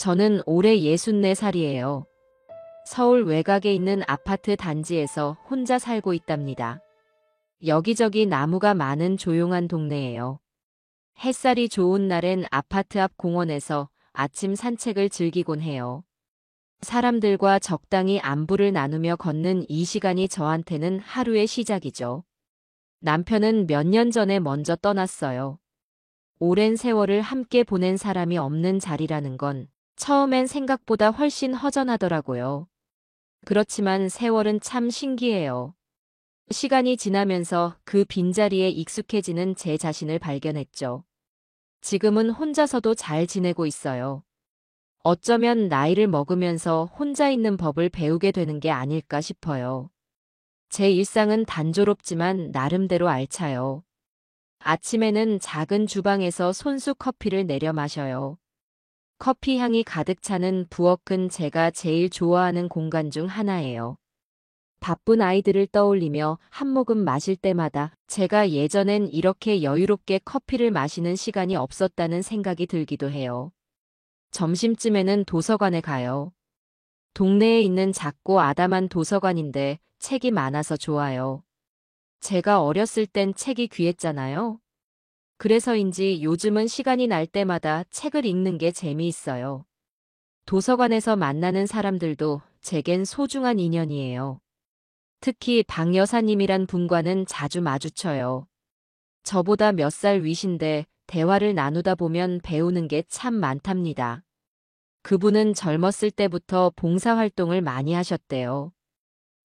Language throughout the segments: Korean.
저는 올해 64살이에요. 서울 외곽에 있는 아파트 단지에서 혼자 살고 있답니다. 여기저기 나무가 많은 조용한 동네예요. 햇살이 좋은 날엔 아파트 앞 공원에서 아침 산책을 즐기곤 해요. 사람들과 적당히 안부를 나누며 걷는 이 시간이 저한테는 하루의 시작이죠. 남편은 몇 년 전에 먼저 떠났어요. 오랜 세월을 함께 보낸 사람이 없는 자리라는 건 처음엔 생각보다 훨씬 허전하더라고요. 그렇지만 세월은 참 신기해요. 시간이 지나면서 그 빈자리에 익숙해지는 제 자신을 발견했죠. 지금은 혼자서도 잘 지내고 있어요. 어쩌면 나이를 먹으면서 혼자 있는 법을 배우게 되는 게 아닐까 싶어요. 제 일상은 단조롭지만 나름대로 알차요. 아침에는 작은 주방에서 손수 커피를 내려 마셔요. 커피 향이 가득 차는 부엌은 제가 제일 좋아하는 공간 중 하나예요. 바쁜 아이들을 떠올리며 한 모금 마실 때마다 제가 예전엔 이렇게 여유롭게 커피를 마시는 시간이 없었다는 생각이 들기도 해요. 점심쯤에는 도서관에 가요. 동네에 있는 작고 아담한 도서관인데 책이 많아서 좋아요. 제가 어렸을 땐 책이 귀했잖아요. 그래서인지 요즘은 시간이 날 때마다 책을 읽는 게 재미있어요. 도서관에서 만나는 사람들도 제겐 소중한 인연이에요. 특히 박 여사님이란 분과는 자주 마주쳐요. 저보다 몇 살 위신데 대화를 나누다 보면 배우는 게 참 많답니다. 그분은 젊었을 때부터 봉사활동을 많이 하셨대요.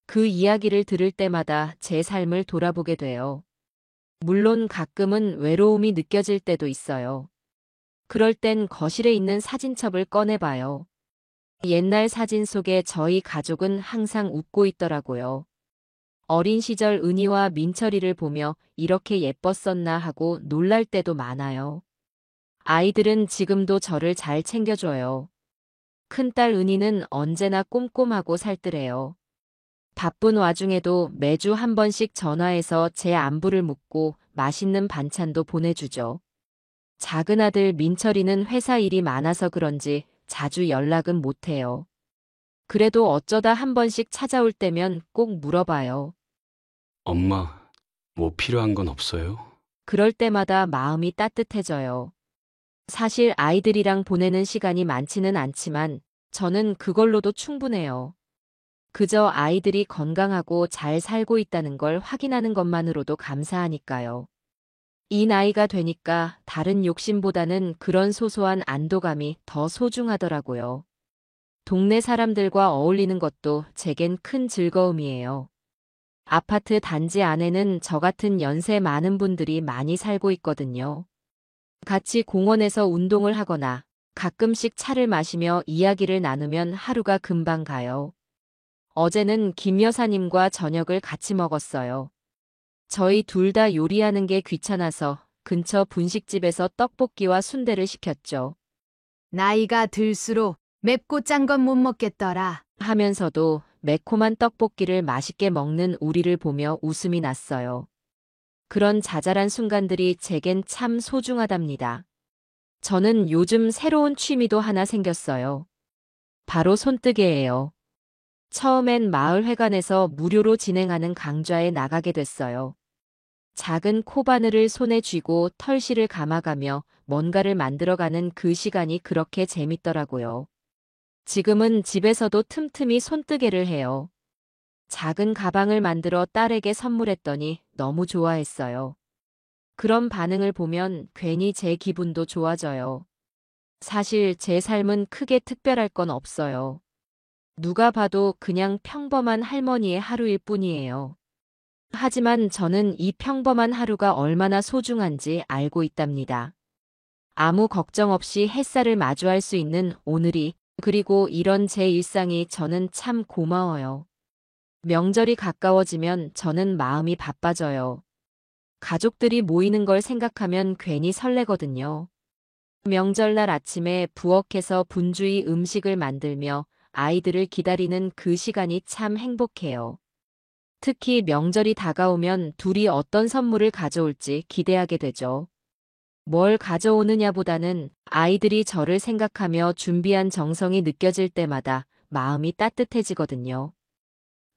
그 이야기를 들을 때마다 제 삶을 돌아보게 돼요. 물론 가끔은 외로움이 느껴질 때도 있어요. 그럴 땐 거실에 있는 사진첩을 꺼내봐요. 옛날 사진 속에 저희 가족은 항상 웃고 있더라고요. 어린 시절 은희와 민철이를 보며 이렇게 예뻤었나 하고 놀랄 때도 많아요. 아이들은 지금도 저를 잘 챙겨줘요. 큰딸 은희는 언제나 꼼꼼하고 살뜰해요. 바쁜 와중에도 매주 한 번씩 전화해서 제 안부를 묻고 맛있는 반찬도 보내주죠. 작은 아들 민철이는 회사 일이 많아서 그런지 자주 연락은 못해요. 그래도 어쩌다 한 번씩 찾아올 때면 꼭 물어봐요. 엄마, 뭐 필요한 건 없어요? 그럴 때마다 마음이 따뜻해져요. 사실 아이들이랑 보내는 시간이 많지는 않지만 저는 그걸로도 충분해요. 그저 아이들이 건강하고 잘 살고 있다는 걸 확인하는 것만으로도 감사하니까요. 이 나이가 되니까 다른 욕심보다는 그런 소소한 안도감이 더 소중하더라고요. 동네 사람들과 어울리는 것도 제겐 큰 즐거움이에요. 아파트 단지 안에는 저 같은 연세 많은 분들이 많이 살고 있거든요. 같이 공원에서 운동을 하거나 가끔씩 차를 마시며 이야기를 나누면 하루가 금방 가요. 어제는 김 여사님과 저녁을 같이 먹었어요. 저희 둘 다 요리하는 게 귀찮아서 근처 분식집에서 떡볶이와 순대를 시켰죠. 나이가 들수록 맵고 짠 건 못 먹겠더라. 하면서도 매콤한 떡볶이를 맛있게 먹는 우리를 보며 웃음이 났어요. 그런 자잘한 순간들이 제겐 참 소중하답니다. 저는 요즘 새로운 취미도 하나 생겼어요. 바로 손뜨개예요. 처음엔 마을회관에서 무료로 진행하는 강좌에 나가게 됐어요. 작은 코바늘을 손에 쥐고 털실을 감아가며 뭔가를 만들어가는 그 시간이 그렇게 재밌더라고요. 지금은 집에서도 틈틈이 손뜨개를 해요. 작은 가방을 만들어 딸에게 선물했더니 너무 좋아했어요. 그런 반응을 보면 괜히 제 기분도 좋아져요. 사실 제 삶은 크게 특별할 건 없어요. 누가 봐도 그냥 평범한 할머니의 하루일 뿐이에요. 하지만 저는 이 평범한 하루가 얼마나 소중한지 알고 있답니다. 아무 걱정 없이 햇살을 마주할 수 있는 오늘이, 그리고 이런 제 일상이 저는 참 고마워요. 명절이 가까워지면 저는 마음이 바빠져요. 가족들이 모이는 걸 생각하면 괜히 설레거든요. 명절날 아침에 부엌에서 분주히 음식을 만들며 아이들을 기다리는 그 시간이 참 행복해요. 특히 명절이 다가오면 둘이 어떤 선물을 가져올지 기대하게 되죠. 뭘 가져오느냐보다는 아이들이 저를 생각하며 준비한 정성이 느껴질 때마다 마음이 따뜻해지거든요.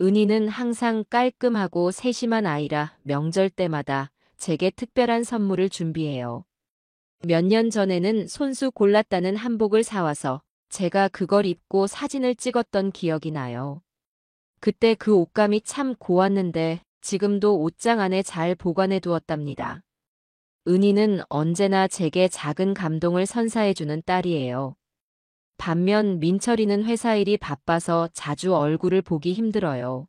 은희는 항상 깔끔하고 세심한 아이라 명절 때마다 제게 특별한 선물을 준비해요. 몇 년 전에는 손수 골랐다는 한복을 사와서 제가 그걸 입고 사진을 찍었던 기억이 나요. 그때 그 옷감이 참 고왔는데 지금도 옷장 안에 잘 보관해 두었답니다. 은희는 언제나 제게 작은 감동을 선사해주는 딸이에요. 반면 민철이는 회사 일이 바빠서 자주 얼굴을 보기 힘들어요.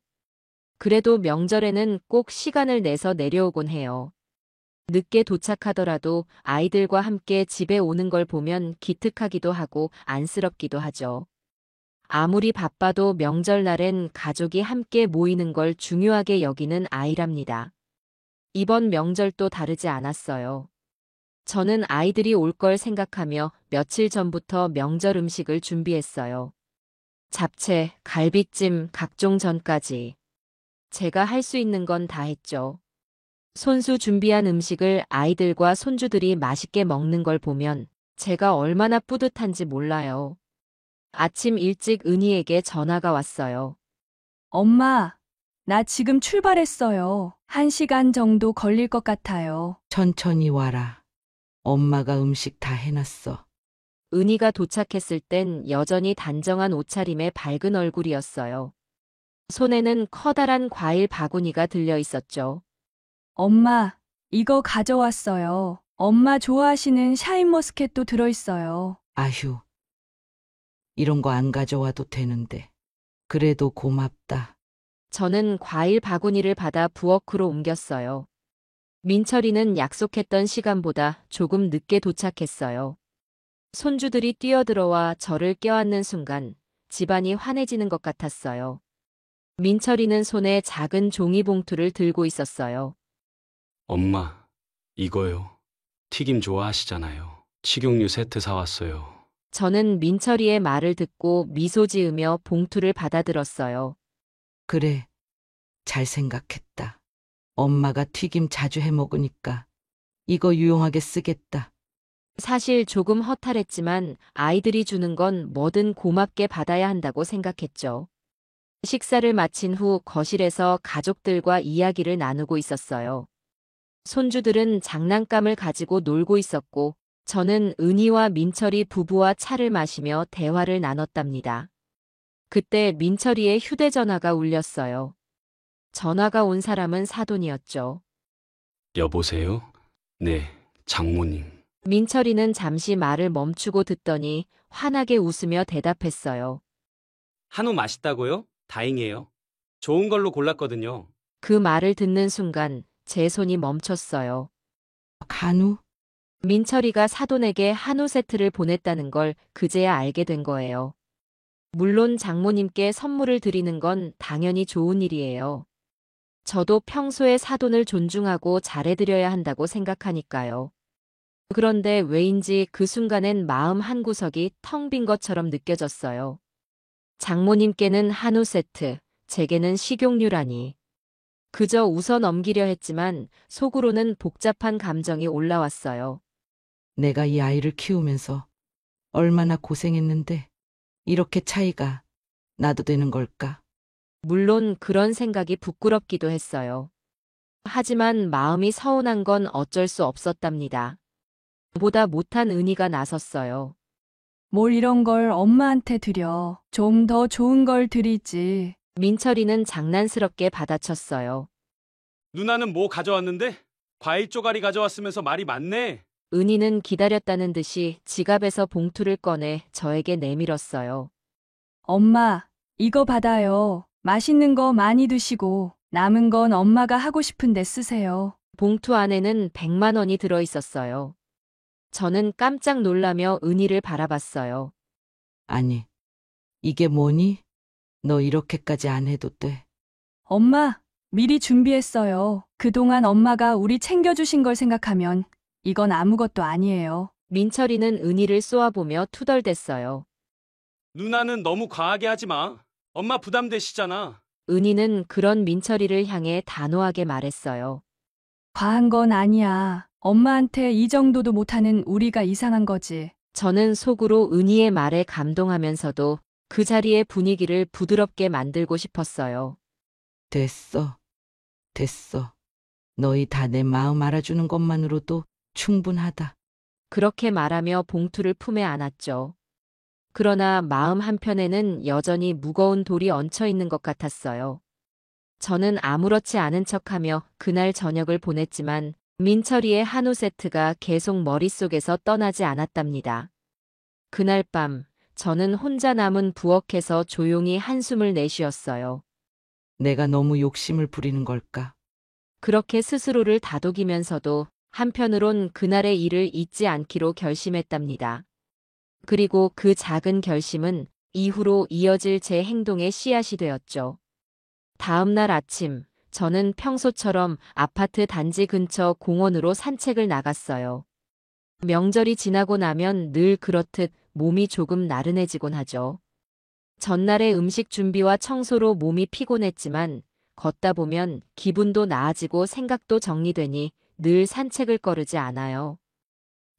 그래도 명절에는 꼭 시간을 내서 내려오곤 해요. 늦게 도착하더라도 아이들과 함께 집에 오는 걸 보면 기특하기도 하고 안쓰럽기도 하죠. 아무리 바빠도 명절날엔 가족이 함께 모이는 걸 중요하게 여기는 아이랍니다. 이번 명절도 다르지 않았어요. 저는 아이들이 올 걸 생각하며 며칠 전부터 명절 음식을 준비했어요. 잡채, 갈비찜, 각종 전까지. 제가 할 수 있는 건 다 했죠. 손수 준비한 음식을 아이들과 손주들이 맛있게 먹는 걸 보면 제가 얼마나 뿌듯한지 몰라요. 아침 일찍 은희에게 전화가 왔어요. 엄마, 나 지금 출발했어요. 1시간 정도 걸릴 것 같아요. 천천히 와라. 엄마가 음식 다 해놨어. 은희가 도착했을 땐 여전히 단정한 옷차림에 밝은 얼굴이었어요. 손에는 커다란 과일 바구니가 들려 있었죠. 엄마, 이거 가져왔어요. 엄마 좋아하시는 샤인머스켓도 들어있어요. 아휴, 이런 거 안 가져와도 되는데. 그래도 고맙다. 저는 과일 바구니를 받아 부엌으로 옮겼어요. 민철이는 약속했던 시간보다 조금 늦게 도착했어요. 손주들이 뛰어들어와 저를 껴안는 순간 집안이 환해지는 것 같았어요. 민철이는 손에 작은 종이봉투를 들고 있었어요. 엄마, 이거요. 튀김 좋아하시잖아요. 식용유 세트 사왔어요. 저는 민철이의 말을 듣고 미소 지으며 봉투를 받아들었어요. 그래, 잘 생각했다. 엄마가 튀김 자주 해 먹으니까 이거 유용하게 쓰겠다. 사실 조금 허탈했지만 아이들이 주는 건 뭐든 고맙게 받아야 한다고 생각했죠. 식사를 마친 후 거실에서 가족들과 이야기를 나누고 있었어요. 손주들은 장난감을 가지고 놀고 있었고 저는 은희와 민철이 부부와 차를 마시며 대화를 나눴답니다. 그때 민철이의 휴대전화가 울렸어요. 전화가 온 사람은 사돈이었죠. 여보세요? 네, 장모님. 민철이는 잠시 말을 멈추고 듣더니 환하게 웃으며 대답했어요. 한우 맛있다고요? 다행이에요. 좋은 걸로 골랐거든요. 그 말을 듣는 순간 제 손이 멈췄어요. 간우? 민철이가 사돈에게 한우 세트를 보냈다는 걸 그제야 알게 된 거예요. 물론 장모님께 선물을 드리는 건 당연히 좋은 일이에요. 저도 평소에 사돈을 존중하고 잘해드려야 한다고 생각하니까요. 그런데 왜인지 그 순간엔 마음 한구석이 텅 빈 것처럼 느껴졌어요. 장모님께는 한우 세트, 제게는 식용유라니. 그저 웃어 넘기려 했지만 속으로는 복잡한 감정이 올라왔어요. 내가 이 아이를 키우면서 얼마나 고생했는데 이렇게 차이가 나도 되는 걸까? 물론 그런 생각이 부끄럽기도 했어요. 하지만 마음이 서운한 건 어쩔 수 없었답니다. 보다 못한 은희가 나섰어요. 뭘 이런 걸 엄마한테 드려. 좀 더 좋은 걸 드리지. 민철이는 장난스럽게 받아쳤어요. 누나는 뭐 가져왔는데? 과일 쪼가리 가져왔으면서 말이 많네. 은희는 기다렸다는 듯이 지갑에서 봉투를 꺼내 저에게 내밀었어요. 엄마, 이거 받아요. 맛있는 거 많이 드시고 남은 건 엄마가 하고 싶은데 쓰세요. 봉투 안에는 100만 원이 들어 있었어요. 저는 깜짝 놀라며 은희를 바라봤어요. 아니, 이게 뭐니? 너 이렇게까지 안 해도 돼. 엄마, 미리 준비했어요. 그동안 엄마가 우리 챙겨주신 걸 생각하면 이건 아무것도 아니에요. 민철이는 은희를 쏘아보며 투덜댔어요. 누나는 너무 과하게 하지 마. 엄마 부담되시잖아. 은희는 그런 민철이를 향해 단호하게 말했어요. 과한 건 아니야. 엄마한테 이 정도도 못하는 우리가 이상한 거지. 저는 속으로 은희의 말에 감동하면서도 그 자리의 분위기를 부드럽게 만들고 싶었어요. 됐어. 됐어. 너희 다 내 마음 알아주는 것만으로도 충분하다. 그렇게 말하며 봉투를 품에 안았죠. 그러나 마음 한편에는 여전히 무거운 돌이 얹혀 있는 것 같았어요. 저는 아무렇지 않은 척하며 그날 저녁을 보냈지만 민철이의 한우 세트가 계속 머릿속에서 떠나지 않았답니다. 그날 밤 저는 혼자 남은 부엌에서 조용히 한숨을 내쉬었어요. 내가 너무 욕심을 부리는 걸까? 그렇게 스스로를 다독이면서도 한편으론 그날의 일을 잊지 않기로 결심했답니다. 그리고 그 작은 결심은 이후로 이어질 제 행동의 씨앗이 되었죠. 다음 날 아침, 저는 평소처럼 아파트 단지 근처 공원으로 산책을 나갔어요. 명절이 지나고 나면 늘 그렇듯 몸이 조금 나른해지곤 하죠. 전날의 음식 준비와 청소로 몸이 피곤했지만 걷다 보면 기분도 나아지고 생각도 정리되니 늘 산책을 꺼르지 않아요.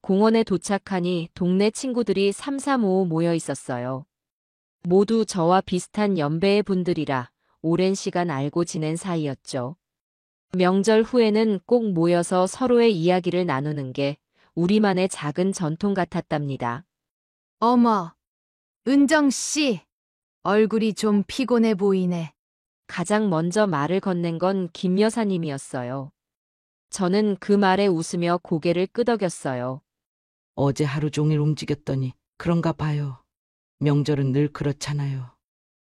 공원에 도착하니 동네 친구들이 삼삼오오 모여 있었어요. 모두 저와 비슷한 연배의 분들이라 오랜 시간 알고 지낸 사이였죠. 명절 후에는 꼭 모여서 서로의 이야기를 나누는 게 우리만의 작은 전통 같았답니다. 어머, 은정 씨, 얼굴이 좀 피곤해 보이네. 가장 먼저 말을 건넨 건 김 여사님이었어요. 저는 그 말에 웃으며 고개를 끄덕였어요. 어제 하루 종일 움직였더니 그런가 봐요. 명절은 늘 그렇잖아요.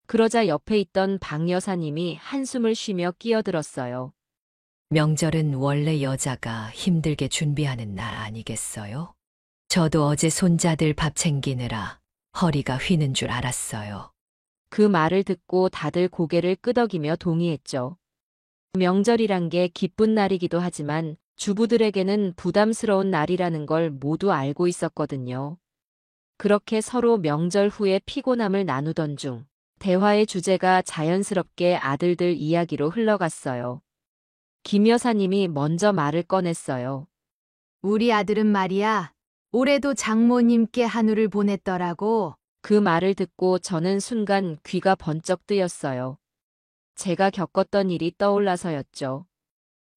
그러자 옆에 있던 박 여사님이 한숨을 쉬며 끼어들었어요. 명절은 원래 여자가 힘들게 준비하는 날 아니겠어요? 저도 어제 손자들 밥 챙기느라 허리가 휘는 줄 알았어요. 그 말을 듣고 다들 고개를 끄덕이며 동의했죠. 명절이란 게 기쁜 날이기도 하지만 주부들에게는 부담스러운 날이라는 걸 모두 알고 있었거든요. 그렇게 서로 명절 후에 피곤함을 나누던 중 대화의 주제가 자연스럽게 아들들 이야기로 흘러갔어요. 김 여사님이 먼저 말을 꺼냈어요. 우리 아들은 말이야, 올해도 장모님께 한우를 보냈더라고. 그 말을 듣고 저는 순간 귀가 번쩍 뜨였어요. 제가 겪었던 일이 떠올라서였죠.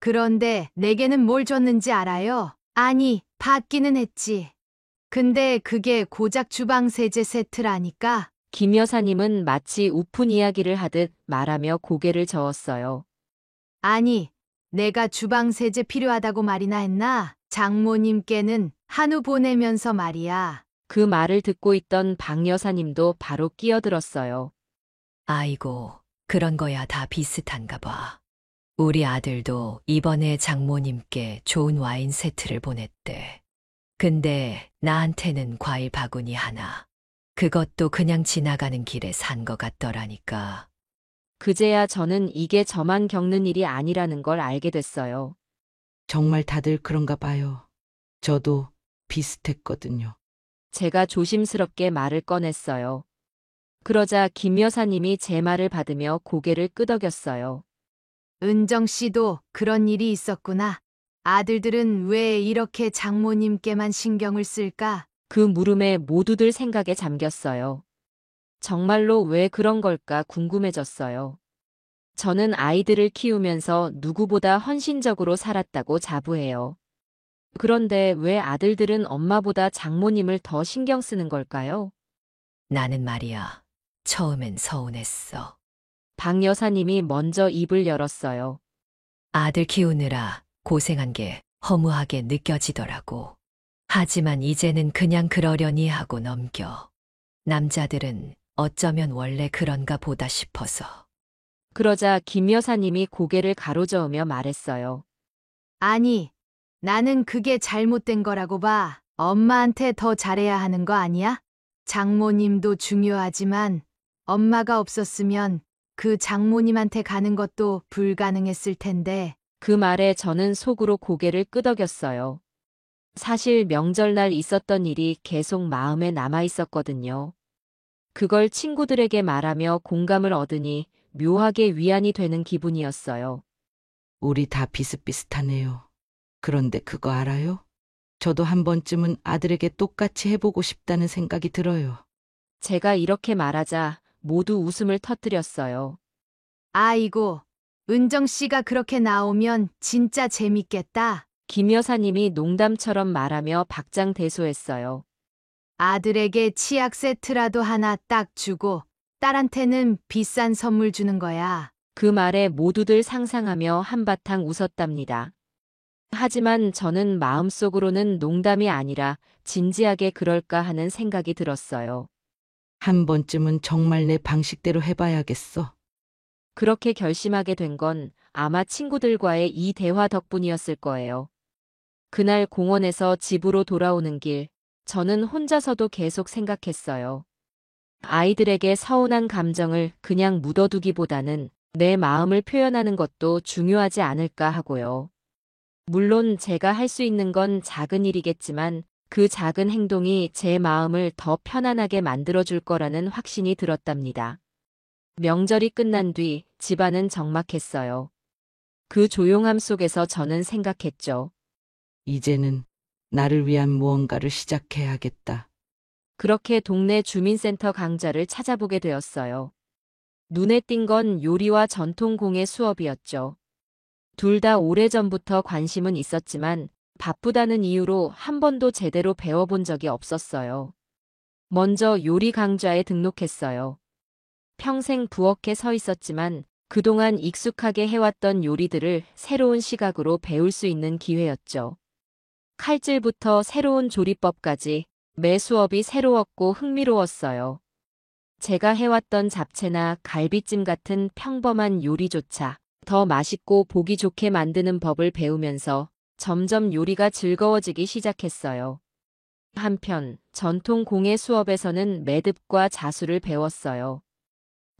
그런데 내게는 뭘 줬는지 알아요? 아니, 받기는 했지. 근데 그게 고작 주방 세제 세트라니까. 김 여사님은 마치 우픈 이야기를 하듯 말하며 고개를 저었어요. 아니, 내가 주방 세제 필요하다고 말이나 했나? 장모님께는 한우 보내면서 말이야. 그 말을 듣고 있던 박 여사님도 바로 끼어들었어요. 아이고, 그런 거야 다 비슷한가 봐. 우리 아들도 이번에 장모님께 좋은 와인 세트를 보냈대. 근데 나한테는 과일 바구니 하나. 그것도 그냥 지나가는 길에 산 거 같더라니까. 그제야 저는 이게 저만 겪는 일이 아니라는 걸 알게 됐어요. 정말 다들 그런가 봐요. 저도 비슷했거든요. 제가 조심스럽게 말을 꺼냈어요. 그러자 김 여사님이 제 말을 받으며 고개를 끄덕였어요. 은정 씨도 그런 일이 있었구나. 아들들은 왜 이렇게 장모님께만 신경을 쓸까? 그 물음에 모두들 생각에 잠겼어요. 정말로 왜 그런 걸까 궁금해졌어요. 저는 아이들을 키우면서 누구보다 헌신적으로 살았다고 자부해요. 그런데 왜 아들들은 엄마보다 장모님을 더 신경 쓰는 걸까요? 나는 말이야, 처음엔 서운했어. 박 여사님이 먼저 입을 열었어요. 아들 키우느라 고생한 게 허무하게 느껴지더라고. 하지만 이제는 그냥 그러려니 하고 넘겨. 남자들은 어쩌면 원래 그런가 보다 싶어서. 그러자 김 여사님이 고개를 가로저으며 말했어요. 아니, 나는 그게 잘못된 거라고 봐. 엄마한테 더 잘해야 하는 거 아니야? 장모님도 중요하지만 엄마가 없었으면 그 장모님한테 가는 것도 불가능했을 텐데. 그 말에 저는 속으로 고개를 끄덕였어요. 사실 명절날 있었던 일이 계속 마음에 남아 있었거든요. 그걸 친구들에게 말하며 공감을 얻으니 묘하게 위안이 되는 기분이었어요. 우리 다 비슷비슷하네요. 그런데 그거 알아요? 저도 한 번쯤은 아들에게 똑같이 해보고 싶다는 생각이 들어요. 제가 이렇게 말하자 모두 웃음을 터뜨렸어요. 아이고, 은정 씨가 그렇게 나오면 진짜 재밌겠다. 김 여사님이 농담처럼 말하며 박장대소했어요. 아들에게 치약 세트라도 하나 딱 주고 딸한테는 비싼 선물 주는 거야. 그 말에 모두들 상상하며 한바탕 웃었답니다. 하지만 저는 마음속으로는 농담이 아니라 진지하게 그럴까 하는 생각이 들었어요. 한 번쯤은 정말 내 방식대로 해봐야겠어. 그렇게 결심하게 된 건 아마 친구들과의 이 대화 덕분이었을 거예요. 그날 공원에서 집으로 돌아오는 길, 저는 혼자서도 계속 생각했어요. 아이들에게 서운한 감정을 그냥 묻어두기보다는 내 마음을 표현하는 것도 중요하지 않을까 하고요. 물론 제가 할 수 있는 건 작은 일이겠지만 그 작은 행동이 제 마음을 더 편안하게 만들어줄 거라는 확신이 들었답니다. 명절이 끝난 뒤 집안은 적막했어요. 그 조용함 속에서 저는 생각했죠. 이제는 나를 위한 무언가를 시작해야겠다. 그렇게 동네 주민센터 강좌를 찾아보게 되었어요. 눈에 띈 건 요리와 전통공예 수업이었죠. 둘 다 오래전부터 관심은 있었지만 바쁘다는 이유로 한 번도 제대로 배워본 적이 없었어요. 먼저 요리 강좌에 등록했어요. 평생 부엌에 서 있었지만 그동안 익숙하게 해왔던 요리들을 새로운 시각으로 배울 수 있는 기회였죠. 칼질부터 새로운 조리법까지 매 수업이 새로웠고 흥미로웠어요. 제가 해왔던 잡채나 갈비찜 같은 평범한 요리조차 더 맛있고 보기 좋게 만드는 법을 배우면서 점점 요리가 즐거워지기 시작했어요. 한편 전통 공예 수업에서는 매듭과 자수를 배웠어요.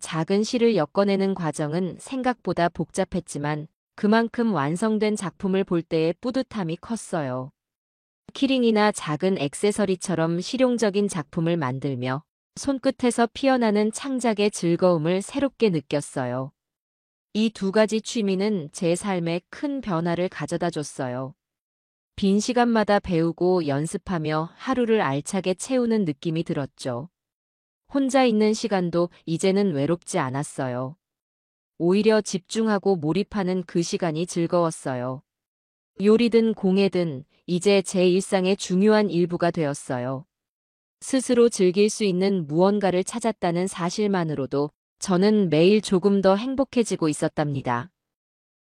작은 실을 엮어내는 과정은 생각보다 복잡했지만 그만큼 완성된 작품을 볼 때의 뿌듯함이 컸어요. 키링이나 작은 액세서리처럼 실용적인 작품을 만들며 손끝에서 피어나는 창작의 즐거움을 새롭게 느꼈어요. 이 두 가지 취미는 제 삶에 큰 변화를 가져다 줬어요. 빈 시간마다 배우고 연습하며 하루를 알차게 채우는 느낌이 들었죠. 혼자 있는 시간도 이제는 외롭지 않았어요. 오히려 집중하고 몰입하는 그 시간이 즐거웠어요. 요리든 공예든 이제 제 일상의 중요한 일부가 되었어요. 스스로 즐길 수 있는 무언가를 찾았다는 사실만으로도 저는 매일 조금 더 행복해지고 있었답니다.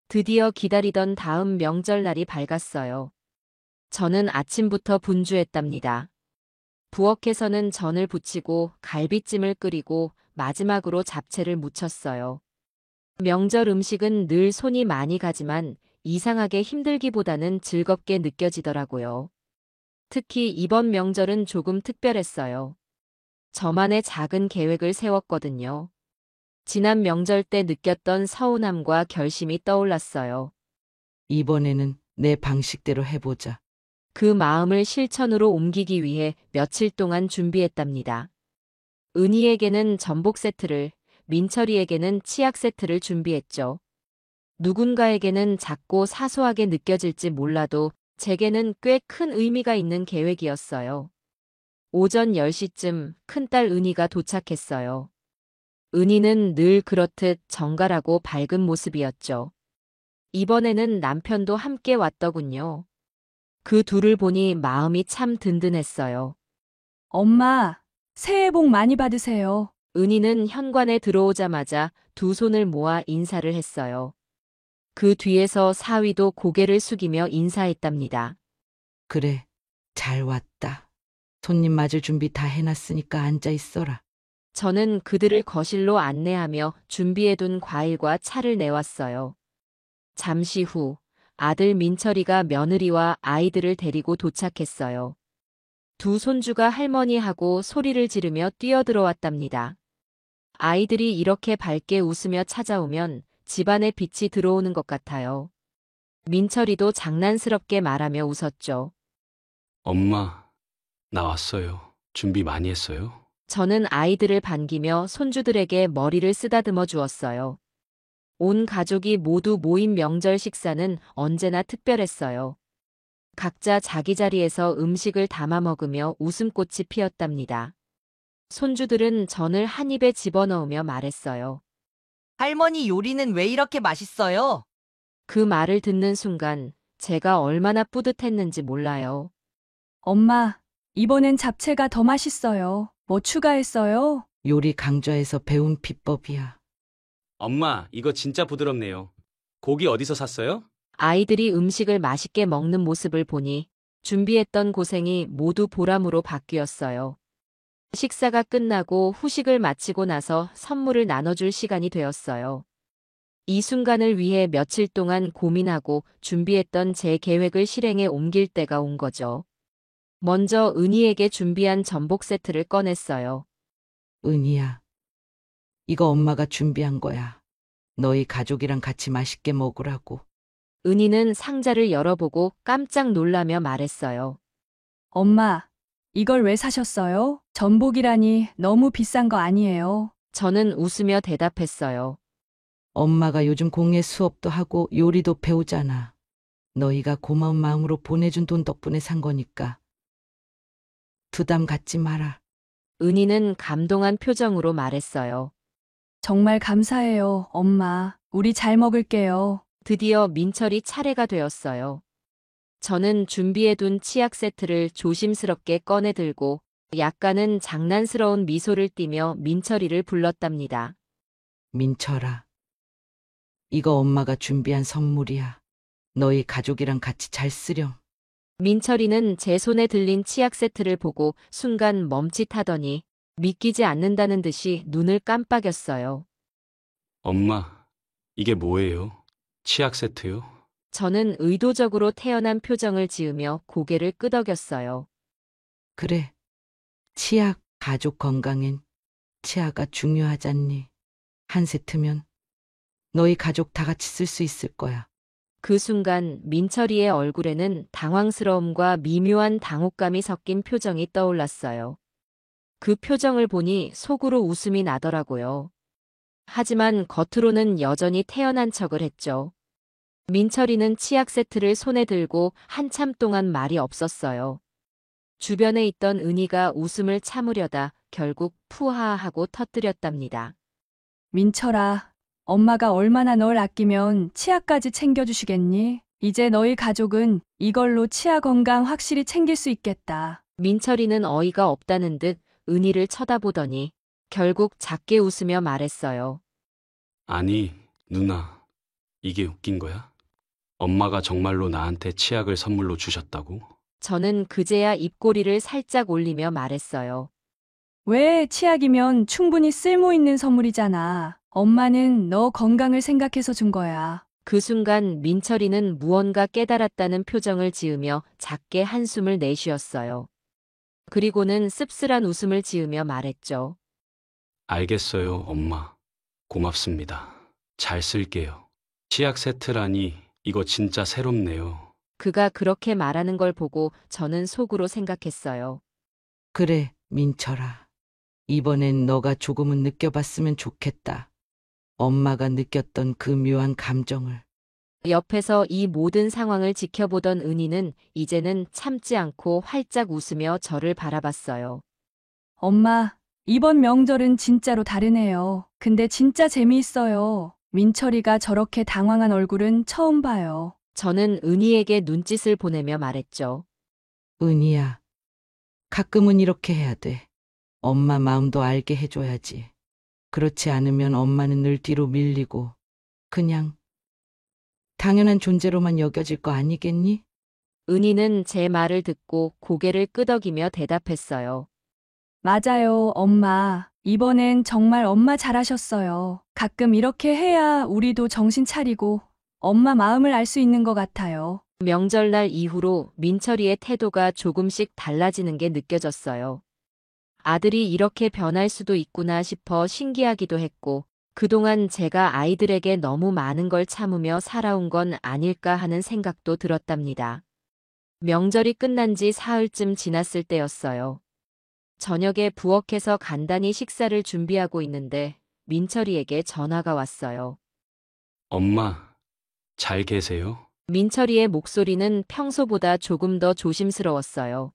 드디어 기다리던 다음 명절날이 밝았어요. 저는 아침부터 분주했답니다. 부엌에서는 전을 부치고 갈비찜을 끓이고 마지막으로 잡채를 무쳤어요. 명절 음식은 늘 손이 많이 가지만 이상하게 힘들기보다는 즐겁게 느껴지더라고요. 특히 이번 명절은 조금 특별했어요. 저만의 작은 계획을 세웠거든요. 지난 명절 때 느꼈던 서운함과 결심이 떠올랐어요. 이번에는 내 방식대로 해보자. 그 마음을 실천으로 옮기기 위해 며칠 동안 준비했답니다. 은희에게는 전복 세트를, 민철이에게는 치약 세트를 준비했죠. 누군가에게는 작고 사소하게 느껴질지 몰라도 제게는 꽤 큰 의미가 있는 계획이었어요. 오전 10시쯤 큰딸 은희가 도착했어요. 은희는 늘 그렇듯 정갈하고 밝은 모습이었죠. 이번에는 남편도 함께 왔더군요. 그 둘을 보니 마음이 참 든든했어요. 엄마, 새해 복 많이 받으세요. 은희는 현관에 들어오자마자 두 손을 모아 인사를 했어요. 그 뒤에서 사위도 고개를 숙이며 인사했답니다. 그래, 잘 왔다. 손님 맞을 준비 다 해놨으니까 앉아 있어라. 저는 그들을 거실로 안내하며 준비해둔 과일과 차를 내왔어요. 잠시 후 아들 민철이가 며느리와 아이들을 데리고 도착했어요. 두 손주가 할머니하고 소리를 지르며 뛰어들어왔답니다. 아이들이 이렇게 밝게 웃으며 찾아오면 집안에 빛이 들어오는 것 같아요. 민철이도 장난스럽게 말하며 웃었죠. 엄마, 나 왔어요. 준비 많이 했어요? 저는 아이들을 반기며 손주들에게 머리를 쓰다듬어 주었어요. 온 가족이 모두 모인 명절 식사는 언제나 특별했어요. 각자 자기 자리에서 음식을 담아 먹으며 웃음꽃이 피었답니다. 손주들은 전을 한 입에 집어넣으며 말했어요. 할머니 요리는 왜 이렇게 맛있어요? 그 말을 듣는 순간 제가 얼마나 뿌듯했는지 몰라요. 엄마, 이번엔 잡채가 더 맛있어요. 뭐 추가했어요? 요리 강좌에서 배운 비법이야. 엄마, 이거 진짜 부드럽네요. 고기 어디서 샀어요? 아이들이 음식을 맛있게 먹는 모습을 보니 준비했던 고생이 모두 보람으로 바뀌었어요. 식사가 끝나고 후식을 마치고 나서 선물을 나눠줄 시간이 되었어요. 이 순간을 위해 며칠 동안 고민하고 준비했던 제 계획을 실행에 옮길 때가 온 거죠. 먼저 은희에게 준비한 전복 세트를 꺼냈어요. 은희야, 이거 엄마가 준비한 거야. 너희 가족이랑 같이 맛있게 먹으라고. 은희는 상자를 열어보고 깜짝 놀라며 말했어요. 엄마, 이걸 왜 사셨어요? 전복이라니 너무 비싼 거 아니에요? 저는 웃으며 대답했어요. 엄마가 요즘 공예 수업도 하고 요리도 배우잖아. 너희가 고마운 마음으로 보내준 돈 덕분에 산 거니까. 부담 갖지 마라. 은희는 감동한 표정으로 말했어요. 정말 감사해요, 엄마. 우리 잘 먹을게요. 드디어 민철이 차례가 되었어요. 저는 준비해둔 치약 세트를 조심스럽게 꺼내 들고 약간은 장난스러운 미소를 띠며 민철이를 불렀답니다. 민철아, 이거 엄마가 준비한 선물이야. 너희 가족이랑 같이 잘 쓰렴. 민철이는 제 손에 들린 치약 세트를 보고 순간 멈칫하더니 믿기지 않는다는 듯이 눈을 깜빡였어요. 엄마, 이게 뭐예요? 치약 세트요? 저는 의도적으로 태연한 표정을 지으며 고개를 끄덕였어요. 그래, 치약, 가족 건강엔 치아가 중요하잖니. 한 세트면 너희 가족 다 같이 쓸 수 있을 거야. 그 순간 민철이의 얼굴에는 당황스러움과 미묘한 당혹감이 섞인 표정이 떠올랐어요. 그 표정을 보니 속으로 웃음이 나더라고요. 하지만 겉으로는 여전히 태연한 척을 했죠. 민철이는 치약 세트를 손에 들고 한참 동안 말이 없었어요. 주변에 있던 은희가 웃음을 참으려다 결국 푸하하고 터뜨렸답니다. 민철아, 엄마가 얼마나 널 아끼면 치아까지 챙겨주시겠니? 이제 너희 가족은 이걸로 치아 건강 확실히 챙길 수 있겠다. 민철이는 어이가 없다는 듯 은희를 쳐다보더니 결국 작게 웃으며 말했어요. 아니, 누나, 이게 웃긴 거야? 엄마가 정말로 나한테 치약을 선물로 주셨다고? 저는 그제야 입꼬리를 살짝 올리며 말했어요. 왜 치약이면 충분히 쓸모 있는 선물이잖아. 엄마는 너 건강을 생각해서 준 거야. 그 순간 민철이는 무언가 깨달았다는 표정을 지으며 작게 한숨을 내쉬었어요. 그리고는 씁쓸한 웃음을 지으며 말했죠. 알겠어요, 엄마. 고맙습니다. 잘 쓸게요. 치약 세트라니 이거 진짜 새롭네요. 그가 그렇게 말하는 걸 보고 저는 속으로 생각했어요. 그래, 민철아. 이번엔 너가 조금은 느껴봤으면 좋겠다. 엄마가 느꼈던 그 묘한 감정을. 옆에서 이 모든 상황을 지켜보던 은희는 이제는 참지 않고 활짝 웃으며 저를 바라봤어요. 엄마, 이번 명절은 진짜로 다르네요. 근데 진짜 재미있어요. 민철이가 저렇게 당황한 얼굴은 처음 봐요. 저는 은희에게 눈짓을 보내며 말했죠. 은희야, 가끔은 이렇게 해야 돼. 엄마 마음도 알게 해줘야지. 그렇지 않으면 엄마는 늘 뒤로 밀리고 그냥 당연한 존재로만 여겨질 거 아니겠니? 은희는 제 말을 듣고 고개를 끄덕이며 대답했어요. 맞아요, 엄마. 이번엔 정말 엄마 잘하셨어요. 가끔 이렇게 해야 우리도 정신 차리고 엄마 마음을 알 수 있는 것 같아요. 명절날 이후로 민철이의 태도가 조금씩 달라지는 게 느껴졌어요. 아들이 이렇게 변할 수도 있구나 싶어 신기하기도 했고, 그동안 제가 아이들에게 너무 많은 걸 참으며 살아온 건 아닐까 하는 생각도 들었답니다. 명절이 끝난 지 사흘쯤 지났을 때였어요. 저녁에 부엌에서 간단히 식사를 준비하고 있는데 민철이에게 전화가 왔어요. 엄마, 잘 계세요? 민철이의 목소리는 평소보다 조금 더 조심스러웠어요.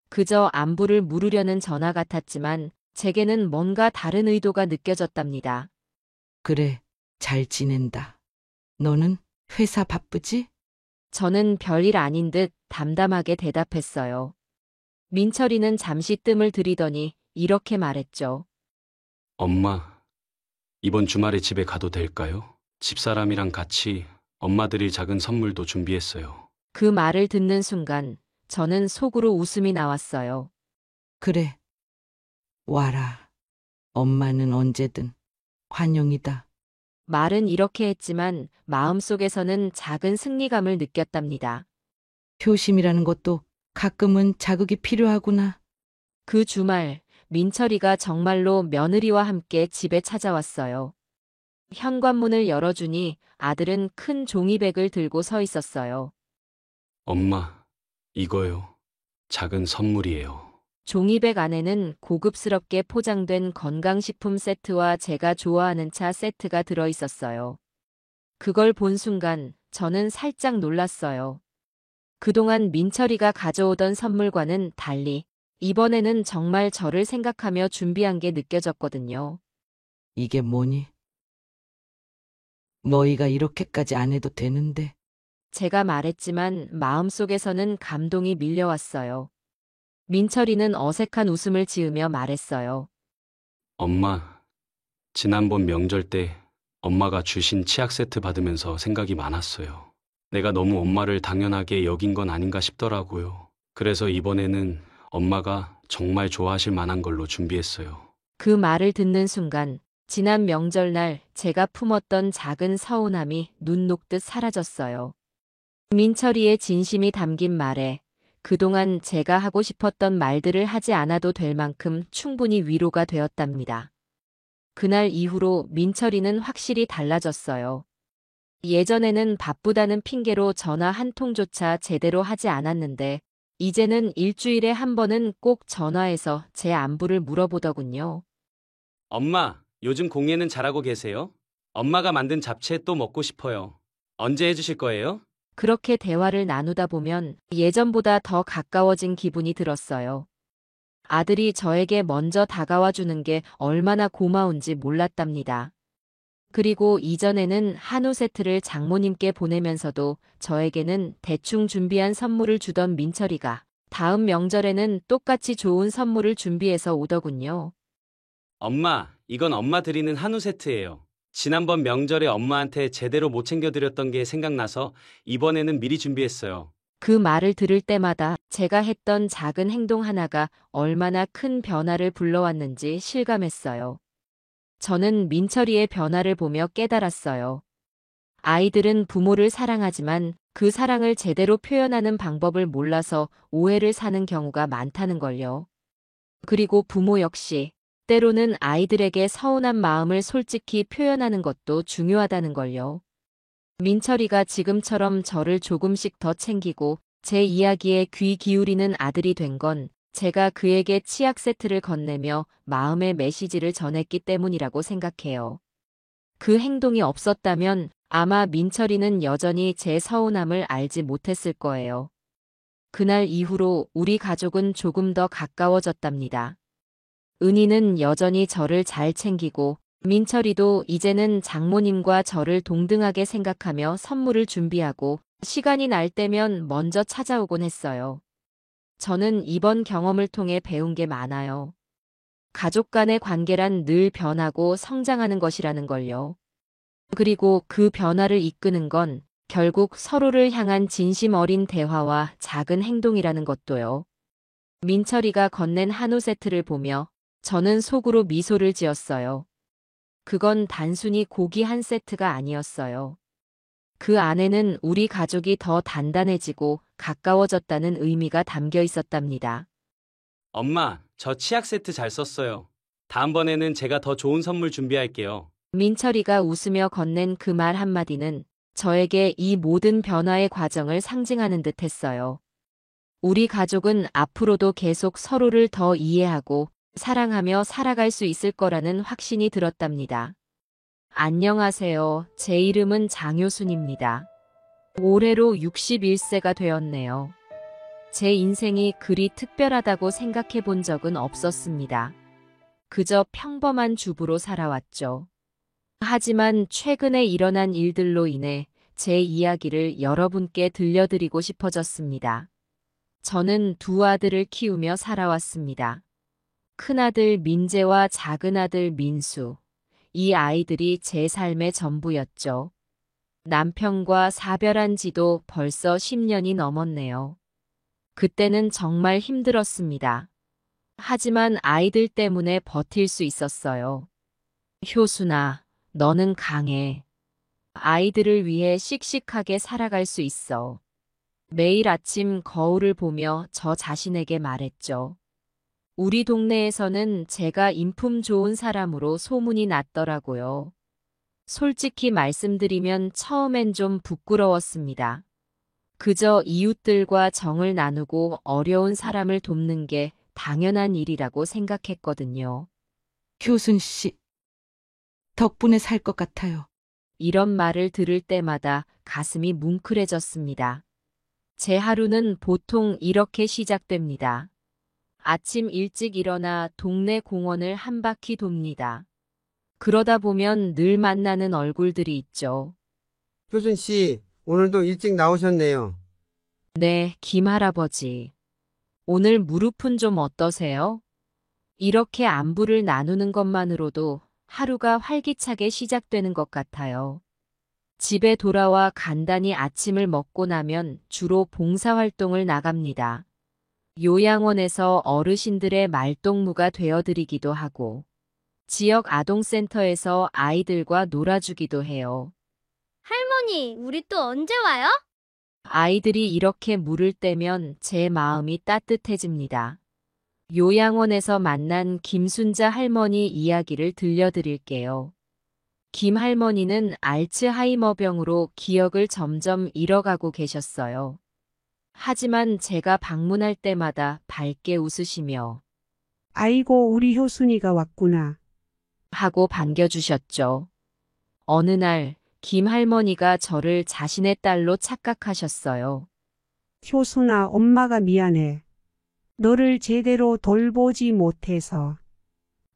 그저 안부를 물으려는 전화 같았지만 제게는 뭔가 다른 의도가 느껴졌답니다. 그래, 잘 지낸다. 너는 회사 바쁘지? 저는 별일 아닌 듯 담담하게 대답했어요. 민철이는 잠시 뜸을 들이더니 이렇게 말했죠. 엄마, 이번 주말에 집에 가도 될까요? 집사람이랑 같이 엄마 드릴 작은 선물도 준비했어요. 그 말을 듣는 순간 저는 속으로 웃음이 나왔어요. 그래. 와라. 엄마는 언제든 환영이다. 말은 이렇게 했지만 마음속에서는 작은 승리감을 느꼈답니다. 효심이라는 것도 가끔은 자극이 필요하구나. 그 주말 민철이가 정말로 며느리와 함께 집에 찾아왔어요. 현관문을 열어주니 아들은 큰 종이백을 들고 서 있었어요. 엄마, 이거요. 작은 선물이에요. 종이백 안에는 고급스럽게 포장된 건강식품 세트와 제가 좋아하는 차 세트가 들어 있었어요. 그걸 본 순간 저는 살짝 놀랐어요. 그동안 민철이가 가져오던 선물과는 달리 이번에는 정말 저를 생각하며 준비한 게 느껴졌거든요. 이게 뭐니? 너희가 이렇게까지 안 해도 되는데. 제가 말했지만 마음속에서는 감동이 밀려왔어요. 민철이는 어색한 웃음을 지으며 말했어요. 엄마, 지난번 명절 때 엄마가 주신 치약 세트 받으면서 생각이 많았어요. 내가 너무 엄마를 당연하게 여긴 건 아닌가 싶더라고요. 그래서 이번에는 엄마가 정말 좋아하실 만한 걸로 준비했어요. 그 말을 듣는 순간 지난 명절날 제가 품었던 작은 서운함이 눈 녹듯 사라졌어요. 민철이의 진심이 담긴 말에 그동안 제가 하고 싶었던 말들을 하지 않아도 될 만큼 충분히 위로가 되었답니다. 그날 이후로 민철이는 확실히 달라졌어요. 예전에는 바쁘다는 핑계로 전화 한 통조차 제대로 하지 않았는데 이제는 일주일에 한 번은 꼭 전화해서 제 안부를 물어보더군요. 엄마, 요즘 공예는 잘하고 계세요? 엄마가 만든 잡채 또 먹고 싶어요. 언제 해주실 거예요? 그렇게 대화를 나누다 보면 예전보다 더 가까워진 기분이 들었어요. 아들이 저에게 먼저 다가와 주는 게 얼마나 고마운지 몰랐답니다. 그리고 이전에는 한우 세트를 장모님께 보내면서도 저에게는 대충 준비한 선물을 주던 민철이가 다음 명절에는 똑같이 좋은 선물을 준비해서 오더군요. 엄마, 이건 엄마 드리는 한우 세트예요. 지난번 명절에 엄마한테 제대로 못 챙겨드렸던 게 생각나서 이번에는 미리 준비했어요. 그 말을 들을 때마다 제가 했던 작은 행동 하나가 얼마나 큰 변화를 불러왔는지 실감했어요. 저는 민철이의 변화를 보며 깨달았어요. 아이들은 부모를 사랑하지만 그 사랑을 제대로 표현하는 방법을 몰라서 오해를 사는 경우가 많다는 걸요. 그리고 부모 역시 때로는 아이들에게 서운한 마음을 솔직히 표현하는 것도 중요하다는 걸요. 민철이가 지금처럼 저를 조금씩 더 챙기고 제 이야기에 귀 기울이는 아들이 된 건 제가 그에게 치약 세트를 건네며 마음의 메시지를 전했기 때문이라고 생각해요. 그 행동이 없었다면 아마 민철이는 여전히 제 서운함을 알지 못했을 거예요. 그날 이후로 우리 가족은 조금 더 가까워졌답니다. 은희는 여전히 저를 잘 챙기고 민철이도 이제는 장모님과 저를 동등하게 생각하며 선물을 준비하고 시간이 날 때면 먼저 찾아오곤 했어요. 저는 이번 경험을 통해 배운 게 많아요. 가족 간의 관계란 늘 변하고 성장하는 것이라는 걸요. 그리고 그 변화를 이끄는 건 결국 서로를 향한 진심 어린 대화와 작은 행동이라는 것도요. 민철이가 건넨 한우 세트를 보며 저는 속으로 미소를 지었어요. 그건 단순히 고기 한 세트가 아니었어요. 그 안에는 우리 가족이 더 단단해지고 가까워졌다는 의미가 담겨 있었답니다. 엄마, 저 치약 세트 잘 썼어요. 다음번에는 제가 더 좋은 선물 준비할게요. 민철이가 웃으며 건넨 그 말 한마디는 저에게 이 모든 변화의 과정을 상징하는 듯 했어요. 우리 가족은 앞으로도 계속 서로를 더 이해하고 사랑하며 살아갈 수 있을 거라는 확신이 들었답니다. 안녕하세요. 제 이름은 장효순입니다. 올해로 61세가 되었네요. 제 인생이 그리 특별하다고 생각해 본 적은 없었습니다. 그저 평범한 주부로 살아왔죠. 하지만 최근에 일어난 일들로 인해 제 이야기를 여러분께 들려드리고 싶어졌습니다. 저는 두 아들을 키우며 살아왔습니다. 큰아들 민재와 작은아들 민수. 이 아이들이 제 삶의 전부였죠. 남편과 사별한 지도 벌써 10년이 넘었네요. 그때는 정말 힘들었습니다. 하지만 아이들 때문에 버틸 수 있었어요. 효순아, 너는 강해. 아이들을 위해 씩씩하게 살아갈 수 있어. 매일 아침 거울을 보며 저 자신에게 말했죠. 우리 동네에서는 제가 인품 좋은 사람으로 소문이 났더라고요. 솔직히 말씀드리면 처음엔 좀 부끄러웠습니다. 그저 이웃들과 정을 나누고 어려운 사람을 돕는 게 당연한 일이라고 생각했거든요. 효순 씨, 덕분에 살 것 같아요. 이런 말을 들을 때마다 가슴이 뭉클해졌습니다. 제 하루는 보통 이렇게 시작됩니다. 아침 일찍 일어나 동네 공원을 한 바퀴 돕니다. 그러다 보면 늘 만나는 얼굴들이 있죠. 효순 씨, 오늘도 일찍 나오셨네요. 네, 김할아버지. 오늘 무릎은 좀 어떠세요? 이렇게 안부를 나누는 것만으로도 하루가 활기차게 시작되는 것 같아요. 집에 돌아와 간단히 아침을 먹고 나면 주로 봉사활동을 나갑니다. 요양원에서 어르신들의 말동무가 되어드리기도 하고, 지역 아동센터에서 아이들과 놀아주기도 해요. 할머니, 우리 또 언제 와요? 아이들이 이렇게 물을 때면 제 마음이 따뜻해집니다. 요양원에서 만난 김순자 할머니 이야기를 들려드릴게요. 김 할머니는 알츠하이머병으로 기억을 점점 잃어가고 계셨어요. 하지만 제가 방문할 때마다 밝게 웃으시며 아이고, 우리 효순이가 왔구나. 하고 반겨주셨죠. 어느 날 김 할머니가 저를 자신의 딸로 착각하셨어요. 효순아, 엄마가 미안해. 너를 제대로 돌보지 못해서.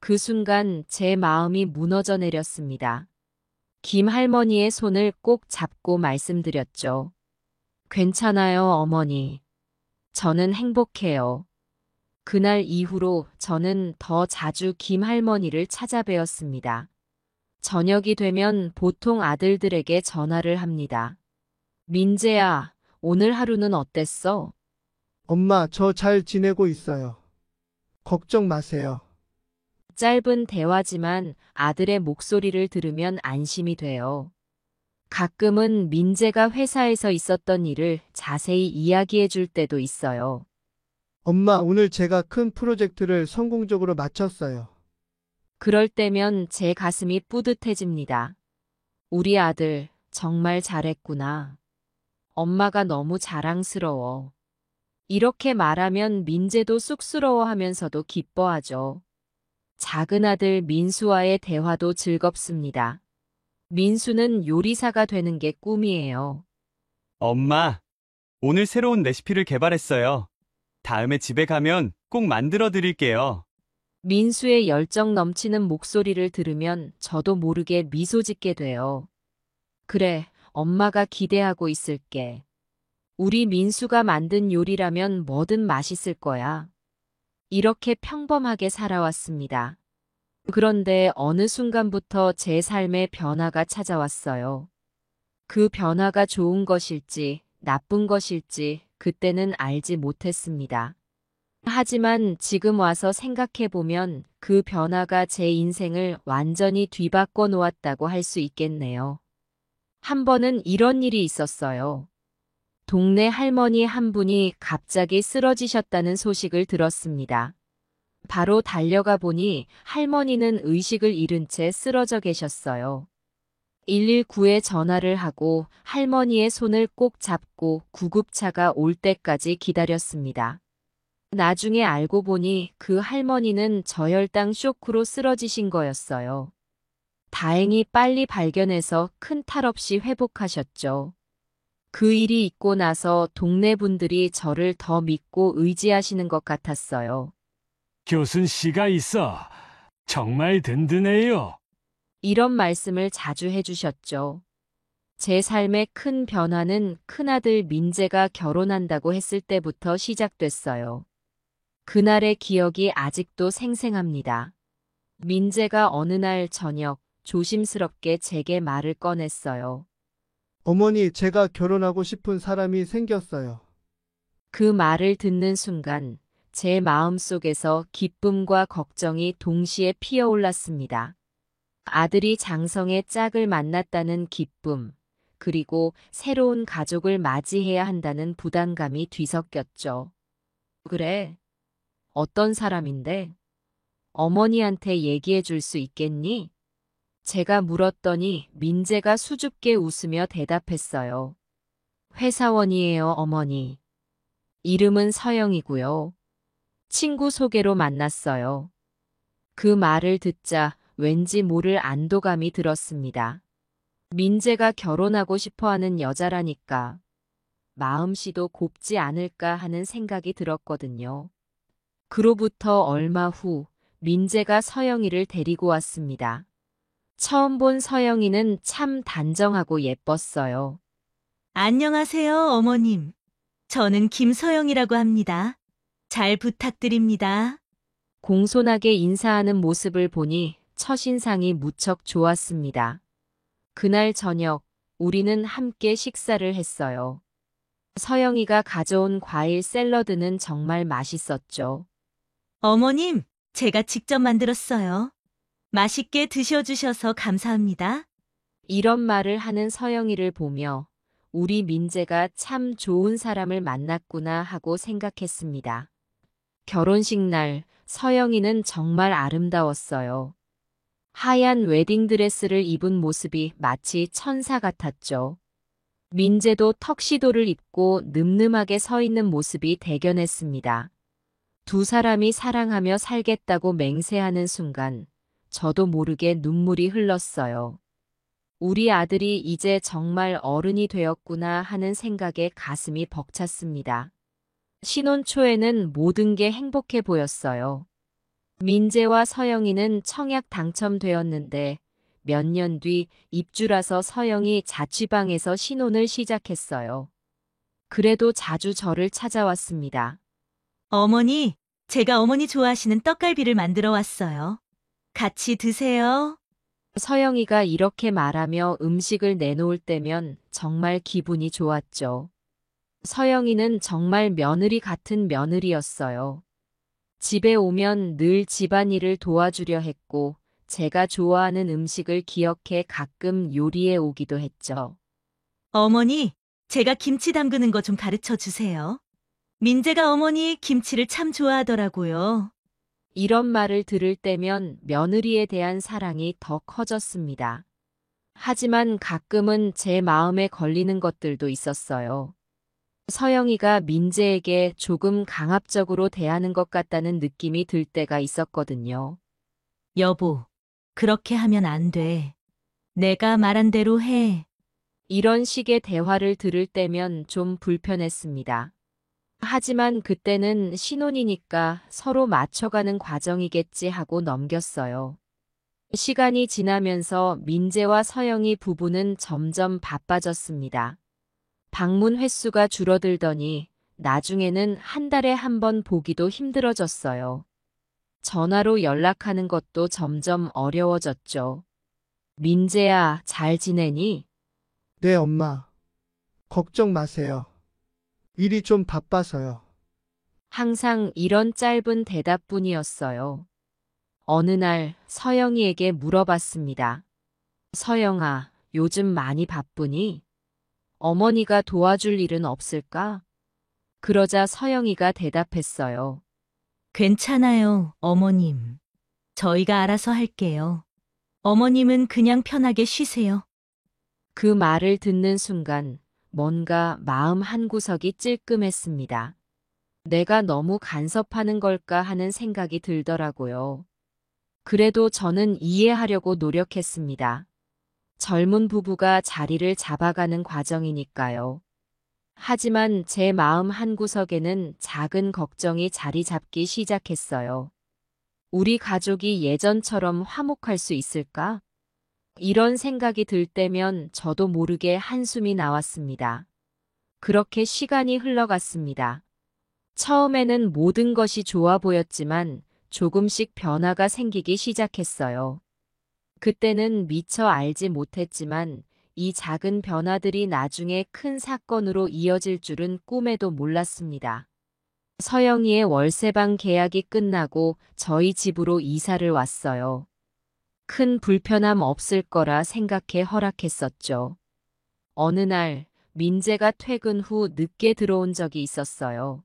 그 순간 제 마음이 무너져 내렸습니다. 김 할머니의 손을 꼭 잡고 말씀드렸죠. 괜찮아요, 어머니. 저는 행복해요. 그날 이후로 저는 더 자주 김 할머니를 찾아뵈었습니다. 저녁이 되면 보통 아들들에게 전화를 합니다. 민재야, 오늘 하루는 어땠어? 엄마, 저 잘 지내고 있어요. 걱정 마세요. 짧은 대화지만 아들의 목소리를 들으면 안심이 돼요. 가끔은 민재가 회사에서 있었던 일을 자세히 이야기해 줄 때도 있어요. 엄마, 오늘 제가 큰 프로젝트를 성공적으로 마쳤어요. 그럴 때면 제 가슴이 뿌듯해집니다. 우리 아들 정말 잘했구나. 엄마가 너무 자랑스러워. 이렇게 말하면 민재도 쑥스러워하면서도 기뻐하죠. 작은 아들 민수와의 대화도 즐겁습니다. 민수는 요리사가 되는 게 꿈이에요. 엄마, 오늘 새로운 레시피를 개발했어요. 다음에 집에 가면 꼭 만들어 드릴게요. 민수의 열정 넘치는 목소리를 들으면 저도 모르게 미소 짓게 돼요. 그래, 엄마가 기대하고 있을게. 우리 민수가 만든 요리라면 뭐든 맛있을 거야. 이렇게 평범하게 살아왔습니다. 그런데 어느 순간부터 제 삶에 변화가 찾아왔어요. 그 변화가 좋은 것일지 나쁜 것일지 그때는 알지 못했습니다. 하지만 지금 와서 생각해보면 그 변화가 제 인생을 완전히 뒤바꿔 놓았다고 할 수 있겠네요. 한 번은 이런 일이 있었어요. 동네 할머니 한 분이 갑자기 쓰러지셨다는 소식을 들었습니다. 바로 달려가 보니 할머니는 의식을 잃은 채 쓰러져 계셨어요. 119에 전화를 하고 할머니의 손을 꼭 잡고 구급차가 올 때까지 기다렸습니다. 나중에 알고 보니 그 할머니는 저혈당 쇼크로 쓰러지신 거였어요. 다행히 빨리 발견해서 큰 탈 없이 회복하셨죠. 그 일이 있고 나서 동네 분들이 저를 더 믿고 의지하시는 것 같았어요. 교순 씨가 있어. 정말 든든해요. 이런 말씀을 자주 해주셨죠. 제 삶의 큰 변화는 큰아들 민재가 결혼한다고 했을 때부터 시작됐어요. 그날의 기억이 아직도 생생합니다. 민재가 어느 날 저녁 조심스럽게 제게 말을 꺼냈어요. 어머니, 제가 결혼하고 싶은 사람이 생겼어요. 그 말을 듣는 순간 제 마음속에서 기쁨과 걱정이 동시에 피어올랐습니다. 아들이 장성의 짝을 만났다는 기쁨, 그리고 새로운 가족을 맞이해야 한다는 부담감이 뒤섞였죠. 그래, 어떤 사람인데? 어머니한테 얘기해 줄 수 있겠니? 제가 물었더니 민재가 수줍게 웃으며 대답했어요. 회사원이에요, 어머니. 이름은 서영이고요. 친구 소개로 만났어요. 그 말을 듣자 왠지 모를 안도감이 들었습니다. 민재가 결혼하고 싶어하는 여자라니까 마음씨도 곱지 않을까 하는 생각이 들었거든요. 그로부터 얼마 후 민재가 서영이를 데리고 왔습니다. 처음 본 서영이는 참 단정하고 예뻤어요. 안녕하세요, 어머님. 저는 김서영이라고 합니다. 잘 부탁드립니다. 공손하게 인사하는 모습을 보니 첫인상이 무척 좋았습니다. 그날 저녁 우리는 함께 식사를 했어요. 서영이가 가져온 과일 샐러드는 정말 맛있었죠. 어머님, 제가 직접 만들었어요. 맛있게 드셔주셔서 감사합니다. 이런 말을 하는 서영이를 보며 우리 민재가 참 좋은 사람을 만났구나 하고 생각했습니다. 결혼식 날 서영이는 정말 아름다웠어요. 하얀 웨딩드레스를 입은 모습이 마치 천사 같았죠. 민재도 턱시도를 입고 늠름하게 서 있는 모습이 대견했습니다. 두 사람이 사랑하며 살겠다고 맹세하는 순간 저도 모르게 눈물이 흘렀어요. 우리 아들이 이제 정말 어른이 되었구나 하는 생각에 가슴이 벅찼습니다. 신혼 초에는 모든 게 행복해 보였어요. 민재와 서영이는 청약 당첨되었는데 몇 년 뒤 입주라서 서영이 자취방에서 신혼을 시작했어요. 그래도 자주 저를 찾아왔습니다. 어머니, 제가 어머니 좋아하시는 떡갈비를 만들어 왔어요. 같이 드세요. 서영이가 이렇게 말하며 음식을 내놓을 때면 정말 기분이 좋았죠. 서영이는 정말 며느리 같은 며느리였어요. 집에 오면 늘 집안일을 도와주려 했고 제가 좋아하는 음식을 기억해 가끔 요리해 오기도 했죠. 어머니, 제가 김치 담그는 거 좀 가르쳐 주세요. 민재가 어머니 김치를 참 좋아하더라고요. 이런 말을 들을 때면 며느리에 대한 사랑이 더 커졌습니다. 하지만 가끔은 제 마음에 걸리는 것들도 있었어요. 서영이가 민재에게 조금 강압적으로 대하는 것 같다는 느낌이 들 때가 있었거든요. 여보, 그렇게 하면 안 돼. 내가 말한 대로 해. 이런 식의 대화를 들을 때면 좀 불편했습니다. 하지만 그때는 신혼이니까 서로 맞춰가는 과정이겠지 하고 넘겼어요. 시간이 지나면서 민재와 서영이 부부는 점점 바빠졌습니다. 방문 횟수가 줄어들더니 나중에는 한 달에 한 번 보기도 힘들어졌어요. 전화로 연락하는 것도 점점 어려워졌죠. 민재야, 잘 지내니? 네, 엄마. 걱정 마세요. 일이 좀 바빠서요. 항상 이런 짧은 대답뿐이었어요. 어느 날 서영이에게 물어봤습니다. 서영아, 요즘 많이 바쁘니? 어머니가 도와줄 일은 없을까? 그러자 서영이가 대답했어요. 괜찮아요, 어머님. 저희가 알아서 할게요. 어머님은 그냥 편하게 쉬세요. 그 말을 듣는 순간 뭔가 마음 한구석이 찔끔했습니다. 내가 너무 간섭하는 걸까 하는 생각이 들더라고요. 그래도 저는 이해하려고 노력했습니다. 젊은 부부가 자리를 잡아가는 과정이니까요. 하지만 제 마음 한구석에는 작은 걱정이 자리 잡기 시작했어요. 우리 가족이 예전처럼 화목할 수 있을까? 이런 생각이 들 때면 저도 모르게 한숨이 나왔습니다. 그렇게 시간이 흘러갔습니다. 처음에는 모든 것이 좋아 보였지만 조금씩 변화가 생기기 시작했어요. 그때는 미처 알지 못했지만 이 작은 변화들이 나중에 큰 사건으로 이어질 줄은 꿈에도 몰랐습니다. 서영이의 월세방 계약이 끝나고 저희 집으로 이사를 왔어요. 큰 불편함 없을 거라 생각해 허락했었죠. 어느 날 민재가 퇴근 후 늦게 들어온 적이 있었어요.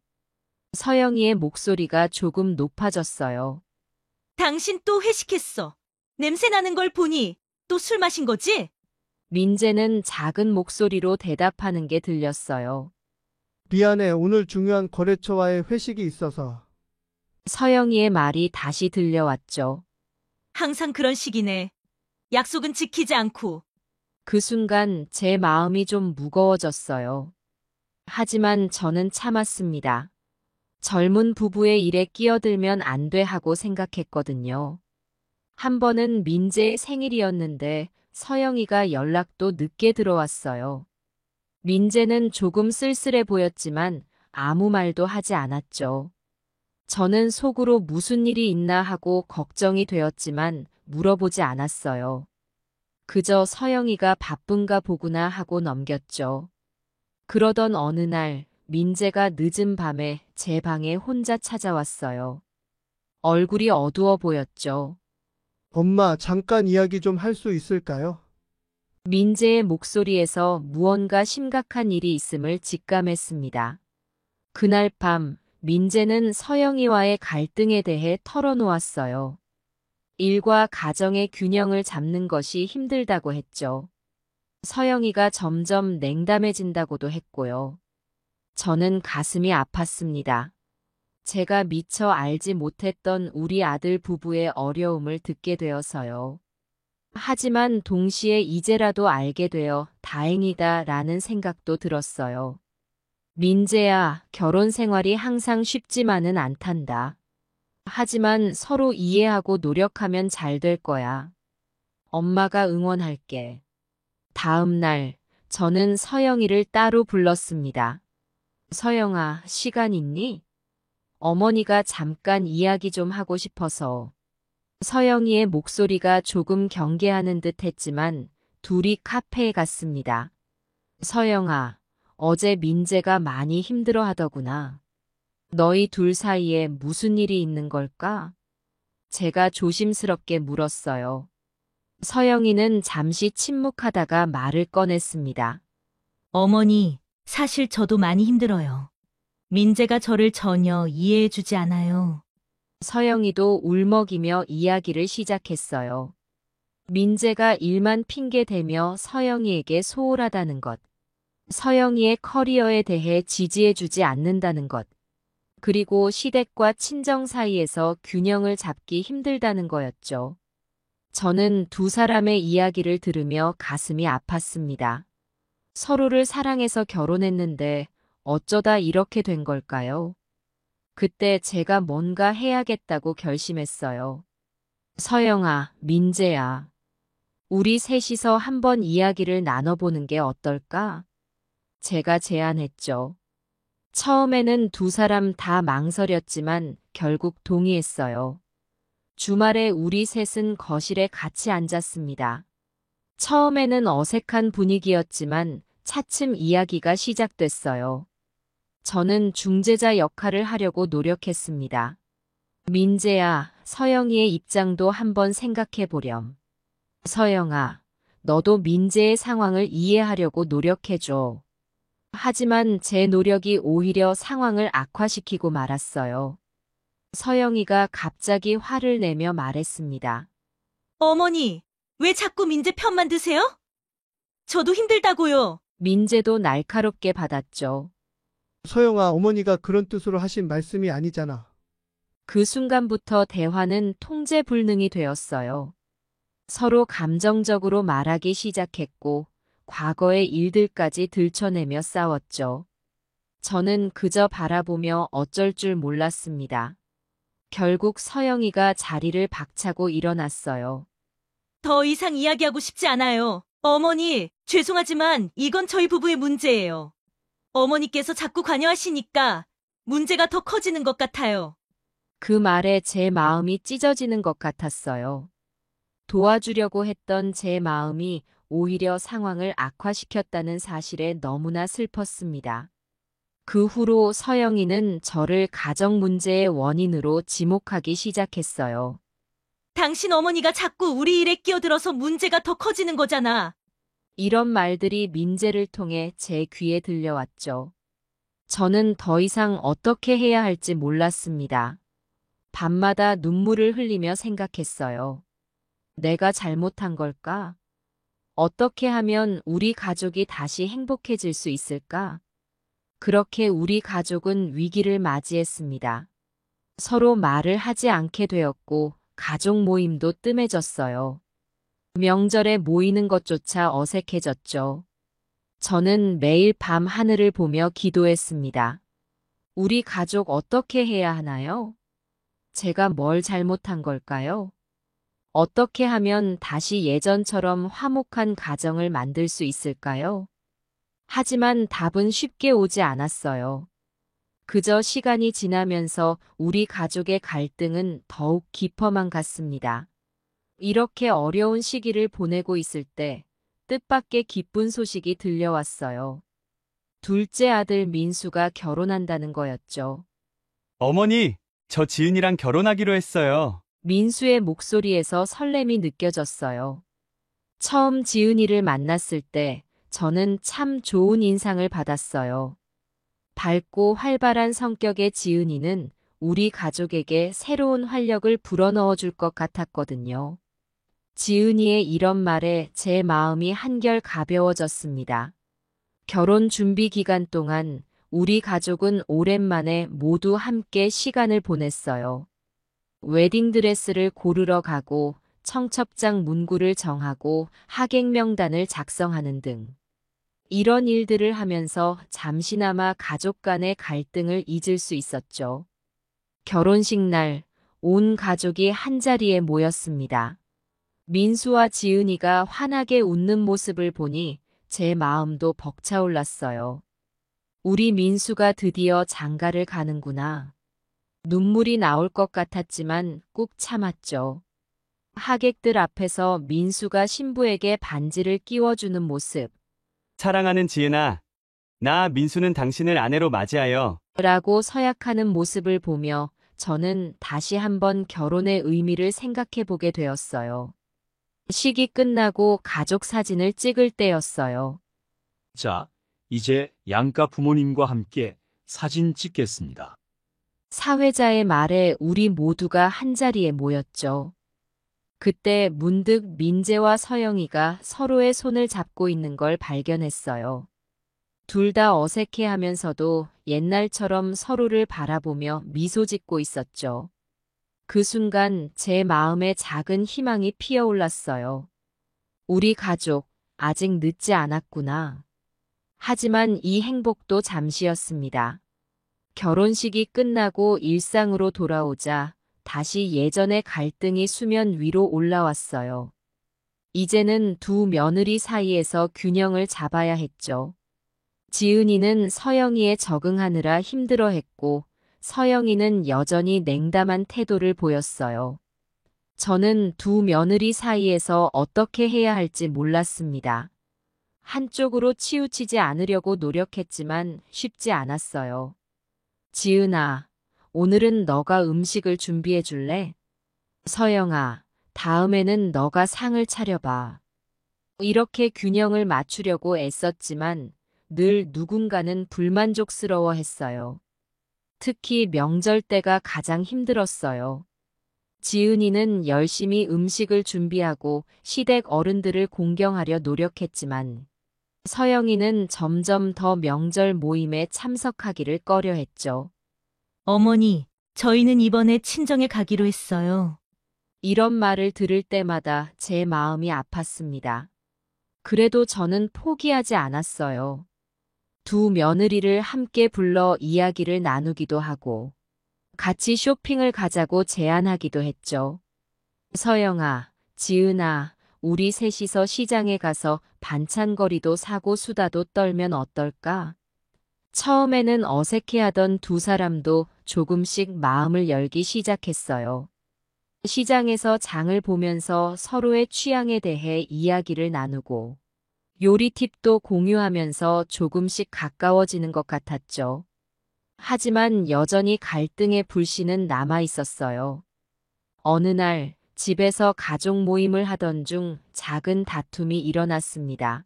서영이의 목소리가 조금 높아졌어요. 당신 또 회식했어. 냄새 나는 걸 보니 또 술 마신 거지? 민재는 작은 목소리로 대답하는 게 들렸어요. 미안해, 오늘 중요한 거래처와의 회식이 있어서. 서영이의 말이 다시 들려왔죠. 항상 그런 식이네. 약속은 지키지 않고. 그 순간 제 마음이 좀 무거워졌어요. 하지만 저는 참았습니다. 젊은 부부의 일에 끼어들면 안 돼 하고 생각했거든요. 한 번은 민재의 생일이었는데 서영이가 연락도 늦게 들어왔어요. 민재는 조금 쓸쓸해 보였지만 아무 말도 하지 않았죠. 저는 속으로 무슨 일이 있나 하고 걱정이 되었지만 물어보지 않았어요. 그저 서영이가 바쁜가 보구나 하고 넘겼죠. 그러던 어느 날 민재가 늦은 밤에 제 방에 혼자 찾아왔어요. 얼굴이 어두워 보였죠. 엄마, 잠깐 이야기 좀 할 수 있을까요? 민재의 목소리에서 무언가 심각한 일이 있음을 직감했습니다. 그날 밤 민재는 서영이와의 갈등에 대해 털어놓았어요. 일과 가정의 균형을 잡는 것이 힘들다고 했죠. 서영이가 점점 냉담해진다고도 했고요. 저는 가슴이 아팠습니다. 제가 미처 알지 못했던 우리 아들 부부의 어려움을 듣게 되어서요. 하지만 동시에 이제라도 알게 되어 다행이다 라는 생각도 들었어요. 민재야, 결혼 생활이 항상 쉽지만은 않단다. 하지만 서로 이해하고 노력하면 잘 될 거야. 엄마가 응원할게. 다음 날, 저는 서영이를 따로 불렀습니다. 서영아, 시간 있니? 어머니가 잠깐 이야기 좀 하고 싶어서. 서영이의 목소리가 조금 경계하는 듯 했지만 둘이 카페에 갔습니다. 서영아, 어제 민재가 많이 힘들어 하더구나. 너희 둘 사이에 무슨 일이 있는 걸까? 제가 조심스럽게 물었어요. 서영이는 잠시 침묵하다가 말을 꺼냈습니다. 어머니, 사실 저도 많이 힘들어요. 민재가 저를 전혀 이해해주지 않아요. 서영이도 울먹이며 이야기를 시작했어요. 민재가 일만 핑계대며 서영이에게 소홀하다는 것, 서영이의 커리어에 대해 지지해주지 않는다는 것, 그리고 시댁과 친정 사이에서 균형을 잡기 힘들다는 거였죠. 저는 두 사람의 이야기를 들으며 가슴이 아팠습니다. 서로를 사랑해서 결혼했는데 어쩌다 이렇게 된 걸까요? 그때 제가 뭔가 해야겠다고 결심했어요. 서영아, 민재야. 우리 셋이서 한번 이야기를 나눠보는 게 어떨까? 제가 제안했죠. 처음에는 두 사람 다 망설였지만 결국 동의했어요. 주말에 우리 셋은 거실에 같이 앉았습니다. 처음에는 어색한 분위기였지만 차츰 이야기가 시작됐어요. 저는 중재자 역할을 하려고 노력했습니다. 민재야, 서영이의 입장도 한번 생각해 보렴. 서영아, 너도 민재의 상황을 이해하려고 노력해줘. 하지만 제 노력이 오히려 상황을 악화시키고 말았어요. 서영이가 갑자기 화를 내며 말했습니다. 어머니, 왜 자꾸 민재 편만 드세요? 저도 힘들다고요. 민재도 날카롭게 받았죠. 서영아, 어머니가 그런 뜻으로 하신 말씀이 아니잖아. 그 순간부터 대화는 통제불능이 되었어요. 서로 감정적으로 말하기 시작했고 과거의 일들까지 들춰내며 싸웠죠. 저는 그저 바라보며 어쩔 줄 몰랐습니다. 결국 서영이가 자리를 박차고 일어났어요. 더 이상 이야기하고 싶지 않아요. 어머니, 죄송하지만 이건 저희 부부의 문제예요. 어머니께서 자꾸 관여하시니까 문제가 더 커지는 것 같아요. 그 말에 제 마음이 찢어지는 것 같았어요. 도와주려고 했던 제 마음이 오히려 상황을 악화시켰다는 사실에 너무나 슬펐습니다. 그 후로 서영이는 저를 가정 문제의 원인으로 지목하기 시작했어요. 당신 어머니가 자꾸 우리 일에 끼어들어서 문제가 더 커지는 거잖아. 이런 말들이 민재를 통해 제 귀에 들려왔죠. 저는 더 이상 어떻게 해야 할지 몰랐습니다. 밤마다 눈물을 흘리며 생각했어요. 내가 잘못한 걸까? 어떻게 하면 우리 가족이 다시 행복해질 수 있을까? 그렇게 우리 가족은 위기를 맞이했습니다. 서로 말을 하지 않게 되었고 가족 모임도 뜸해졌어요. 명절에 모이는 것조차 어색해졌죠. 저는 매일 밤 하늘을 보며 기도했습니다. 우리 가족 어떻게 해야 하나요? 제가 뭘 잘못한 걸까요? 어떻게 하면 다시 예전처럼 화목한 가정을 만들 수 있을까요? 하지만 답은 쉽게 오지 않았어요. 그저 시간이 지나면서 우리 가족의 갈등은 더욱 깊어만 갔습니다. 이렇게 어려운 시기를 보내고 있을 때 뜻밖의 기쁜 소식이 들려왔어요. 둘째 아들 민수가 결혼한다는 거였죠. 어머니, 저 지은이랑 결혼하기로 했어요. 민수의 목소리에서 설렘이 느껴졌어요. 처음 지은이를 만났을 때 저는 참 좋은 인상을 받았어요. 밝고 활발한 성격의 지은이는 우리 가족에게 새로운 활력을 불어넣어 줄 것 같았거든요. 지은이의 이런 말에 제 마음이 한결 가벼워졌습니다. 결혼 준비 기간 동안 우리 가족은 오랜만에 모두 함께 시간을 보냈어요. 웨딩드레스를 고르러 가고 청첩장 문구를 정하고 하객 명단을 작성하는 등 이런 일들을 하면서 잠시나마 가족 간의 갈등을 잊을 수 있었죠. 결혼식 날 온 가족이 한자리에 모였습니다. 민수와 지은이가 환하게 웃는 모습을 보니 제 마음도 벅차올랐어요. 우리 민수가 드디어 장가를 가는구나. 눈물이 나올 것 같았지만 꾹 참았죠. 하객들 앞에서 민수가 신부에게 반지를 끼워주는 모습. 사랑하는 지은아, 나 민수는 당신을 아내로 맞이하여 라고 서약하는 모습을 보며 저는 다시 한번 결혼의 의미를 생각해 보게 되었어요. 식이 끝나고 가족 사진을 찍을 때였어요. 자, 이제 양가 부모님과 함께 사진 찍겠습니다. 사회자의 말에 우리 모두가 한자리에 모였죠. 그때 문득 민재와 서영이가 서로의 손을 잡고 있는 걸 발견했어요. 둘 다 어색해하면서도 옛날처럼 서로를 바라보며 미소 짓고 있었죠. 그 순간 제 마음에 작은 희망이 피어올랐어요. 우리 가족, 아직 늦지 않았구나. 하지만 이 행복도 잠시였습니다. 결혼식이 끝나고 일상으로 돌아오자 다시 예전의 갈등이 수면 위로 올라왔어요. 이제는 두 며느리 사이에서 균형을 잡아야 했죠. 지은이는 서영이에 적응하느라 힘들어했고 서영이는 여전히 냉담한 태도를 보였어요. 저는 두 며느리 사이에서 어떻게 해야 할지 몰랐습니다. 한쪽으로 치우치지 않으려고 노력했지만 쉽지 않았어요. 지은아, 오늘은 너가 음식을 준비해 줄래? 서영아, 다음에는 너가 상을 차려봐. 이렇게 균형을 맞추려고 애썼지만 늘 누군가는 불만족스러워 했어요. 특히 명절 때가 가장 힘들었어요. 지은이는 열심히 음식을 준비하고 시댁 어른들을 공경하려 노력했지만 서영이는 점점 더 명절 모임에 참석하기를 꺼려했죠. 어머니, 저희는 이번에 친정에 가기로 했어요. 이런 말을 들을 때마다 제 마음이 아팠습니다. 그래도 저는 포기하지 않았어요. 두 며느리를 함께 불러 이야기를 나누기도 하고 같이 쇼핑을 가자고 제안하기도 했죠. 서영아, 지은아, 우리 셋이서 시장에 가서 반찬거리도 사고 수다도 떨면 어떨까? 처음에는 어색해하던 두 사람도 조금씩 마음을 열기 시작했어요. 시장에서 장을 보면서 서로의 취향에 대해 이야기를 나누고 요리 팁도 공유하면서 조금씩 가까워지는 것 같았죠. 하지만 여전히 갈등의 불씨는 남아 있었어요. 어느 날 집에서 가족 모임을 하던 중 작은 다툼이 일어났습니다.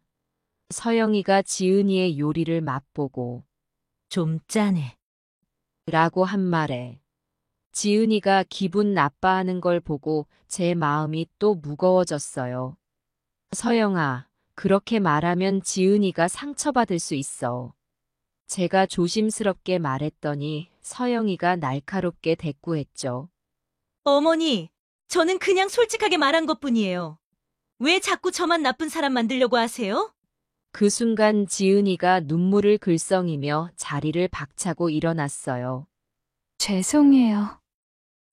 서영이가 지은이의 요리를 맛보고 좀 짜네. 라고 한 말에 지은이가 기분 나빠하는 걸 보고 제 마음이 또 무거워졌어요. 서영아, 그렇게 말하면 지은이가 상처받을 수 있어. 제가 조심스럽게 말했더니 서영이가 날카롭게 대꾸했죠. 어머니, 저는 그냥 솔직하게 말한 것뿐이에요. 왜 자꾸 저만 나쁜 사람 만들려고 하세요? 그 순간 지은이가 눈물을 글썽이며 자리를 박차고 일어났어요. 죄송해요.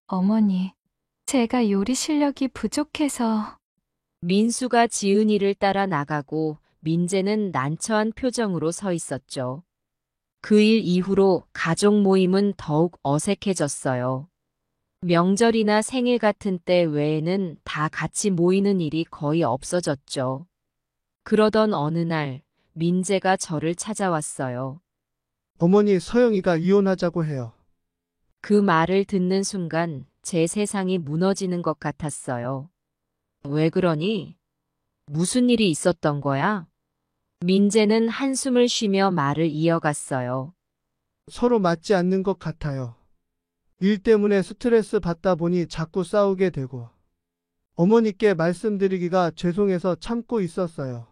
어머니, 제가 요리 실력이 부족해서. 민수가 지은이를 따라 나가고 민재는 난처한 표정으로 서 있었죠. 그 일 이후로 가족 모임은 더욱 어색해졌어요. 명절이나 생일 같은 때 외에는 다 같이 모이는 일이 거의 없어졌죠. 그러던 어느 날 민재가 저를 찾아왔어요. 어머니 서영이가 이혼하자고 해요. 그 말을 듣는 순간 제 세상이 무너지는 것 같았어요. 왜 그러니? 무슨 일이 있었던 거야? 민재는 한숨을 쉬며 말을 이어갔어요. 서로 맞지 않는 것 같아요. 일 때문에 스트레스 받다 보니 자꾸 싸우게 되고 어머니께 말씀드리기가 죄송해서 참고 있었어요.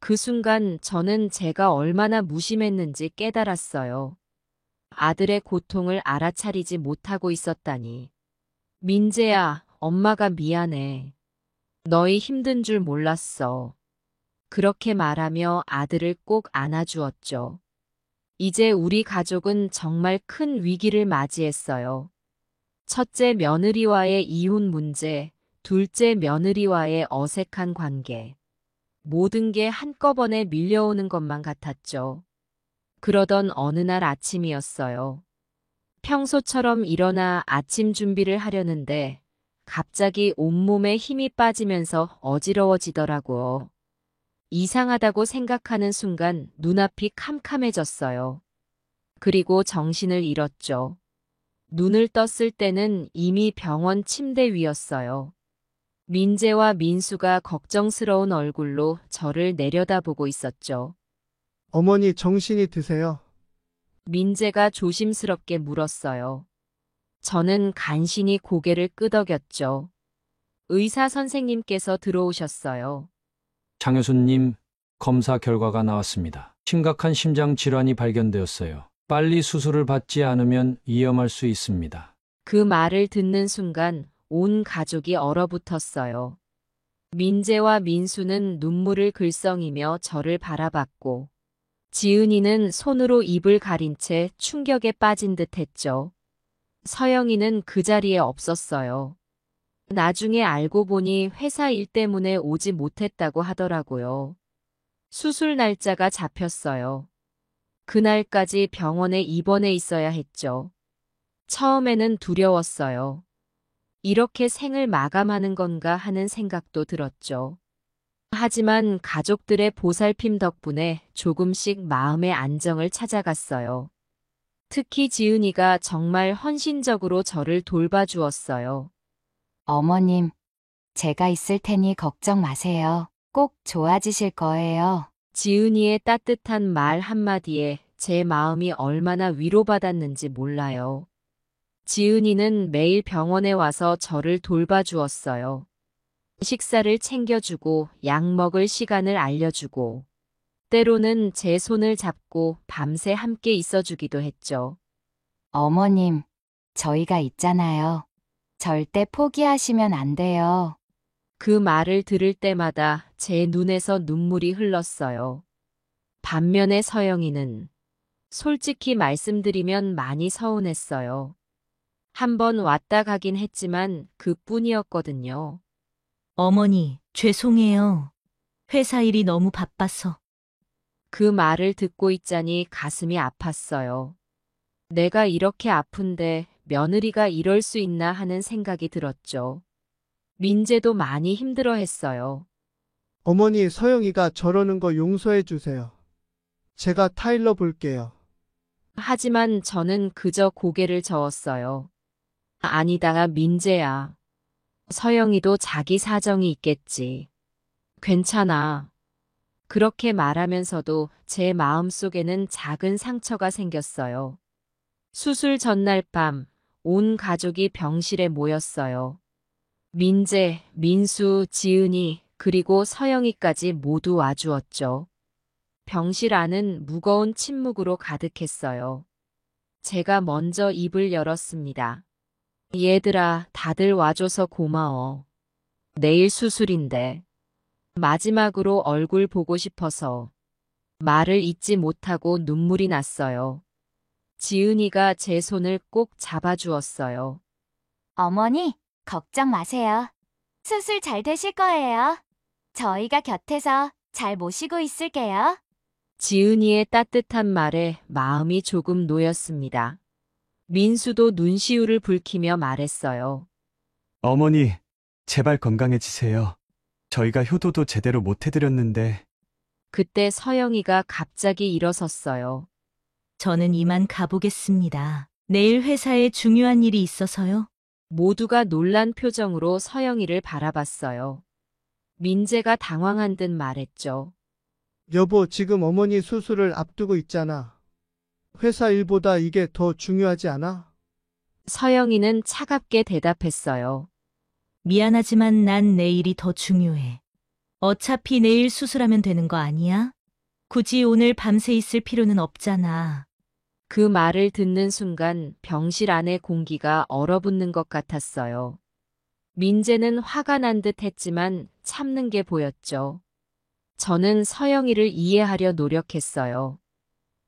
그 순간 저는 제가 얼마나 무심했는지 깨달았어요. 아들의 고통을 알아차리지 못하고 있었다니. 민재야, 엄마가 미안해. 너희 힘든 줄 몰랐어. 그렇게 말하며 아들을 꼭 안아주었죠. 이제 우리 가족은 정말 큰 위기를 맞이했어요. 첫째 며느리와의 이혼 문제, 둘째 며느리와의 어색한 관계. 모든 게 한꺼번에 밀려오는 것만 같았죠. 그러던 어느 날 아침이었어요. 평소처럼 일어나 아침 준비를 하려는데 갑자기 온몸에 힘이 빠지면서 어지러워지더라고요. 이상하다고 생각하는 순간 눈앞이 캄캄해졌어요. 그리고 정신을 잃었죠. 눈을 떴을 때는 이미 병원 침대 위였어요. 민재와 민수가 걱정스러운 얼굴로 저를 내려다보고 있었죠. 어머니 정신이 드세요? 민재가 조심스럽게 물었어요. 저는 간신히 고개를 끄덕였죠. 의사 선생님께서 들어오셨어요. 장 교수님, 검사 결과가 나왔습니다. 심각한 심장 질환이 발견되었어요. 빨리 수술을 받지 않으면 위험할 수 있습니다. 그 말을 듣는 순간 온 가족이 얼어붙었어요. 민재와 민수는 눈물을 글썽이며 저를 바라봤고 지은이는 손으로 입을 가린 채 충격에 빠진 듯 했죠. 서영이는 그 자리에 없었어요. 나중에 알고 보니 회사 일 때문에 오지 못했다고 하더라고요. 수술 날짜가 잡혔어요. 그날까지 병원에 입원해 있어야 했죠. 처음에는 두려웠어요. 이렇게 생을 마감하는 건가 하는 생각도 들었죠. 하지만 가족들의 보살핌 덕분에 조금씩 마음의 안정을 찾아갔어요. 특히 지은이가 정말 헌신적으로 저를 돌봐주었어요. 어머님, 제가 있을 테니 걱정 마세요. 꼭 좋아지실 거예요. 지은이의 따뜻한 말 한마디에 제 마음이 얼마나 위로받았는지 몰라요. 지은이는 매일 병원에 와서 저를 돌봐주었어요. 식사를 챙겨주고 약 먹을 시간을 알려주고 때로는 제 손을 잡고 밤새 함께 있어주기도 했죠. 어머님, 저희가 있잖아요. 절대 포기하시면 안 돼요. 그 말을 들을 때마다 제 눈에서 눈물이 흘렀어요. 반면에 서영이는 솔직히 말씀드리면 많이 서운했어요. 한번 왔다 가긴 했지만 그뿐이었거든요. 어머니, 죄송해요. 회사 일이 너무 바빠서. 그 말을 듣고 있자니 가슴이 아팠어요. 내가 이렇게 아픈데 며느리가 이럴 수 있나 하는 생각이 들었죠. 민재도 많이 힘들어했어요. 어머니, 서영이가 저러는 거 용서해 주세요. 제가 타일러 볼게요. 하지만 저는 그저 고개를 저었어요. 아니다, 민재야. 서영이도 자기 사정이 있겠지. 괜찮아. 그렇게 말하면서도 제 마음속에는 작은 상처가 생겼어요. 수술 전날 밤, 온 가족이 병실에 모였어요. 민재, 민수, 지은이, 그리고 서영이까지 모두 와주었죠. 병실 안은 무거운 침묵으로 가득했어요. 제가 먼저 입을 열었습니다. 얘들아, 다들 와줘서 고마워. 내일 수술인데. 마지막으로 얼굴 보고 싶어서 말을 잇지 못하고 눈물이 났어요. 지은이가 제 손을 꼭 잡아주었어요. 어머니, 걱정 마세요. 수술 잘 되실 거예요. 저희가 곁에서 잘 모시고 있을게요. 지은이의 따뜻한 말에 마음이 조금 놓였습니다. 민수도 눈시울을 붉히며 말했어요. 어머니, 제발 건강해지세요. 저희가 효도도 제대로 못 해드렸는데. 그때 서영이가 갑자기 일어섰어요. 저는 이만 가보겠습니다. 내일 회사에 중요한 일이 있어서요. 모두가 놀란 표정으로 서영이를 바라봤어요. 민재가 당황한 듯 말했죠. 여보, 지금 어머니 수술을 앞두고 있잖아. 회사 일보다 이게 더 중요하지 않아? 서영이는 차갑게 대답했어요. 미안하지만 난 내일이 더 중요해. 어차피 내일 수술하면 되는 거 아니야? 굳이 오늘 밤새 있을 필요는 없잖아. 그 말을 듣는 순간 병실 안의 공기가 얼어붙는 것 같았어요. 민재는 화가 난 듯 했지만 참는 게 보였죠. 저는 서영이를 이해하려 노력했어요.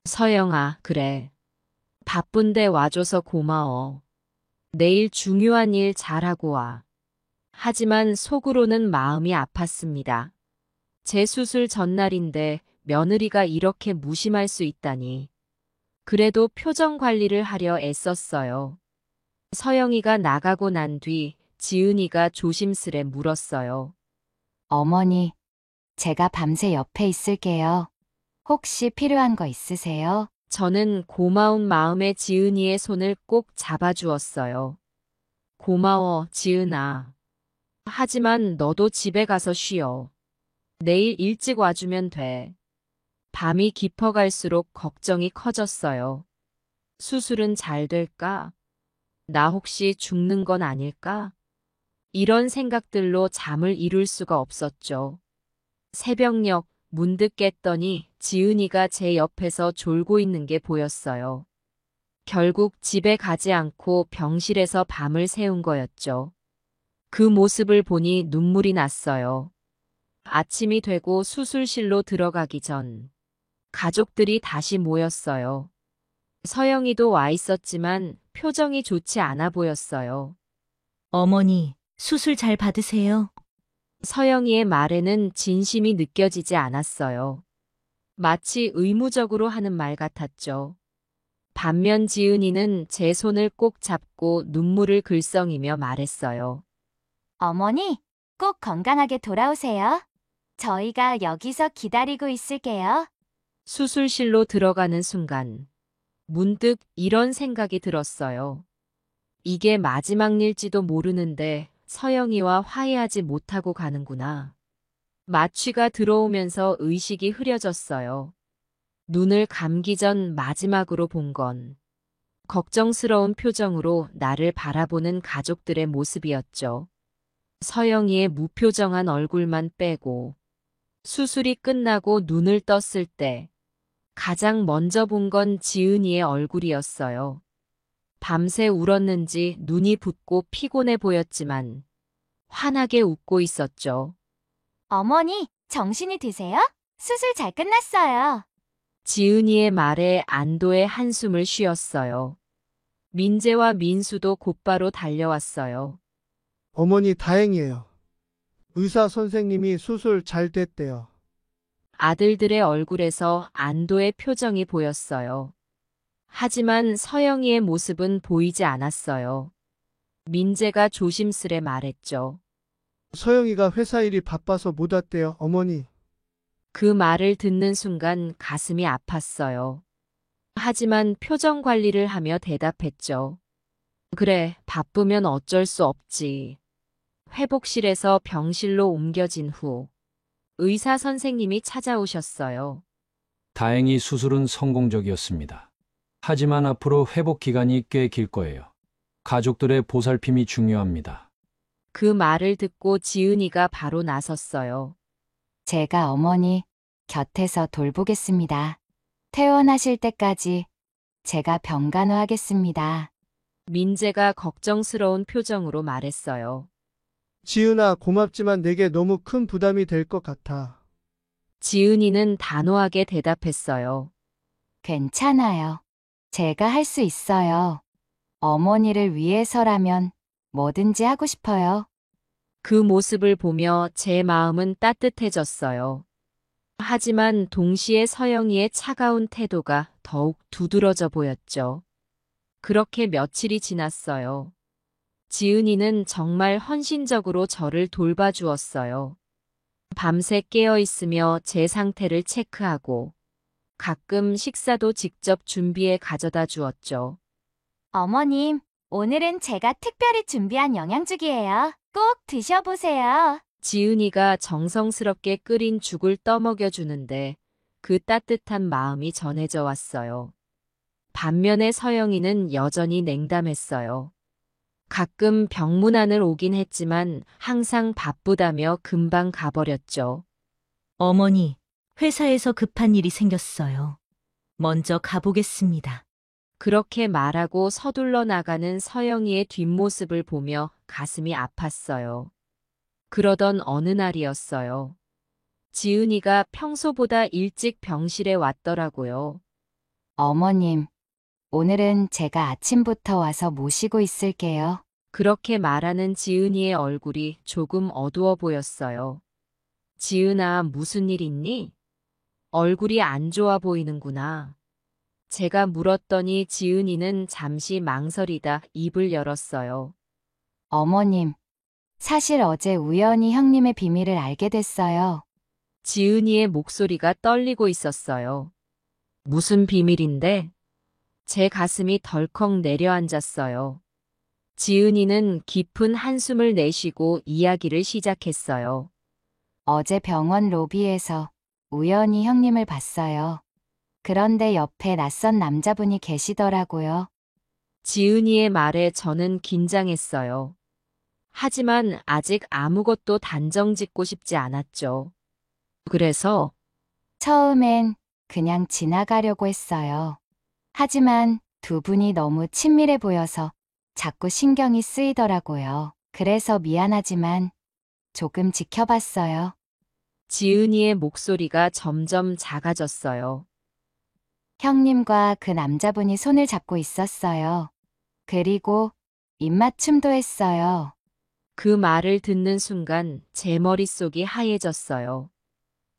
서영아, 그래. 바쁜데 와줘서 고마워. 내일 중요한 일 잘하고 와. 하지만 속으로는 마음이 아팠습니다. 제 수술 전날인데 며느리가 이렇게 무심할 수 있다니. 그래도 표정 관리를 하려 애썼어요. 서영이가 나가고 난 뒤 지은이가 조심스레 물었어요. 어머니, 제가 밤새 옆에 있을게요. 혹시 필요한 거 있으세요? 저는 고마운 마음에 지은이의 손을 꼭 잡아주었어요. 고마워, 지은아. 하지만 너도 집에 가서 쉬어. 내일 일찍 와주면 돼. 밤이 깊어갈수록 걱정이 커졌어요. 수술은 잘 될까? 나 혹시 죽는 건 아닐까? 이런 생각들로 잠을 이룰 수가 없었죠. 새벽녘 문득 깼더니 지은이가 제 옆에서 졸고 있는 게 보였어요. 결국 집에 가지 않고 병실에서 밤을 새운 거였죠. 그 모습을 보니 눈물이 났어요. 아침이 되고 수술실로 들어가기 전 가족들이 다시 모였어요. 서영이도 와 있었지만 표정이 좋지 않아 보였어요. 어머니, 수술 잘 받으세요. 서영이의 말에는 진심이 느껴지지 않았어요. 마치 의무적으로 하는 말 같았죠. 반면 지은이는 제 손을 꼭 잡고 눈물을 글썽이며 말했어요. 어머니, 꼭 건강하게 돌아오세요. 저희가 여기서 기다리고 있을게요. 수술실로 들어가는 순간 문득 이런 생각이 들었어요. 이게 마지막 일지도 모르는데 서영이와 화해하지 못하고 가는구나. 마취가 들어오면서 의식이 흐려졌어요. 눈을 감기 전 마지막으로 본 건 걱정스러운 표정으로 나를 바라보는 가족들의 모습이었죠. 서영이의 무표정한 얼굴만 빼고 수술이 끝나고 눈을 떴을 때 가장 먼저 본 건 지은이의 얼굴이었어요. 밤새 울었는지 눈이 붓고 피곤해 보였지만 환하게 웃고 있었죠. 어머니, 정신이 드세요? 수술 잘 끝났어요. 지은이의 말에 안도의 한숨을 쉬었어요. 민재와 민수도 곧바로 달려왔어요. 어머니 다행이에요. 의사 선생님이 수술 잘 됐대요. 아들들의 얼굴에서 안도의 표정이 보였어요. 하지만 서영이의 모습은 보이지 않았어요. 민재가 조심스레 말했죠. 서영이가 회사 일이 바빠서 못 왔대요, 어머니. 그 말을 듣는 순간 가슴이 아팠어요. 하지만 표정 관리를 하며 대답했죠. 그래, 바쁘면 어쩔 수 없지. 회복실에서 병실로 옮겨진 후 의사 선생님이 찾아오셨어요. 다행히 수술은 성공적이었습니다. 하지만 앞으로 회복 기간이 꽤 길 거예요. 가족들의 보살핌이 중요합니다. 그 말을 듣고 지은이가 바로 나섰어요. 제가 어머니 곁에서 돌보겠습니다. 퇴원하실 때까지 제가 병간호하겠습니다. 민재가 걱정스러운 표정으로 말했어요. 지은아, 고맙지만 내게 너무 큰 부담이 될 것 같아. 지은이는 단호하게 대답했어요. 괜찮아요. 제가 할 수 있어요. 어머니를 위해서라면 뭐든지 하고 싶어요. 그 모습을 보며 제 마음은 따뜻해졌어요. 하지만 동시에 서영이의 차가운 태도가 더욱 두드러져 보였죠. 그렇게 며칠이 지났어요. 지은이는 정말 헌신적으로 저를 돌봐주었어요. 밤새 깨어 있으며 제 상태를 체크하고 가끔 식사도 직접 준비해 가져다 주었죠. 어머님, 오늘은 제가 특별히 준비한 영양죽이에요. 꼭 드셔보세요. 지은이가 정성스럽게 끓인 죽을 떠먹여 주는데 그 따뜻한 마음이 전해져 왔어요. 반면에 서영이는 여전히 냉담했어요. 가끔 병문안을 오긴 했지만 항상 바쁘다며 금방 가버렸죠. 어머니, 회사에서 급한 일이 생겼어요. 먼저 가보겠습니다. 그렇게 말하고 서둘러 나가는 서영이의 뒷모습을 보며 가슴이 아팠어요. 그러던 어느 날이었어요. 지은이가 평소보다 일찍 병실에 왔더라고요. 어머님, 오늘은 제가 아침부터 와서 모시고 있을게요. 그렇게 말하는 지은이의 얼굴이 조금 어두워 보였어요. 지은아, 무슨 일 있니? 얼굴이 안 좋아 보이는구나. 제가 물었더니 지은이는 잠시 망설이다 입을 열었어요. 어머님, 사실 어제 우연히 형님의 비밀을 알게 됐어요. 지은이의 목소리가 떨리고 있었어요. 무슨 비밀인데? 제 가슴이 덜컥 내려앉았어요. 지은이는 깊은 한숨을 내쉬고 이야기를 시작했어요. 어제 병원 로비에서 우연히 형님을 봤어요. 그런데 옆에 낯선 남자분이 계시더라고요. 지은이의 말에 저는 긴장했어요. 하지만 아직 아무것도 단정 짓고 싶지 않았죠. 그래서 처음엔 그냥 지나가려고 했어요. 하지만 두 분이 너무 친밀해 보여서 자꾸 신경이 쓰이더라고요. 그래서 미안하지만 조금 지켜봤어요. 지은이의 목소리가 점점 작아졌어요. 형님과 그 남자분이 손을 잡고 있었어요. 그리고 입맞춤도 했어요. 그 말을 듣는 순간 제 머릿속이 하얘졌어요.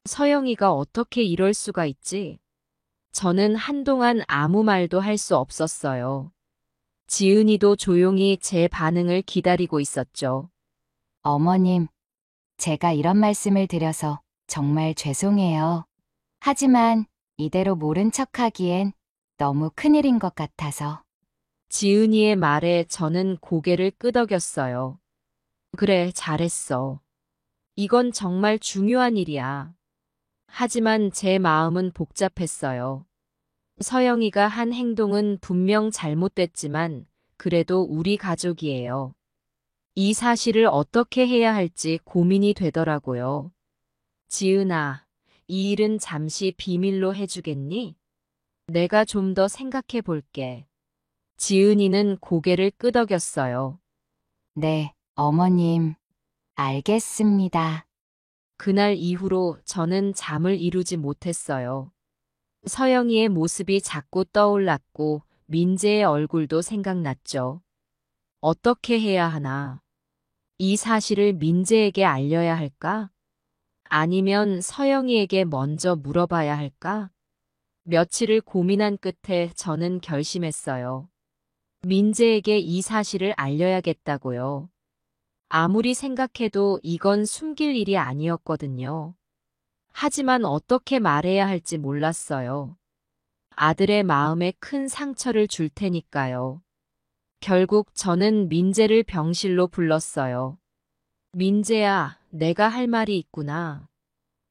서영이가 어떻게 이럴 수가 있지? 저는 한동안 아무 말도 할 수 없었어요. 지은이도 조용히 제 반응을 기다리고 있었죠. 어머님, 제가 이런 말씀을 드려서 정말 죄송해요. 하지만 이대로 모른 척하기엔 너무 큰일인 것 같아서. 지은이의 말에 저는 고개를 끄덕였어요. 그래, 잘했어. 이건 정말 중요한 일이야. 하지만 제 마음은 복잡했어요. 서영이가 한 행동은 분명 잘못됐지만 그래도 우리 가족이에요. 이 사실을 어떻게 해야 할지 고민이 되더라고요. 지은아, 이 일은 잠시 비밀로 해주겠니? 내가 좀 더 생각해 볼게. 지은이는 고개를 끄덕였어요. 네, 어머님. 알겠습니다. 그날 이후로 저는 잠을 이루지 못했어요. 서영이의 모습이 자꾸 떠올랐고 민재의 얼굴도 생각났죠. 어떻게 해야 하나? 이 사실을 민재에게 알려야 할까? 아니면 서영이에게 먼저 물어봐야 할까? 며칠을 고민한 끝에 저는 결심했어요. 민재에게 이 사실을 알려야겠다고요. 아무리 생각해도 이건 숨길 일이 아니었거든요. 하지만 어떻게 말해야 할지 몰랐어요. 아들의 마음에 큰 상처를 줄 테니까요. 결국 저는 민재를 병실로 불렀어요. 민재야, 내가 할 말이 있구나.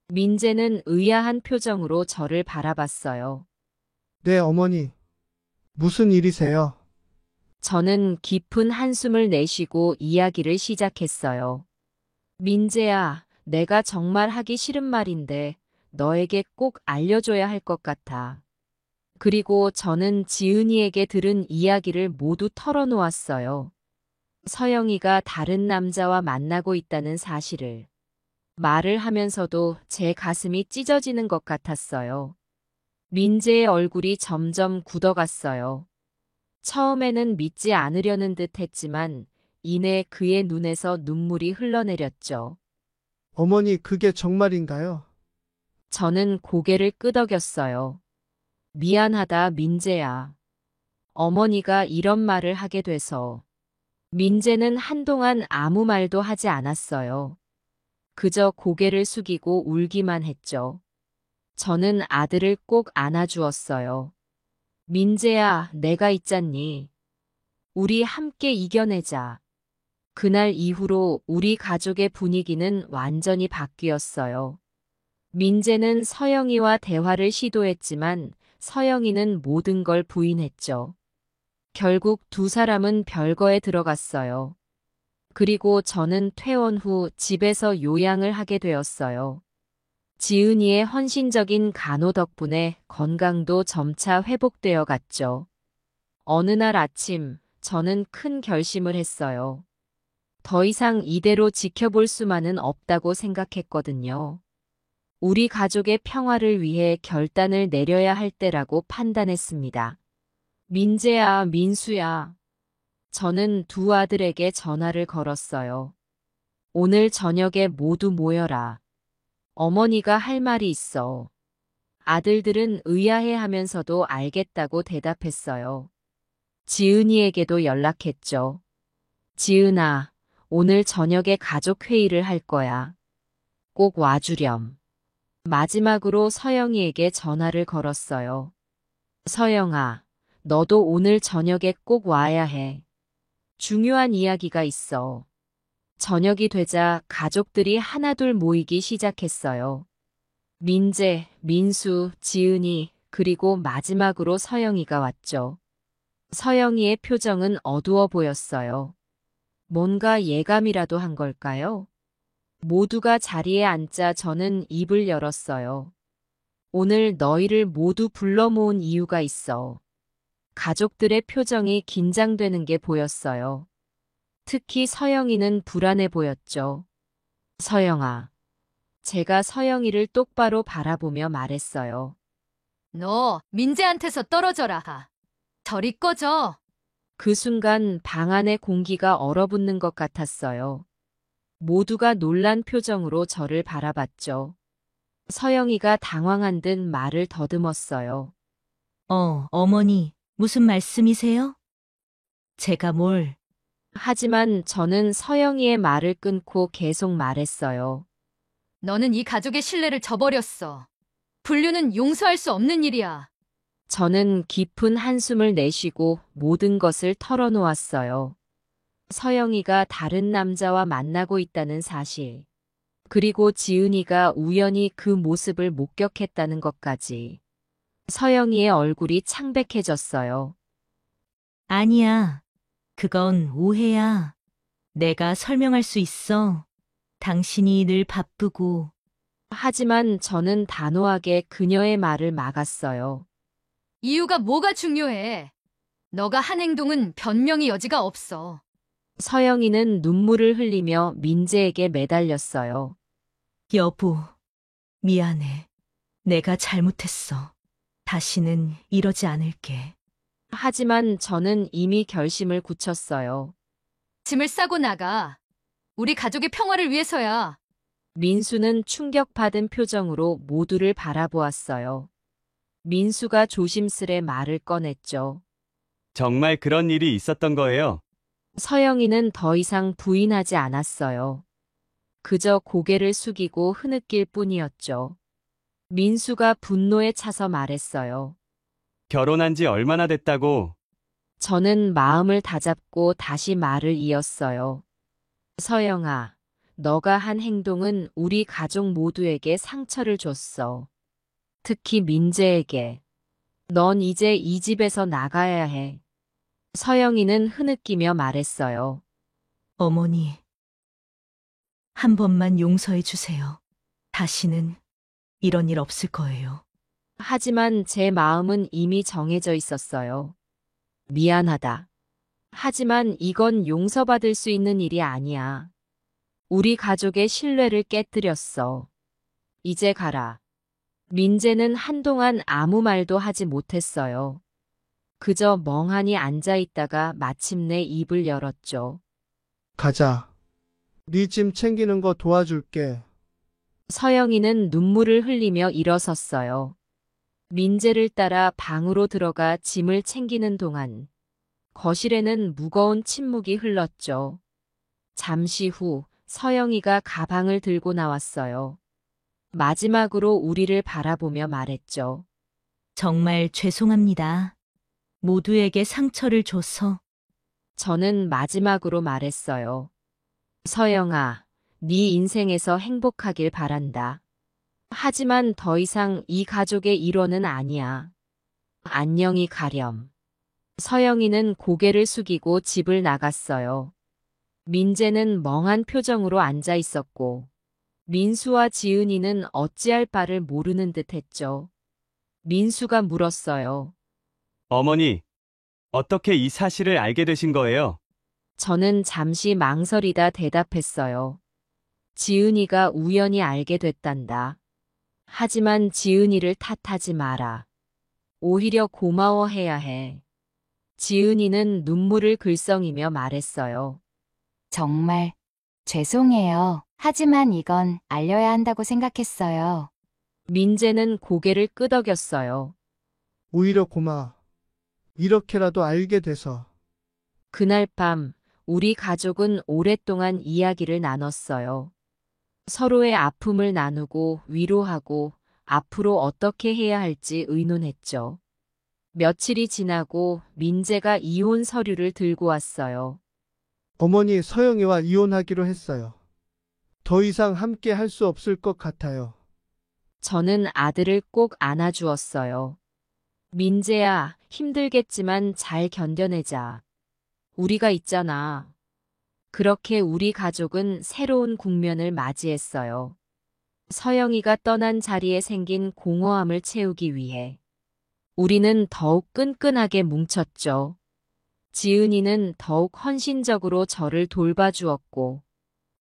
민재는 의아한 표정으로 저를 바라봤어요. 네, 어머니. 무슨 일이세요? 저는 깊은 한숨을 내쉬고 이야기를 시작했어요. 민재야, 내가 정말 하기 싫은 말인데 너에게 꼭 알려줘야 할 것 같아. 그리고 저는 지은이에게 들은 이야기를 모두 털어놓았어요. 서영이가 다른 남자와 만나고 있다는 사실을. 말을 하면서도 제 가슴이 찢어지는 것 같았어요. 민재의 얼굴이 점점 굳어갔어요. 처음에는 믿지 않으려는 듯 했지만 이내 그의 눈에서 눈물이 흘러내렸죠. 어머니, 그게 정말인가요? 저는 고개를 끄덕였어요. 미안하다, 민재야. 어머니가 이런 말을 하게 돼서. 민재는 한동안 아무 말도 하지 않았어요. 그저 고개를 숙이고 울기만 했죠. 저는 아들을 꼭 안아주었어요. 민재야, 내가 있잖니. 우리 함께 이겨내자. 그날 이후로 우리 가족의 분위기는 완전히 바뀌었어요. 민재는 서영이와 대화를 시도했지만 서영이는 모든 걸 부인했죠. 결국 두 사람은 별거에 들어갔어요. 그리고 저는 퇴원 후 집에서 요양을 하게 되었어요. 지은이의 헌신적인 간호 덕분에 건강도 점차 회복되어 갔죠. 어느 날 아침, 저는 큰 결심을 했어요. 더 이상 이대로 지켜볼 수만은 없다고 생각했거든요. 우리 가족의 평화를 위해 결단을 내려야 할 때라고 판단했습니다. 민재야, 민수야. 저는 두 아들에게 전화를 걸었어요. 오늘 저녁에 모두 모여라. 어머니가 할 말이 있어. 아들들은 의아해하면서도 알겠다고 대답했어요. 지은이에게도 연락했죠. 지은아, 오늘 저녁에 가족 회의를 할 거야. 꼭 와주렴. 마지막으로 서영이에게 전화를 걸었어요. 서영아, 너도 오늘 저녁에 꼭 와야 해. 중요한 이야기가 있어. 저녁이 되자 가족들이 하나둘 모이기 시작했어요. 민재, 민수, 지은이, 그리고 마지막으로 서영이가 왔죠. 서영이의 표정은 어두워 보였어요. 뭔가 예감이라도 한 걸까요? 모두가 자리에 앉자 저는 입을 열었어요. 오늘 너희를 모두 불러 모은 이유가 있어. 가족들의 표정이 긴장되는 게 보였어요. 특히 서영이는 불안해 보였죠. 서영아. 제가 서영이를 똑바로 바라보며 말했어요. 너 민재한테서 떨어져라. 저리 꺼져. 그 순간 방 안의 공기가 얼어붙는 것 같았어요. 모두가 놀란 표정으로 저를 바라봤죠. 서영이가 당황한 듯 말을 더듬었어요. 어머니, 무슨 말씀이세요? 제가 뭘? 하지만 저는 서영이의 말을 끊고 계속 말했어요. 너는 이 가족의 신뢰를 저버렸어. 분류는 용서할 수 없는 일이야. 저는 깊은 한숨을 내쉬고 모든 것을 털어놓았어요. 서영이가 다른 남자와 만나고 있다는 사실. 그리고 지은이가 우연히 그 모습을 목격했다는 것까지. 서영이의 얼굴이 창백해졌어요. 아니야. 그건 오해야. 내가 설명할 수 있어. 당신이 늘 바쁘고. 하지만 저는 단호하게 그녀의 말을 막았어요. 이유가 뭐가 중요해? 너가 한 행동은 변명의 여지가 없어. 서영이는 눈물을 흘리며 민재에게 매달렸어요. 여보, 미안해. 내가 잘못했어. 다시는 이러지 않을게. 하지만 저는 이미 결심을 굳혔어요. 짐을 싸고 나가. 우리 가족의 평화를 위해서야. 민수는 충격받은 표정으로 모두를 바라보았어요. 민수가 조심스레 말을 꺼냈죠. 정말 그런 일이 있었던 거예요. 서영이는 더 이상 부인하지 않았어요. 그저 고개를 숙이고 흐느낄 뿐이었죠. 민수가 분노에 차서 말했어요. 결혼한 지 얼마나 됐다고. 저는 마음을 다잡고 다시 말을 이었어요. 서영아, 너가 한 행동은 우리 가족 모두에게 상처를 줬어. 특히 민재에게. 넌 이제 이 집에서 나가야 해. 서영이는 흐느끼며 말했어요. 어머니, 한 번만 용서해 주세요. 다시는 이런 일 없을 거예요. 하지만 제 마음은 이미 정해져 있었어요. 미안하다. 하지만 이건 용서받을 수 있는 일이 아니야. 우리 가족의 신뢰를 깨뜨렸어. 이제 가라. 민재는 한동안 아무 말도 하지 못했어요. 그저 멍하니 앉아 있다가 마침내 입을 열었죠. 가자. 네 짐 챙기는 거 도와줄게. 서영이는 눈물을 흘리며 일어섰어요. 민재를 따라 방으로 들어가 짐을 챙기는 동안 거실에는 무거운 침묵이 흘렀죠. 잠시 후 서영이가 가방을 들고 나왔어요. 마지막으로 우리를 바라보며 말했죠. 정말 죄송합니다. 모두에게 상처를 줘서. 저는 마지막으로 말했어요. 서영아, 네 인생에서 행복하길 바란다. 하지만 더 이상 이 가족의 일원은 아니야. 안녕히 가렴. 서영이는 고개를 숙이고 집을 나갔어요. 민재는 멍한 표정으로 앉아 있었고 민수와 지은이는 어찌할 바를 모르는 듯 했죠. 민수가 물었어요. 어머니, 어떻게 이 사실을 알게 되신 거예요? 저는 잠시 망설이다 대답했어요. 지은이가 우연히 알게 됐단다. 하지만 지은이를 탓하지 마라. 오히려 고마워해야 해. 지은이는 눈물을 글썽이며 말했어요. 정말 죄송해요. 하지만 이건 알려야 한다고 생각했어요. 민재는 고개를 끄덕였어요. 오히려 고마워. 이렇게라도 알게 돼서. 그날 밤 우리 가족은 오랫동안 이야기를 나눴어요. 서로의 아픔을 나누고 위로하고 앞으로 어떻게 해야 할지 의논했죠. 며칠이 지나고 민재가 이혼 서류를 들고 왔어요. 어머니 서영이와 이혼하기로 했어요. 더 이상 함께 할 수 없을 것 같아요. 저는 아들을 꼭 안아주었어요. 민재야, 힘들겠지만 잘 견뎌내자. 우리가 있잖아. 그렇게 우리 가족은 새로운 국면을 맞이했어요. 서영이가 떠난 자리에 생긴 공허함을 채우기 위해 우리는 더욱 끈끈하게 뭉쳤죠. 지은이는 더욱 헌신적으로 저를 돌봐주었고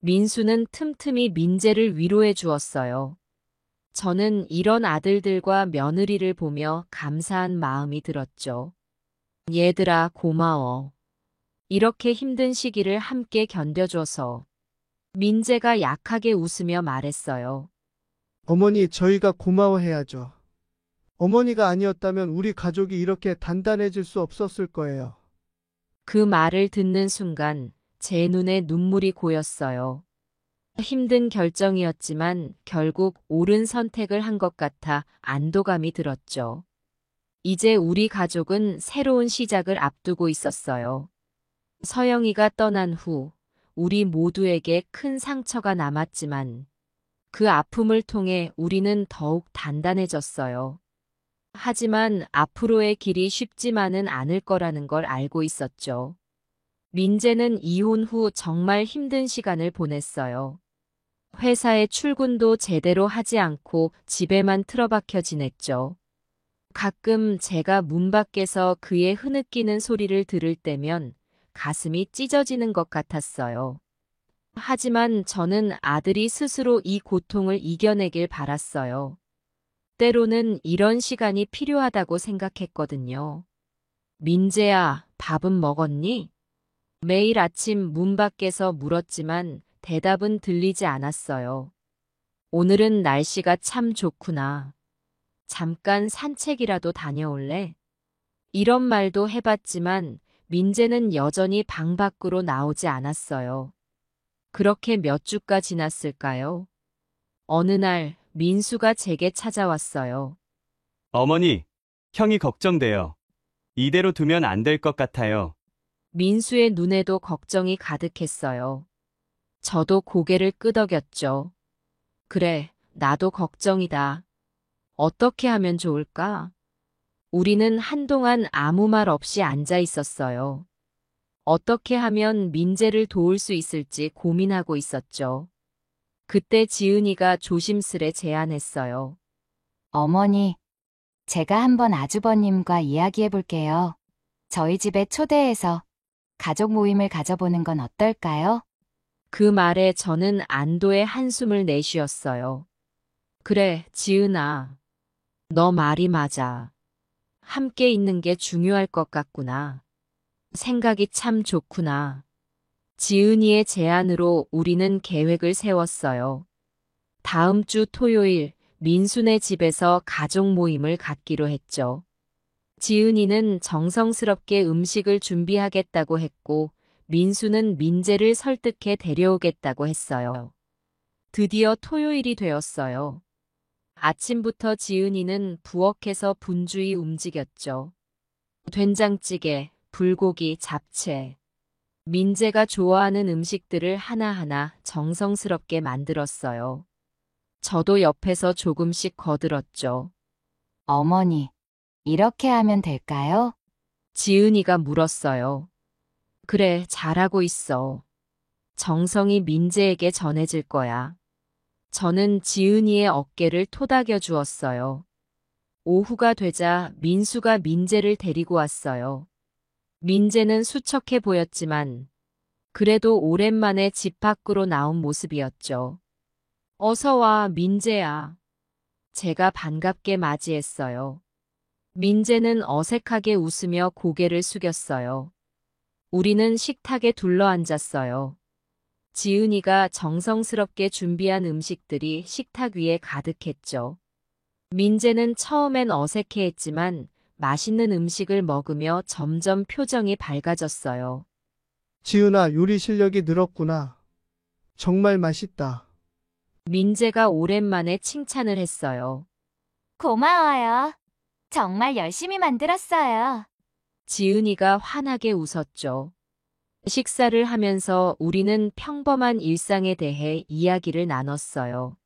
민수는 틈틈이 민재를 위로해 주었어요. 저는 이런 아들들과 며느리를 보며 감사한 마음이 들었죠. 얘들아, 고마워. 이렇게 힘든 시기를 함께 견뎌줘서. 민재가 약하게 웃으며 말했어요. 어머니, 저희가 고마워해야죠. 어머니가 아니었다면 우리 가족이 이렇게 단단해질 수 없었을 거예요. 그 말을 듣는 순간 제 눈에 눈물이 고였어요. 힘든 결정이었지만 결국 옳은 선택을 한 것 같아 안도감이 들었죠. 이제 우리 가족은 새로운 시작을 앞두고 있었어요. 서영이가 떠난 후 우리 모두에게 큰 상처가 남았지만 그 아픔을 통해 우리는 더욱 단단해졌어요. 하지만 앞으로의 길이 쉽지만은 않을 거라는 걸 알고 있었죠. 민재는 이혼 후 정말 힘든 시간을 보냈어요. 회사에 출근도 제대로 하지 않고 집에만 틀어박혀 지냈죠. 가끔 제가 문 밖에서 그의 흐느끼는 소리를 들을 때면 가슴이 찢어지는 것 같았어요. 하지만 저는 아들이 스스로 이 고통을 이겨내길 바랐어요. 때로는 이런 시간이 필요하다고 생각했거든요. 민재야, 밥은 먹었니? 매일 아침 문 밖에서 물었지만 대답은 들리지 않았어요. 오늘은 날씨가 참 좋구나. 잠깐 산책이라도 다녀올래? 이런 말도 해봤지만 민재는 여전히 방 밖으로 나오지 않았어요. 그렇게 몇 주가 지났을까요? 어느 날 민수가 제게 찾아왔어요. 어머니, 형이 걱정돼요. 이대로 두면 안 될 것 같아요. 민수의 눈에도 걱정이 가득했어요. 저도 고개를 끄덕였죠. 그래, 나도 걱정이다. 어떻게 하면 좋을까? 우리는 한동안 아무 말 없이 앉아 있었어요. 어떻게 하면 민재를 도울 수 있을지 고민하고 있었죠. 그때 지은이가 조심스레 제안했어요. 어머니, 제가 한번 아주버님과 이야기해 볼게요. 저희 집에 초대해서 가족 모임을 가져보는 건 어떨까요? 그 말에 저는 안도의 한숨을 내쉬었어요. 그래, 지은아. 너 말이 맞아. 함께 있는 게 중요할 것 같구나. 생각이 참 좋구나. 지은이의 제안으로 우리는 계획을 세웠어요. 다음 주 토요일 민수네 집에서 가족 모임을 갖기로 했죠. 지은이는 정성스럽게 음식을 준비하겠다고 했고 민수는 민재를 설득해 데려오겠다고 했어요. 드디어 토요일이 되었어요. 아침부터 지은이는 부엌에서 분주히 움직였죠. 된장찌개, 불고기, 잡채. 민재가 좋아하는 음식들을 하나하나 정성스럽게 만들었어요. 저도 옆에서 조금씩 거들었죠. 어머니, 이렇게 하면 될까요? 지은이가 물었어요. 그래, 잘하고 있어. 정성이 민재에게 전해질 거야. 저는 지은이의 어깨를 토닥여 주었어요. 오후가 되자 민수가 민재를 데리고 왔어요. 민재는 수척해 보였지만 그래도 오랜만에 집 밖으로 나온 모습이었죠. 어서 와, 민재야. 제가 반갑게 맞이했어요. 민재는 어색하게 웃으며 고개를 숙였어요. 우리는 식탁에 둘러앉았어요. 지은이가 정성스럽게 준비한 음식들이 식탁 위에 가득했죠. 민재는 처음엔 어색해했지만 맛있는 음식을 먹으며 점점 표정이 밝아졌어요. 지은아, 요리 실력이 늘었구나. 정말 맛있다. 민재가 오랜만에 칭찬을 했어요. 고마워요. 정말 열심히 만들었어요. 지은이가 환하게 웃었죠. 식사를 하면서 우리는 평범한 일상에 대해 이야기를 나눴어요.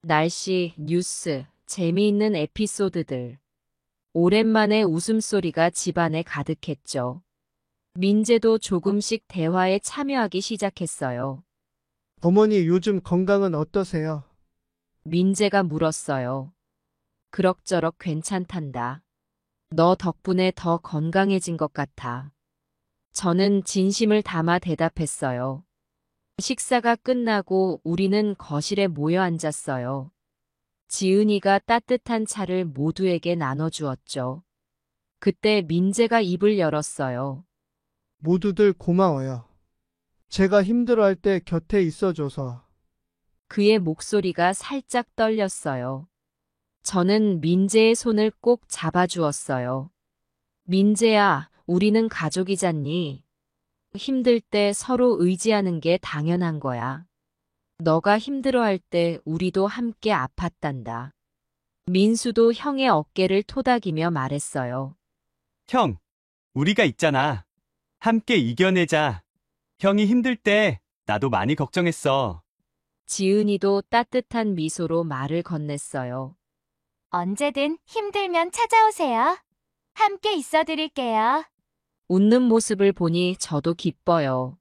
날씨, 뉴스, 재미있는 에피소드들. 오랜만에 웃음소리가 집안에 가득했죠. 민재도 조금씩 대화에 참여하기 시작했어요. 어머니, 요즘 건강은 어떠세요? 민재가 물었어요. 그럭저럭 괜찮단다. 너 덕분에 더 건강해진 것 같아. 저는 진심을 담아 대답했어요. 식사가 끝나고 우리는 거실에 모여 앉았어요. 지은이가 따뜻한 차를 모두에게 나눠주었죠. 그때 민재가 입을 열었어요. 모두들 고마워요. 제가 힘들어할 때 곁에 있어줘서. 그의 목소리가 살짝 떨렸어요. 저는 민재의 손을 꼭 잡아주었어요. 민재야, 우리는 가족이잖니. 힘들 때 서로 의지하는 게 당연한 거야. 너가 힘들어할 때 우리도 함께 아팠단다. 민수도 형의 어깨를 토닥이며 말했어요. 형, 우리가 있잖아. 함께 이겨내자. 형이 힘들 때 나도 많이 걱정했어. 지은이도 따뜻한 미소로 말을 건넸어요. 언제든 힘들면 찾아오세요. 함께 있어드릴게요. 웃는 모습을 보니 저도 기뻐요.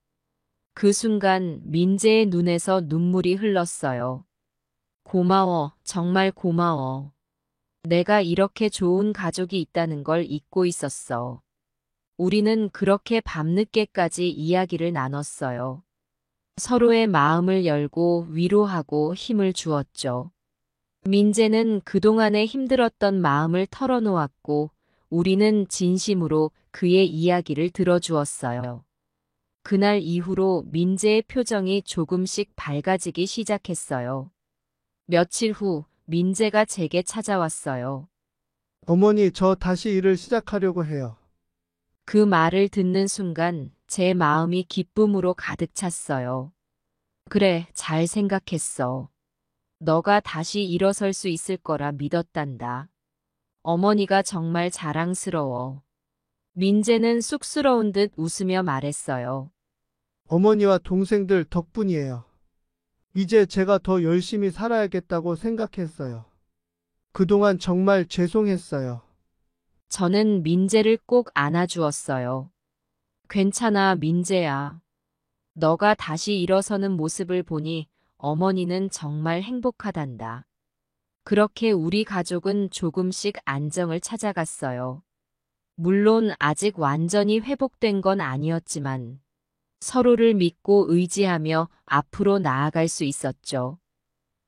그 순간 민재의 눈에서 눈물이 흘렀어요. 고마워, 정말 고마워. 내가 이렇게 좋은 가족이 있다는 걸 잊고 있었어. 우리는 그렇게 밤늦게까지 이야기를 나눴어요. 서로의 마음을 열고 위로하고 힘을 주었죠. 민재는 그동안에 힘들었던 마음을 털어놓았고 우리는 진심으로 그의 이야기를 들어주었어요. 그날 이후로 민재의 표정이 조금씩 밝아지기 시작했어요. 며칠 후 민재가 제게 찾아왔어요. 어머니, 저 다시 일을 시작하려고 해요. 그 말을 듣는 순간 제 마음이 기쁨으로 가득 찼어요. 그래, 잘 생각했어. 너가 다시 일어설 수 있을 거라 믿었단다. 어머니가 정말 자랑스러워. 민재는 쑥스러운 듯 웃으며 말했어요. 어머니와 동생들 덕분이에요. 이제 제가 더 열심히 살아야겠다고 생각했어요. 그동안 정말 죄송했어요. 저는 민재를 꼭 안아주었어요. 괜찮아, 민재야. 너가 다시 일어서는 모습을 보니 어머니는 정말 행복하단다. 그렇게 우리 가족은 조금씩 안정을 찾아갔어요. 물론 아직 완전히 회복된 건 아니었지만 서로를 믿고 의지하며 앞으로 나아갈 수 있었죠.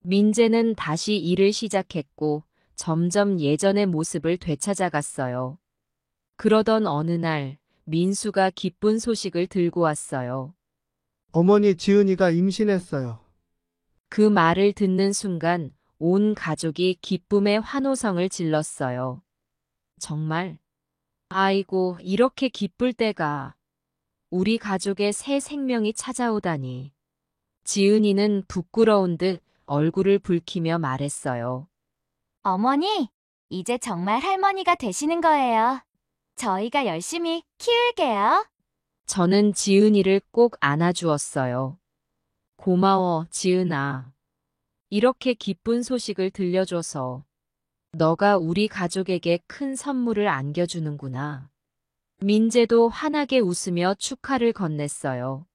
민재는 다시 일을 시작했고 점점 예전의 모습을 되찾아갔어요. 그러던 어느 날 민수가 기쁜 소식을 들고 왔어요. 어머니, 지은이가 임신했어요. 그 말을 듣는 순간 온 가족이 기쁨의 환호성을 질렀어요. 정말? 아이고, 이렇게 기쁠 때가. 우리 가족의 새 생명이 찾아오다니. 지은이는 부끄러운 듯 얼굴을 붉히며 말했어요. 어머니, 이제 정말 할머니가 되시는 거예요. 저희가 열심히 키울게요. 저는 지은이를 꼭 안아주었어요. 고마워, 지은아. 이렇게 기쁜 소식을 들려줘서 너가 우리 가족에게 큰 선물을 안겨주는구나. 민재도 환하게 웃으며 축하를 건넸어요.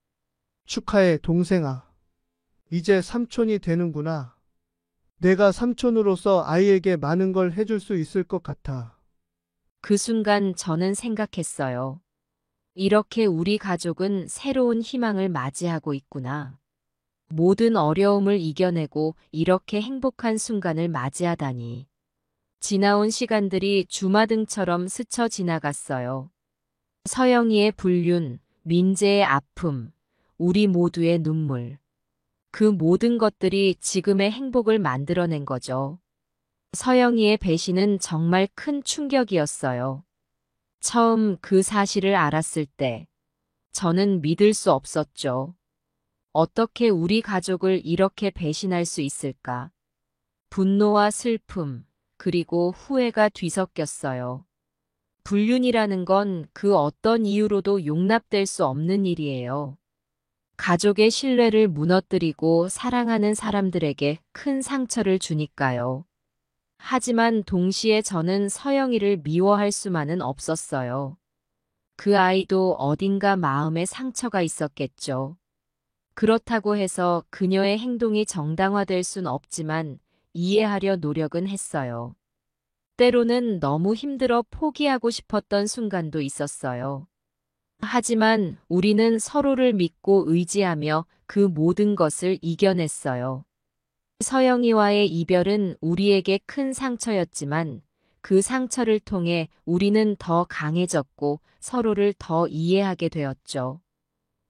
축하해, 동생아. 이제 삼촌이 되는구나. 내가 삼촌으로서 아이에게 많은 걸 해줄 수 있을 것 같아. 그 순간 저는 생각했어요. 이렇게 우리 가족은 새로운 희망을 맞이하고 있구나. 모든 어려움을 이겨내고 이렇게 행복한 순간을 맞이하다니. 지나온 시간들이 주마등처럼 스쳐 지나갔어요. 서영이의 불륜, 민재의 아픔, 우리 모두의 눈물. 그 모든 것들이 지금의 행복을 만들어낸 거죠. 서영이의 배신은 정말 큰 충격이었어요. 처음 그 사실을 알았을 때 저는 믿을 수 없었죠. 어떻게 우리 가족을 이렇게 배신할 수 있을까? 분노와 슬픔, 그리고 후회가 뒤섞였어요. 불륜이라는 건 그 어떤 이유로도 용납될 수 없는 일이에요. 가족의 신뢰를 무너뜨리고 사랑하는 사람들에게 큰 상처를 주니까요. 하지만 동시에 저는 서영이를 미워할 수만은 없었어요. 그 아이도 어딘가 마음에 상처가 있었겠죠. 그렇다고 해서 그녀의 행동이 정당화될 순 없지만 이해하려 노력은 했어요. 때로는 너무 힘들어 포기하고 싶었던 순간도 있었어요. 하지만 우리는 서로를 믿고 의지하며 그 모든 것을 이겨냈어요. 서영이와의 이별은 우리에게 큰 상처였지만 그 상처를 통해 우리는 더 강해졌고 서로를 더 이해하게 되었죠.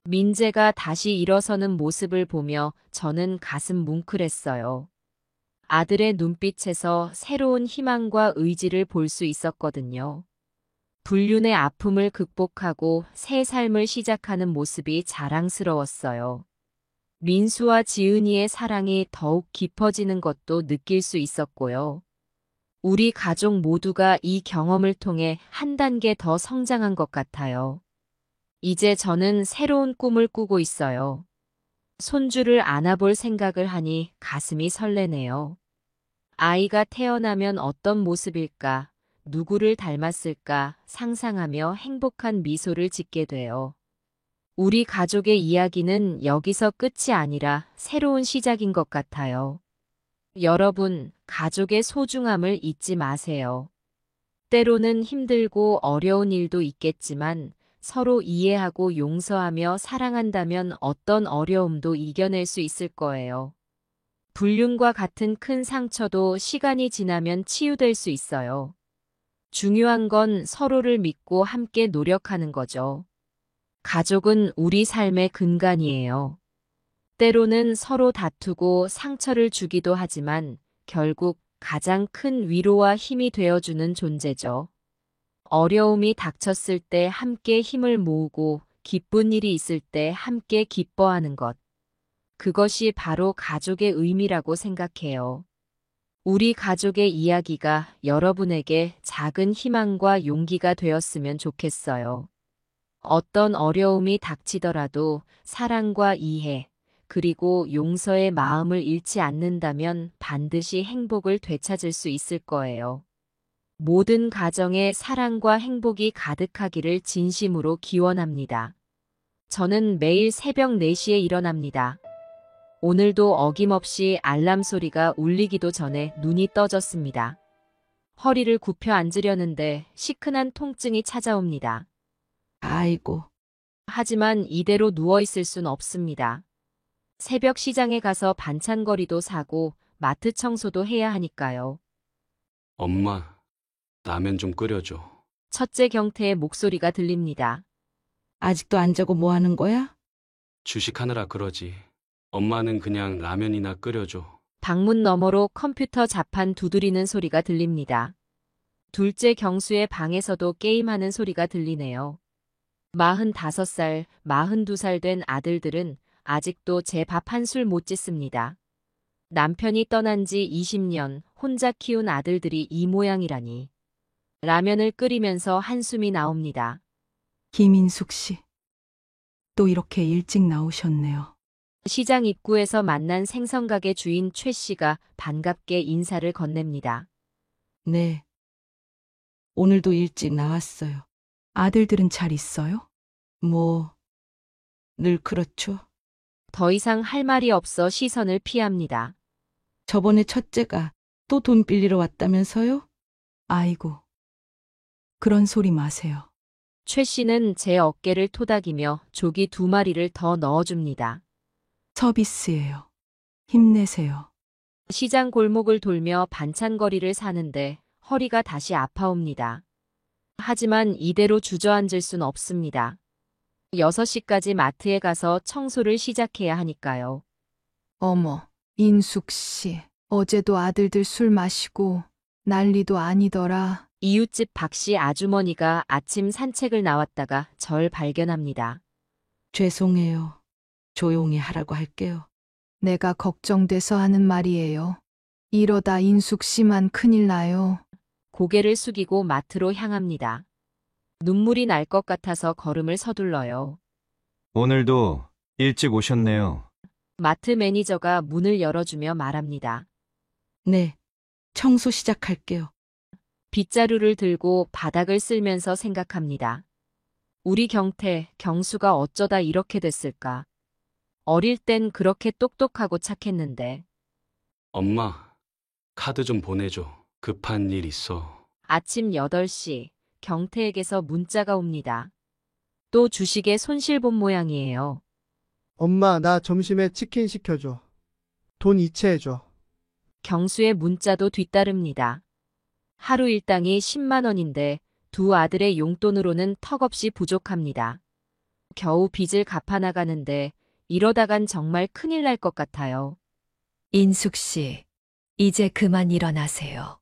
민재가 다시 일어서는 모습을 보며 저는 가슴 뭉클했어요. 아들의 눈빛에서 새로운 희망과 의지를 볼 수 있었거든요. 불륜의 아픔을 극복하고 새 삶을 시작하는 모습이 자랑스러웠어요. 민수와 지은이의 사랑이 더욱 깊어지는 것도 느낄 수 있었고요. 우리 가족 모두가 이 경험을 통해 한 단계 더 성장한 것 같아요. 이제 저는 새로운 꿈을 꾸고 있어요. 손주를 안아볼 생각을 하니 가슴이 설레네요. 아이가 태어나면 어떤 모습일까, 누구를 닮았을까 상상하며 행복한 미소를 짓게 돼요. 우리 가족의 이야기는 여기서 끝이 아니라 새로운 시작인 것 같아요. 여러분, 가족의 소중함을 잊지 마세요. 때로는 힘들고 어려운 일도 있겠지만 서로 이해하고 용서하며 사랑한다면 어떤 어려움도 이겨낼 수 있을 거예요. 불륜과 같은 큰 상처도 시간이 지나면 치유될 수 있어요. 중요한 건 서로를 믿고 함께 노력하는 거죠. 가족은 우리 삶의 근간이에요. 때로는 서로 다투고 상처를 주기도 하지만 결국 가장 큰 위로와 힘이 되어주는 존재죠. 어려움이 닥쳤을 때 함께 힘을 모으고 기쁜 일이 있을 때 함께 기뻐하는 것. 그것이 바로 가족의 의미라고 생각해요. 우리 가족의 이야기가 여러분에게 작은 희망과 용기가 되었으면 좋겠어요. 어떤 어려움이 닥치더라도 사랑과 이해, 그리고 용서의 마음을 잃지 않는다면 반드시 행복을 되찾을 수 있을 거예요. 모든 가정에 사랑과 행복이 가득하기를 진심으로 기원합니다. 저는 매일 새벽 4시에 일어납니다. 오늘도 어김없이 알람 소리가 울리기도 전에 눈이 떠졌습니다. 허리를 굽혀 앉으려는데 시큰한 통증이 찾아옵니다. 아이고. 하지만 이대로 누워있을 순 없습니다. 새벽 시장에 가서 반찬거리도 사고 마트 청소도 해야 하니까요. 엄마, 라면 좀 끓여줘. 첫째 경태의 목소리가 들립니다. 아직도 안 자고 뭐 하는 거야? 주식하느라 그러지. 엄마는 그냥 라면이나 끓여줘. 방문 너머로 컴퓨터 자판 두드리는 소리가 들립니다. 둘째 경수의 방에서도 게임하는 소리가 들리네요. 45살, 42살 된 아들들은 아직도 제 밥 한 술 못 짓습니다. 남편이 떠난 지 20년, 혼자 키운 아들들이 이 모양이라니. 라면을 끓이면서 한숨이 나옵니다. 김인숙 씨. 또 이렇게 일찍 나오셨네요. 시장 입구에서 만난 생선가게 주인 최 씨가 반갑게 인사를 건넵니다. 네. 오늘도 일찍 나왔어요. 아들들은 잘 있어요? 늘 그렇죠. 더 이상 할 말이 없어 시선을 피합니다. 저번에 첫째가 또 돈 빌리러 왔다면서요? 아이고. 그런 소리 마세요. 최 씨는 제 어깨를 토닥이며 조기 2마리를 더 넣어줍니다. 서비스예요. 힘내세요. 시장 골목을 돌며 반찬거리를 사는데 허리가 다시 아파옵니다. 하지만 이대로 주저앉을 순 없습니다. 6시까지 마트에 가서 청소를 시작해야 하니까요. 어머, 인숙 씨. 어제도 아들들 술 마시고 난리도 아니더라. 이웃집 박씨 아주머니가 아침 산책을 나왔다가 절 발견합니다. 죄송해요. 조용히 하라고 할게요. 내가 걱정돼서 하는 말이에요. 이러다 인숙 씨만 큰일 나요. 고개를 숙이고 마트로 향합니다. 눈물이 날 것 같아서 걸음을 서둘러요. 오늘도 일찍 오셨네요. 마트 매니저가 문을 열어주며 말합니다. 네, 청소 시작할게요. 빗자루를 들고 바닥을 쓸면서 생각합니다. 우리 경태, 경수가 어쩌다 이렇게 됐을까? 어릴 땐 그렇게 똑똑하고 착했는데. 엄마, 카드 좀 보내줘. 급한 일 있어. 아침 8시, 경태에게서 문자가 옵니다. 또 주식에 손실 본 모양이에요. 엄마, 나 점심에 치킨 시켜줘. 돈 이체해줘. 경수의 문자도 뒤따릅니다. 하루 일당이 10만 원인데 두 아들의 용돈으로는 턱없이 부족합니다. 겨우 빚을 갚아나가는데 이러다간 정말 큰일 날 것 같아요. 인숙 씨, 이제 그만 일어나세요.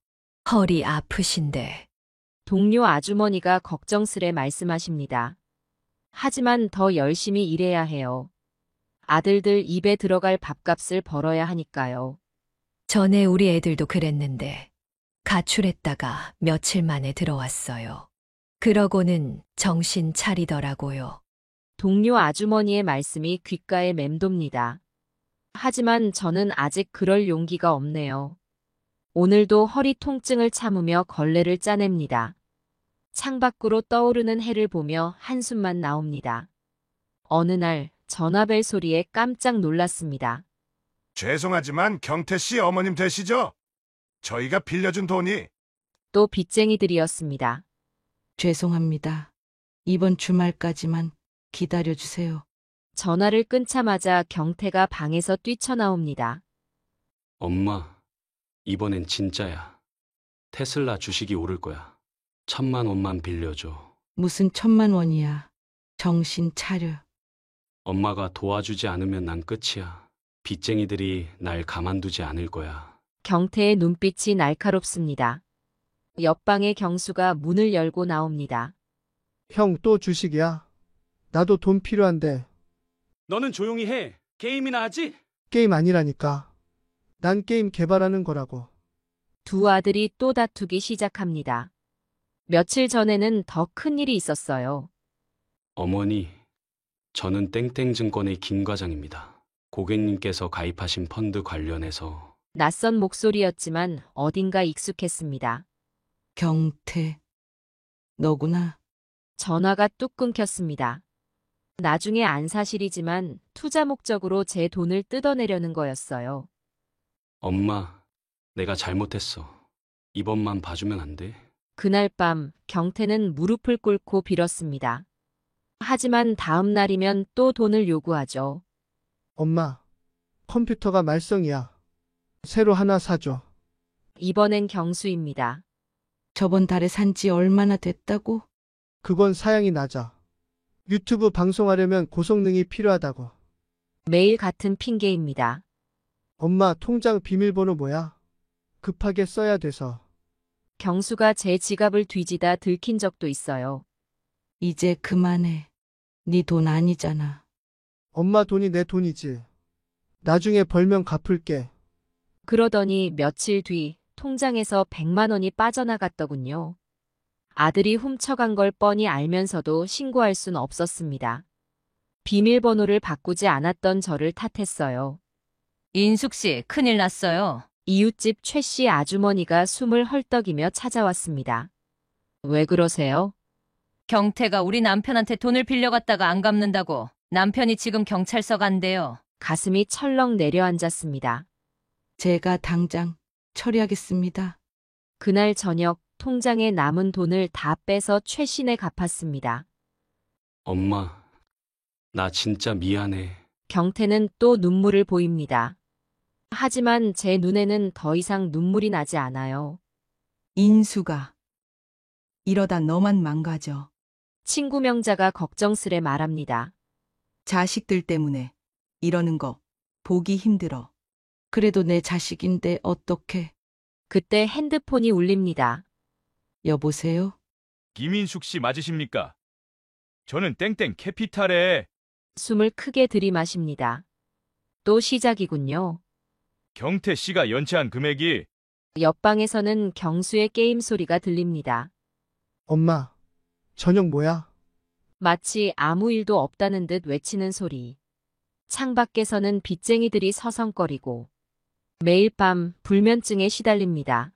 허리 아프신데. 동료 아주머니가 걱정스레 말씀하십니다. 하지만 더 열심히 일해야 해요. 아들들 입에 들어갈 밥값을 벌어야 하니까요. 전에 우리 애들도 그랬는데 가출했다가 며칠 만에 들어왔어요. 그러고는 정신 차리더라고요. 동료 아주머니의 말씀이 귓가에 맴돕니다. 하지만 저는 아직 그럴 용기가 없네요. 오늘도 허리 통증을 참으며 걸레를 짜냅니다. 창밖으로 떠오르는 해를 보며 한숨만 나옵니다. 어느 날 전화벨 소리에 깜짝 놀랐습니다. 죄송하지만 경태 씨 어머님 되시죠? 저희가 빌려준 돈이. 또 빚쟁이들이었습니다. 죄송합니다. 이번 주말까지만 기다려주세요. 전화를 끊자마자 경태가 방에서 뛰쳐나옵니다. 엄마, 이번엔 진짜야. 테슬라 주식이 오를 거야. 1,000만 원만 빌려줘. 무슨 1,000만 원이야. 정신 차려. 엄마가 도와주지 않으면 난 끝이야. 빚쟁이들이 날 가만두지 않을 거야. 경태의 눈빛이 날카롭습니다. 옆방의 경수가 문을 열고 나옵니다. 형 또 주식이야? 나도 돈 필요한데. 너는 조용히 해. 게임이나 하지? 게임 아니라니까. 난 게임 개발하는 거라고. 두 아들이 또 다투기 시작합니다. 며칠 전에는 더 큰 일이 있었어요. 어머니, 저는 땡땡증권의 김 과장입니다. 고객님께서 가입하신 펀드 관련해서 낯선 목소리였지만 어딘가 익숙했습니다. 경태. 너구나. 전화가 뚝 끊겼습니다. 나중에 안 사실이지만 투자 목적으로 제 돈을 뜯어내려는 거였어요. 엄마, 내가 잘못했어. 이번만 봐주면 안 돼? 그날 밤 경태는 무릎을 꿇고 빌었습니다. 하지만 다음 날이면 또 돈을 요구하죠. 엄마, 컴퓨터가 말썽이야. 새로 하나 사줘. 이번엔 경수입니다. 저번 달에 산 지 얼마나 됐다고? 그건 사양이 낮아. 유튜브 방송하려면 고성능이 필요하다고. 매일 같은 핑계입니다. 엄마 통장 비밀번호 뭐야? 급하게 써야 돼서. 경수가 제 지갑을 뒤지다 들킨 적도 있어요. 이제 그만해. 네 돈 아니잖아. 엄마 돈이 내 돈이지. 나중에 벌면 갚을게. 그러더니 며칠 뒤 통장에서 100만 원이 빠져나갔더군요. 아들이 훔쳐간 걸 뻔히 알면서도 신고할 순 없었습니다. 비밀번호를 바꾸지 않았던 저를 탓했어요. 인숙 씨, 큰일 났어요. 이웃집 최 씨 아주머니가 숨을 헐떡이며 찾아왔습니다. 왜 그러세요? 경태가 우리 남편한테 돈을 빌려갔다가 안 갚는다고 남편이 지금 경찰서 간대요. 가슴이 철렁 내려앉았습니다. 제가 당장 처리하겠습니다. 그날 저녁 통장에 남은 돈을 다 빼서 최 씨네 갚았습니다. 엄마, 나 진짜 미안해. 경태는 또 눈물을 보입니다. 하지만 제 눈에는 더 이상 눈물이 나지 않아요. 인수가 이러다 너만 망가져. 친구 명자가 걱정스레 말합니다. 자식들 때문에 이러는 거 보기 힘들어. 그래도 내 자식인데 어떡해. 그때 핸드폰이 울립니다. 여보세요? 김인숙 씨 맞으십니까? 저는 땡땡 캐피탈에 숨을 크게 들이마십니다. 또 시작이군요. 경태 씨가 연체한 금액이 옆방에서는 경수의 게임 소리가 들립니다. 엄마, 저녁 뭐야? 마치 아무 일도 없다는 듯 외치는 소리. 창밖에서는 빚쟁이들이 서성거리고 매일 밤 불면증에 시달립니다.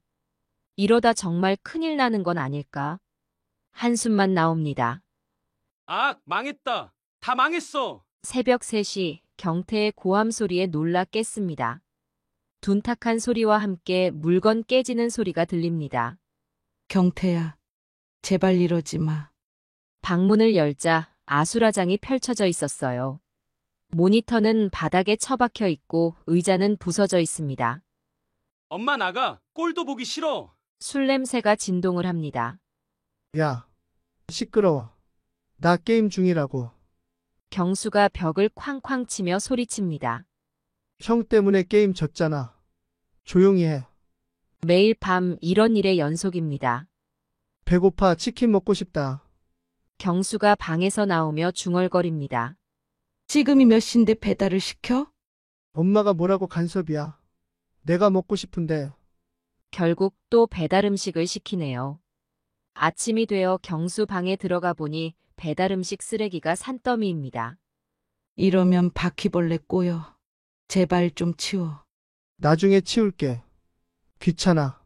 이러다 정말 큰일 나는 건 아닐까? 한숨만 나옵니다. 아, 망했다. 다 망했어. 새벽 3시 경태의 고함 소리에 놀라 깼습니다. 둔탁한 소리와 함께 물건 깨지는 소리가 들립니다. 경태야, 제발 이러지 마. 방문을 열자 아수라장이 펼쳐져 있었어요. 모니터는 바닥에 처박혀 있고 의자는 부서져 있습니다. 엄마 나가. 꼴도 보기 싫어. 술 냄새가 진동을 합니다. 야, 시끄러워. 나 게임 중이라고. 경수가 벽을 쾅쾅 치며 소리칩니다. 형 때문에 게임 졌잖아. 조용히 해. 매일 밤 이런 일의 연속입니다. 배고파 치킨 먹고 싶다. 경수가 방에서 나오며 중얼거립니다. 지금이 몇 시인데 배달을 시켜? 엄마가 뭐라고 간섭이야. 내가 먹고 싶은데. 결국 또 배달 음식을 시키네요. 아침이 되어 경수 방에 들어가 보니 배달 음식 쓰레기가 산더미입니다. 이러면 바퀴벌레 꼬여. 제발 좀 치워. 나중에 치울게. 귀찮아.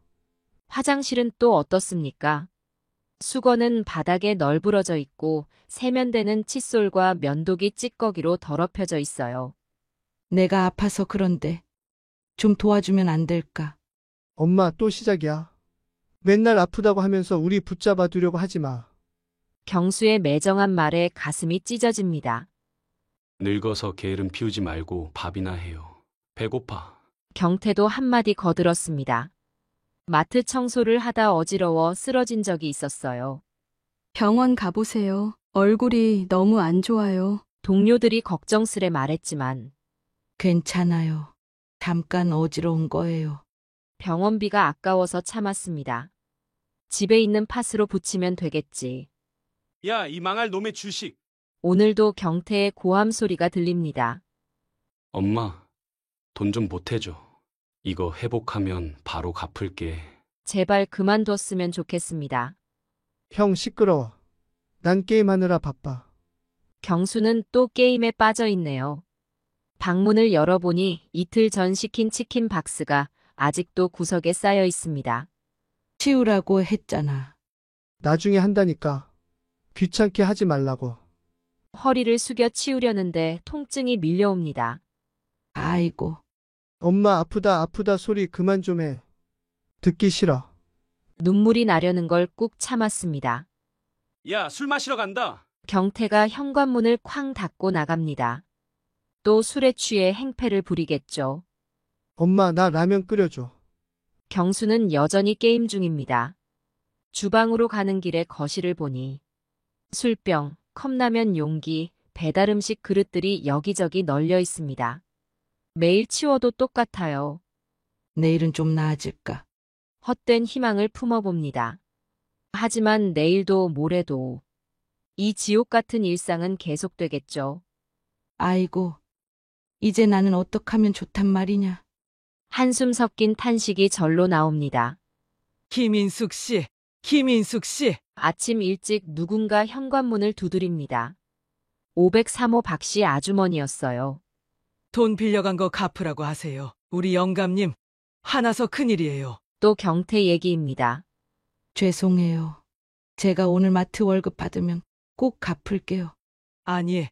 화장실은 또 어떻습니까? 수건은 바닥에 널브러져 있고 세면대는 칫솔과 면도기 찌꺼기로 더럽혀져 있어요. 내가 아파서 그런데 좀 도와주면 안 될까? 엄마 또 시작이야. 맨날 아프다고 하면서 우리 붙잡아 두려고 하지 마. 경수의 매정한 말에 가슴이 찢어집니다. 늙어서 게으름 피우지 말고 밥이나 해요. 배고파. 경태도 한마디 거들었습니다. 마트 청소를 하다 어지러워 쓰러진 적이 있었어요. 병원 가보세요. 얼굴이 너무 안 좋아요. 동료들이 걱정스레 말했지만 괜찮아요. 잠깐 어지러운 거예요. 병원비가 아까워서 참았습니다. 집에 있는 팥으로 붙이면 되겠지. 야, 이 망할 놈의 주식. 오늘도 경태의 고함 소리가 들립니다. 엄마, 돈 좀 보태줘. 이거 회복하면 바로 갚을게. 제발 그만뒀으면 좋겠습니다. 형 시끄러워. 난 게임하느라 바빠. 경수는 또 게임에 빠져 있네요. 방문을 열어보니 이틀 전 시킨 치킨 박스가 아직도 구석에 쌓여 있습니다. 치우라고 했잖아. 나중에 한다니까. 귀찮게 하지 말라고. 허리를 숙여 치우려는데 통증이 밀려옵니다. 아이고. 엄마 아프다 아프다 소리 그만 좀 해. 듣기 싫어. 눈물이 나려는 걸 꾹 참았습니다. 야, 술 마시러 간다. 경태가 현관문을 쾅 닫고 나갑니다. 또 술에 취해 행패를 부리겠죠. 엄마 나 라면 끓여줘. 경수는 여전히 게임 중입니다. 주방으로 가는 길에 거실을 보니 술병, 컵라면 용기, 배달음식 그릇들이 여기저기 널려 있습니다. 매일 치워도 똑같아요. 내일은 좀 나아질까? 헛된 희망을 품어봅니다. 하지만 내일도 모레도 이 지옥 같은 일상은 계속되겠죠. 아이고, 이제 나는 어떡하면 좋단 말이냐. 한숨 섞인 탄식이 절로 나옵니다. 김인숙 씨, 김인숙 씨. 아침 일찍 누군가 현관문을 두드립니다. 503호 박씨 아주머니였어요. 돈 빌려간 거 갚으라고 하세요. 우리 영감님, 화나서 큰일이에요. 또 경태 얘기입니다. 죄송해요. 제가 오늘 마트 월급 받으면 꼭 갚을게요. 아니,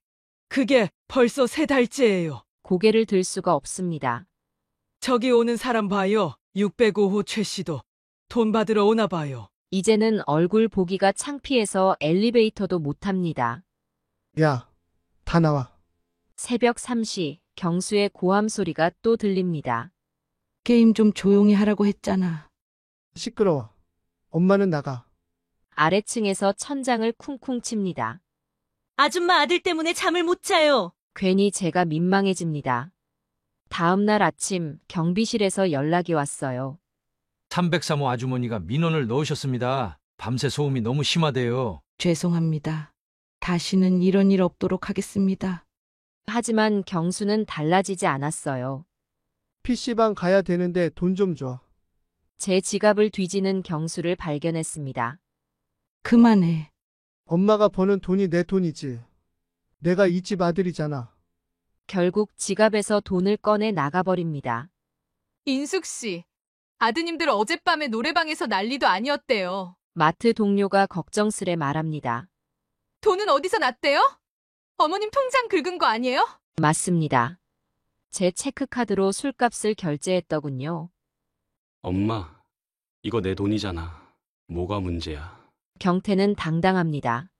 그게 벌써 3달째예요. 고개를 들 수가 없습니다. 저기 오는 사람 봐요. 605호 최 씨도 돈 받으러 오나 봐요. 이제는 얼굴 보기가 창피해서 엘리베이터도 못 탑니다. 야, 다 나와. 새벽 3시 경수의 고함 소리가 또 들립니다. 게임 좀 조용히 하라고 했잖아. 시끄러워. 엄마는 나가. 아래층에서 천장을 쿵쿵 칩니다. 아줌마 아들 때문에 잠을 못 자요. 괜히 제가 민망해집니다. 다음 날 아침 경비실에서 연락이 왔어요. 303호 아주머니가 민원을 넣으셨습니다. 밤새 소음이 너무 심하대요. 죄송합니다. 다시는 이런 일 없도록 하겠습니다. 하지만 경수는 달라지지 않았어요. PC방 가야 되는데 돈 좀 줘. 제 지갑을 뒤지는 경수를 발견했습니다. 그만해. 엄마가 버는 돈이 내 돈이지. 내가 이 집 아들이잖아. 결국 지갑에서 돈을 꺼내 나가버립니다. 인숙 씨, 아드님들 어젯밤에 노래방에서 난리도 아니었대요. 마트 동료가 걱정스레 말합니다. 돈은 어디서 났대요? 어머님 통장 긁은 거 아니에요? 맞습니다. 제 체크카드로 술값을 결제했더군요. 엄마, 이거 내 돈이잖아. 뭐가 문제야? 경태는 당당합니다.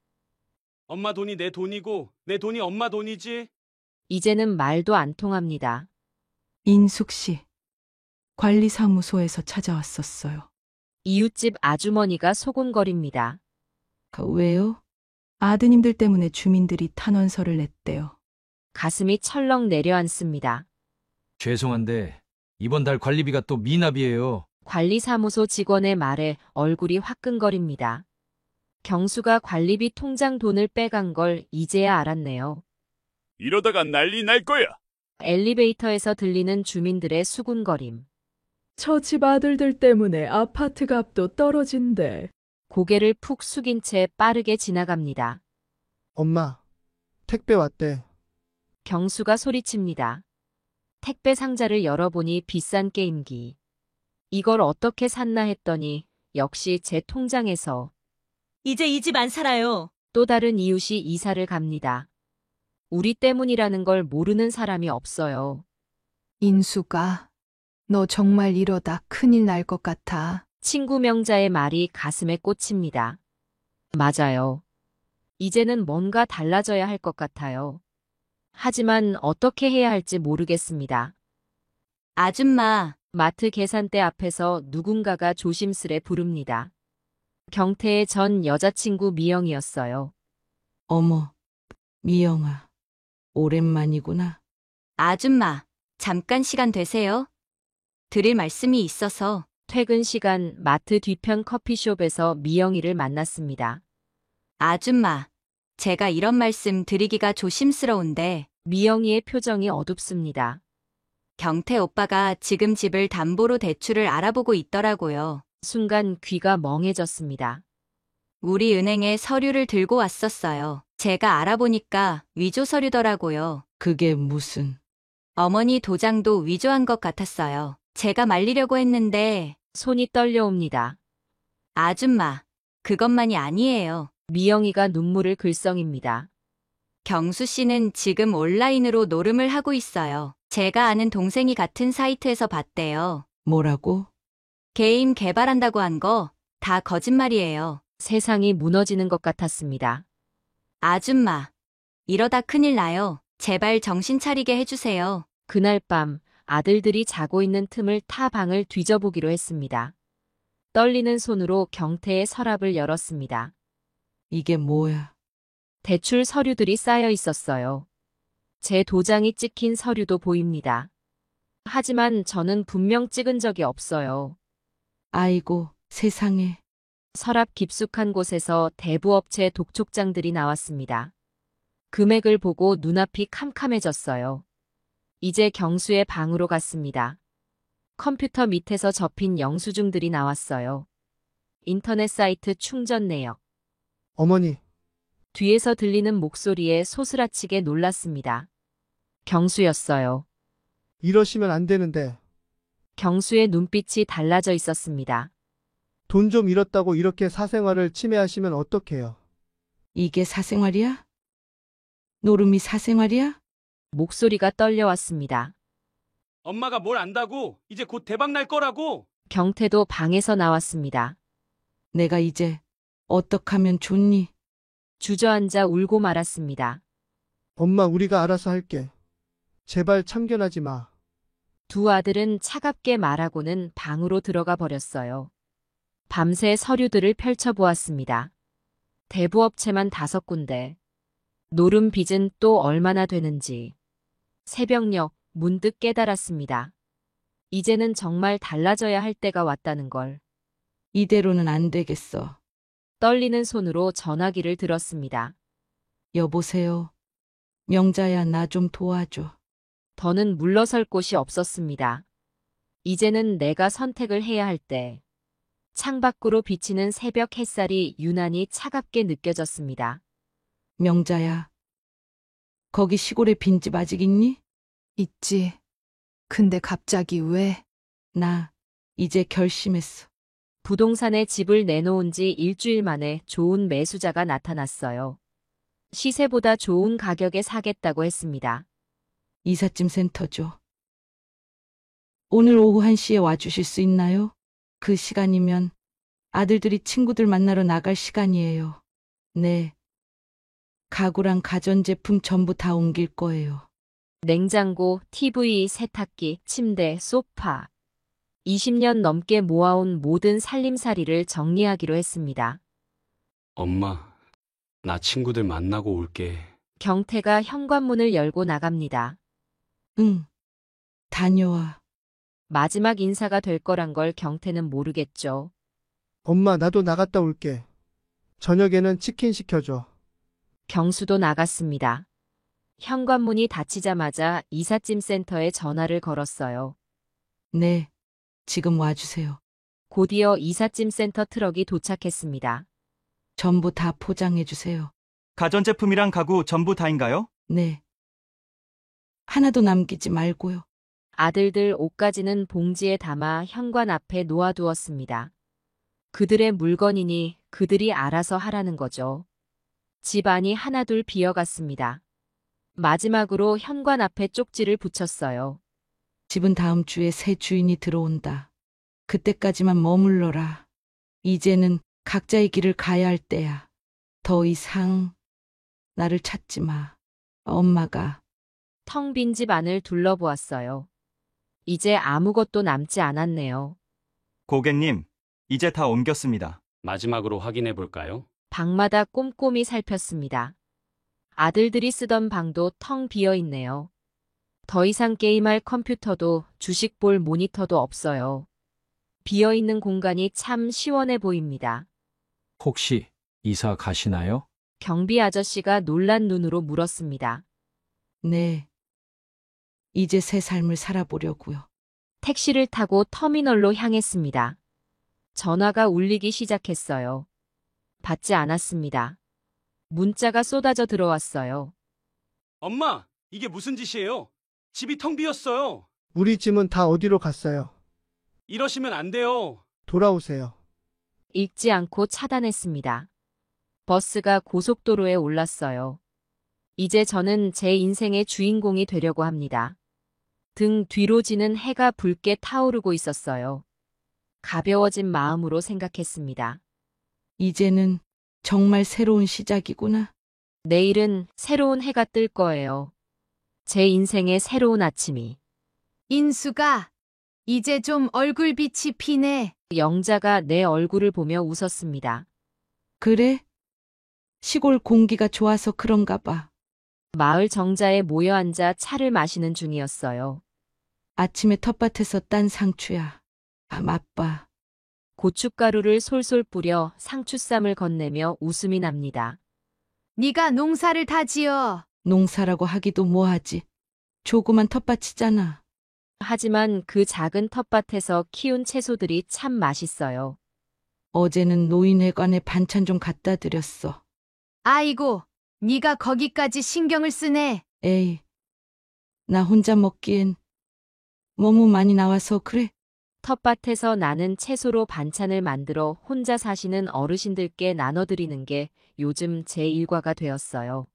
엄마 돈이 내 돈이고 내 돈이 엄마 돈이지. 이제는 말도 안 통합니다. 인숙 씨, 관리사무소에서 찾아왔었어요. 이웃집 아주머니가 소곤거립니다. 왜요? 아드님들 때문에 주민들이 탄원서를 냈대요. 가슴이 철렁 내려앉습니다. 죄송한데 이번 달 관리비가 또 미납이에요. 관리사무소 직원의 말에 얼굴이 화끈거립니다. 경수가 관리비 통장 돈을 빼간 걸 이제야 알았네요. 이러다가 난리 날 거야. 엘리베이터에서 들리는 주민들의 수군거림. 저 집 아들들 때문에 아파트 값도 떨어진대. 고개를 푹 숙인 채 빠르게 지나갑니다. 엄마, 택배 왔대. 경수가 소리칩니다. 택배 상자를 열어보니 비싼 게임기. 이걸 어떻게 샀나 했더니 역시 제 통장에서. 이제 이 집 안 살아요. 또 다른 이웃이 이사를 갑니다. 우리 때문이라는 걸 모르는 사람이 없어요. 인수가, 너 정말 이러다 큰일 날 것 같아. 친구 명자의 말이 가슴에 꽂힙니다. 맞아요. 이제는 뭔가 달라져야 할 것 같아요. 하지만 어떻게 해야 할지 모르겠습니다. 아줌마, 마트 계산대 앞에서 누군가가 조심스레 부릅니다. 경태의 전 여자친구 미영이었어요. 어머, 미영아. 오랜만이구나. 아줌마, 잠깐 시간 되세요? 드릴 말씀이 있어서. 퇴근 시간 마트 뒤편 커피숍에서 미영이를 만났습니다. 아줌마, 제가 이런 말씀 드리기가 조심스러운데. 미영이의 표정이 어둡습니다. 경태 오빠가 지금 집을 담보로 대출을 알아보고 있더라고요. 순간 귀가 멍해졌습니다. 우리 은행에 서류를 들고 왔었어요. 제가 알아보니까 위조 서류더라고요. 그게 무슨... 어머니 도장도 위조한 것 같았어요. 제가 말리려고 했는데 손이 떨려옵니다. 아줌마, 그것만이 아니에요. 미영이가 눈물을 글썽입니다. 경수 씨는 지금 온라인으로 노름을 하고 있어요. 제가 아는 동생이 같은 사이트에서 봤대요. 뭐라고? 게임 개발한다고 한 거 다 거짓말이에요. 세상이 무너지는 것 같았습니다. 아줌마, 이러다 큰일 나요. 제발 정신 차리게 해주세요. 그날 밤 아들들이 자고 있는 틈을 타 방을 뒤져보기로 했습니다. 떨리는 손으로 경태의 서랍을 열었습니다. 이게 뭐야? 대출 서류들이 쌓여 있었어요. 제 도장이 찍힌 서류도 보입니다. 하지만 저는 분명 찍은 적이 없어요. 아이고, 세상에. 서랍 깊숙한 곳에서 대부업체 독촉장들이 나왔습니다. 금액을 보고 눈앞이 캄캄해졌어요. 이제 경수의 방으로 갔습니다. 컴퓨터 밑에서 접힌 영수증들이 나왔어요. 인터넷 사이트 충전 내역. 어머니, 뒤에서 들리는 목소리에 소스라치게 놀랐습니다. 경수였어요. 이러시면 안 되는데. 경수의 눈빛이 달라져 있었습니다. 돈 좀 잃었다고 이렇게 사생활을 침해하시면 어떡해요? 이게 사생활이야? 노름이 사생활이야? 목소리가 떨려왔습니다. 엄마가 뭘 안다고? 이제 곧 대박 날 거라고. 경태도 방에서 나왔습니다. 내가 이제 어떡하면 좋니? 주저앉아 울고 말았습니다. 엄마, 우리가 알아서 할게. 제발 참견하지 마. 두 아들은 차갑게 말하고는 방으로 들어가 버렸어요. 밤새 서류들을 펼쳐보았습니다. 대부업체만 5군데. 노름 빚은 또 얼마나 되는지. 새벽녘 문득 깨달았습니다. 이제는 정말 달라져야 할 때가 왔다는 걸. 이대로는 안 되겠어. 떨리는 손으로 전화기를 들었습니다. 여보세요. 명자야, 나 좀 도와줘. 더는 물러설 곳이 없었습니다. 이제는 내가 선택을 해야 할 때. 창밖으로 비치는 새벽 햇살이 유난히 차갑게 느껴졌습니다. 명자야. 거기 시골에 빈집 아직 있니? 있지. 근데 갑자기 왜? 나 이제 결심했어. 부동산에 집을 내놓은 지 일주일 만에 좋은 매수자가 나타났어요. 시세보다 좋은 가격에 사겠다고 했습니다. 이삿짐 센터죠. 오늘 오후 1시에 와주실 수 있나요? 그 시간이면 아들들이 친구들 만나러 나갈 시간이에요. 네. 가구랑 가전제품 전부 다 옮길 거예요. 냉장고, TV, 세탁기, 침대, 소파. 20년 넘게 모아온 모든 살림살이를 정리하기로 했습니다. 엄마, 나 친구들 만나고 올게. 경태가 현관문을 열고 나갑니다. 응, 다녀와. 마지막 인사가 될 거란 걸 경태는 모르겠죠. 엄마, 나도 나갔다 올게. 저녁에는 치킨 시켜줘. 경수도 나갔습니다. 현관문이 닫히자마자 이삿짐 센터에 전화를 걸었어요. 네, 지금 와주세요. 곧이어 이삿짐 센터 트럭이 도착했습니다. 전부 다 포장해주세요. 가전제품이랑 가구 전부 다인가요? 네. 하나도 남기지 말고요. 아들들 옷까지는 봉지에 담아 현관 앞에 놓아두었습니다. 그들의 물건이니 그들이 알아서 하라는 거죠. 집 안이 하나둘 비어갔습니다. 마지막으로 현관 앞에 쪽지를 붙였어요. 집은 다음 주에 새 주인이 들어온다. 그때까지만 머물러라. 이제는 각자의 길을 가야 할 때야. 더 이상 나를 찾지 마. 엄마가. 텅 빈 집 안을 둘러보았어요. 이제 아무것도 남지 않았네요. 고객님, 이제 다 옮겼습니다. 마지막으로 확인해 볼까요? 방마다 꼼꼼히 살폈습니다. 아들들이 쓰던 방도 텅 비어 있네요. 더 이상 게임할 컴퓨터도 주식 볼 모니터도 없어요. 비어 있는 공간이 참 시원해 보입니다. 혹시 이사 가시나요? 경비 아저씨가 놀란 눈으로 물었습니다. 네. 이제 새 삶을 살아보려고요. 택시를 타고 터미널로 향했습니다. 전화가 울리기 시작했어요. 받지 않았습니다. 문자가 쏟아져 들어왔어요. 엄마, 이게 무슨 짓이에요? 집이 텅 비었어요. 우리 짐은 다 어디로 갔어요? 이러시면 안 돼요. 돌아오세요. 읽지 않고 차단했습니다. 버스가 고속도로에 올랐어요. 이제 저는 제 인생의 주인공이 되려고 합니다. 등 뒤로 지는 해가 붉게 타오르고 있었어요. 가벼워진 마음으로 생각했습니다. 이제는 정말 새로운 시작이구나. 내일은 새로운 해가 뜰 거예요. 제 인생의 새로운 아침이. 인수가 이제 좀 얼굴빛이 피네. 영자가 내 얼굴을 보며 웃었습니다. 그래? 시골 공기가 좋아서 그런가 봐. 마을 정자에 모여 앉아 차를 마시는 중이었어요. 아침에 텃밭에서 딴 상추야. 아, 맛봐. 고춧가루를 솔솔 뿌려 상추쌈을 건네며 웃음이 납니다. 네가 농사를 다 지어. 농사라고 하기도 뭐하지. 조그만 텃밭이잖아. 하지만 그 작은 텃밭에서 키운 채소들이 참 맛있어요. 어제는 노인회관에 반찬 좀 갖다 드렸어. 아이고, 네가 거기까지 신경을 쓰네. 에이, 나 혼자 먹기엔 너무 많이 나와서 그래. 텃밭에서 나는 채소로 반찬을 만들어 혼자 사시는 어르신들께 나눠드리는 게 요즘 제 일과가 되었어요.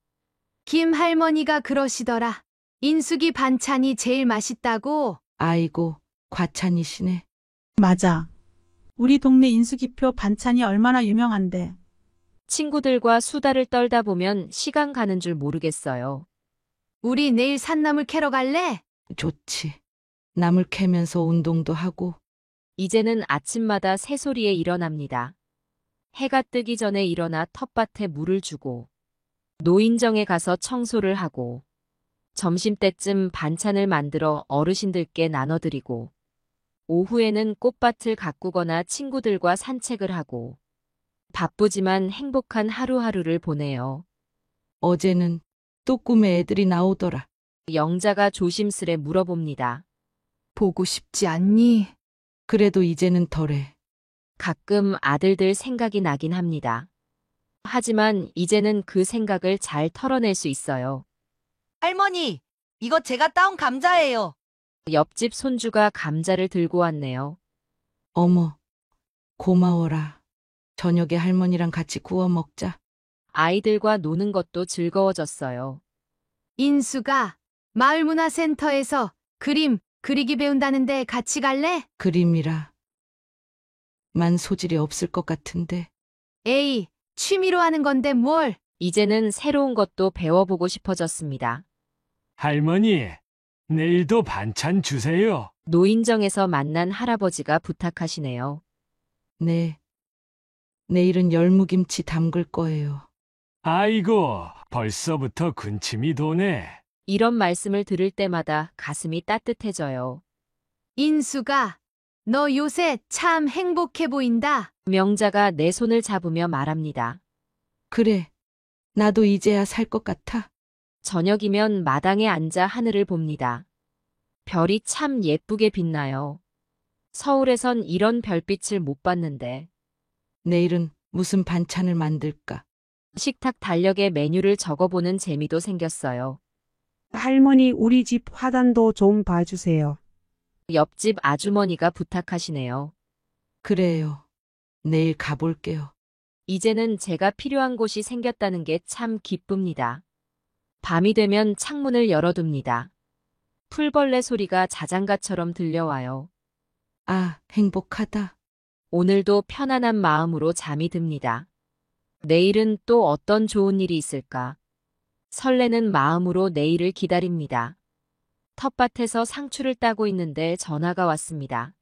김 할머니가 그러시더라. 인숙이 반찬이 제일 맛있다고. 아이고, 과찬이시네. 맞아. 우리 동네 인수기표 반찬이 얼마나 유명한데. 친구들과 수다를 떨다 보면 시간 가는 줄 모르겠어요. 우리 내일 산나물 캐러 갈래? 좋지. 나물 캐면서 운동도 하고. 이제는 아침마다 새소리에 일어납니다. 해가 뜨기 전에 일어나 텃밭에 물을 주고 노인정에 가서 청소를 하고 점심때쯤 반찬을 만들어 어르신들께 나눠드리고 오후에는 꽃밭을 가꾸거나 친구들과 산책을 하고 바쁘지만 행복한 하루하루를 보내요. 어제는 또 꿈에 애들이 나오더라. 영자가 조심스레 물어봅니다. 보고 싶지 않니? 그래도 이제는 덜해. 가끔 아들들 생각이 나긴 합니다. 하지만 이제는 그 생각을 잘 털어낼 수 있어요. 할머니, 이거 제가 따온 감자예요. 옆집 손주가 감자를 들고 왔네요. 어머, 고마워라. 저녁에 할머니랑 같이 구워 먹자. 아이들과 노는 것도 즐거워졌어요. 인수가 마을문화센터에서 그림 그리기 배운다는데 같이 갈래? 그림이라. 만 소질이 없을 것 같은데. 에이, 취미로 하는 건데 뭘. 이제는 새로운 것도 배워보고 싶어졌습니다. 할머니, 내일도 반찬 주세요. 노인정에서 만난 할아버지가 부탁하시네요. 네. 내일은 열무김치 담글 거예요. 아이고, 벌써부터 군침이 도네. 이런 말씀을 들을 때마다 가슴이 따뜻해져요. 인수가, 너 요새 참 행복해 보인다. 명자가 내 손을 잡으며 말합니다. 그래, 나도 이제야 살 것 같아. 저녁이면 마당에 앉아 하늘을 봅니다. 별이 참 예쁘게 빛나요. 서울에선 이런 별빛을 못 봤는데. 내일은 무슨 반찬을 만들까? 식탁 달력에 메뉴를 적어보는 재미도 생겼어요. 할머니, 우리 집 화단도 좀 봐주세요. 옆집 아주머니가 부탁하시네요. 그래요. 내일 가볼게요. 이제는 제가 필요한 곳이 생겼다는 게 참 기쁩니다. 밤이 되면 창문을 열어둡니다. 풀벌레 소리가 자장가처럼 들려와요. 아, 행복하다. 오늘도 편안한 마음으로 잠이 듭니다. 내일은 또 어떤 좋은 일이 있을까? 설레는 마음으로 내일을 기다립니다. 텃밭에서 상추를 따고 있는데 전화가 왔습니다.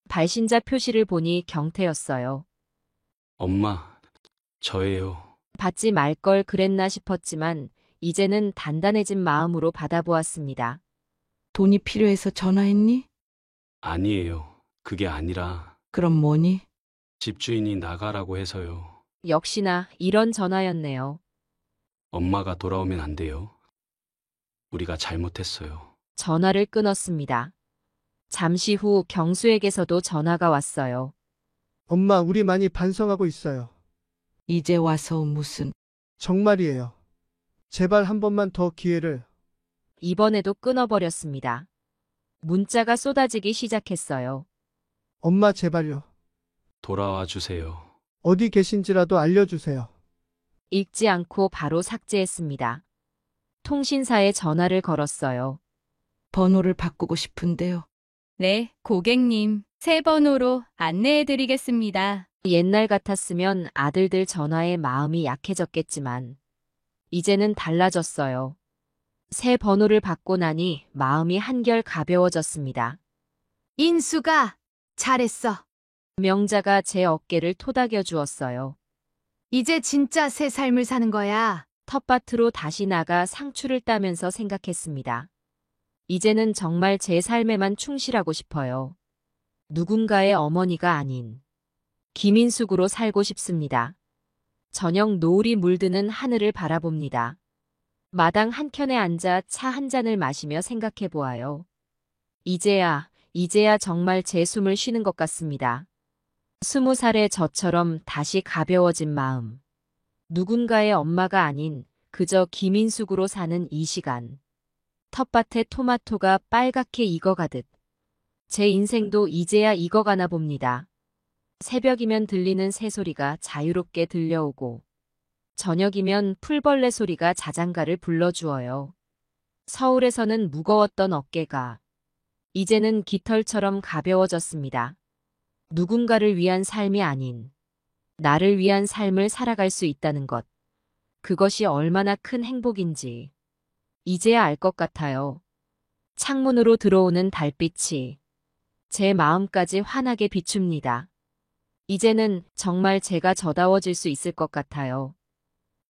발신자 표시를 보니 경태였어요. 엄마, 저예요. 받지 말 걸 그랬나 싶었지만 이제는 단단해진 마음으로 받아보았습니다. 돈이 필요해서 전화했니? 아니에요. 그게 아니라 그럼 뭐니? 집주인이 나가라고 해서요. 역시나 이런 전화였네요. 엄마가 돌아오면 안 돼요. 우리가 잘못했어요. 전화를 끊었습니다. 잠시 후 경수에게서도 전화가 왔어요. 엄마, 우리 많이 반성하고 있어요. 이제 와서 무슨. 정말이에요. 제발 한 번만 더 기회를. 이번에도 끊어버렸습니다. 문자가 쏟아지기 시작했어요. 엄마, 제발요. 돌아와 주세요. 어디 계신지라도 알려주세요. 읽지 않고 바로 삭제했습니다. 통신사에 전화를 걸었어요. 번호를 바꾸고 싶은데요. 네, 고객님. 새 번호로 안내해드리겠습니다. 옛날 같았으면 아들들 전화에 마음이 약해졌겠지만 이제는 달라졌어요. 새 번호를 받고 나니 마음이 한결 가벼워졌습니다. 인수가 잘했어. 명자가 제 어깨를 토닥여 주었어요. 이제 진짜 새 삶을 사는 거야. 텃밭으로 다시 나가 상추를 따면서 생각했습니다. 이제는 정말 제 삶에만 충실하고 싶어요. 누군가의 어머니가 아닌 김인숙으로 살고 싶습니다. 저녁 노을이 물드는 하늘을 바라봅니다. 마당 한켠에 앉아 차 한 잔을 마시며 생각해 보아요. 이제야 정말 제 숨을 쉬는 것 같습니다. 20살의 저처럼 다시 가벼워진 마음. 누군가의 엄마가 아닌 그저 김인숙으로 사는 이 시간. 텃밭에 토마토가 빨갛게 익어가듯 제 인생도 이제야 익어가나 봅니다. 새벽이면 들리는 새소리가 자유롭게 들려오고 저녁이면 풀벌레 소리가 자장가를 불러주어요. 서울에서는 무거웠던 어깨가 이제는 깃털처럼 가벼워졌습니다. 누군가를 위한 삶이 아닌 나를 위한 삶을 살아갈 수 있다는 것. 그것이 얼마나 큰 행복인지 이제야 알 것 같아요. 창문으로 들어오는 달빛이 제 마음까지 환하게 비춥니다. 이제는 정말 제가 저다워질 수 있을 것 같아요.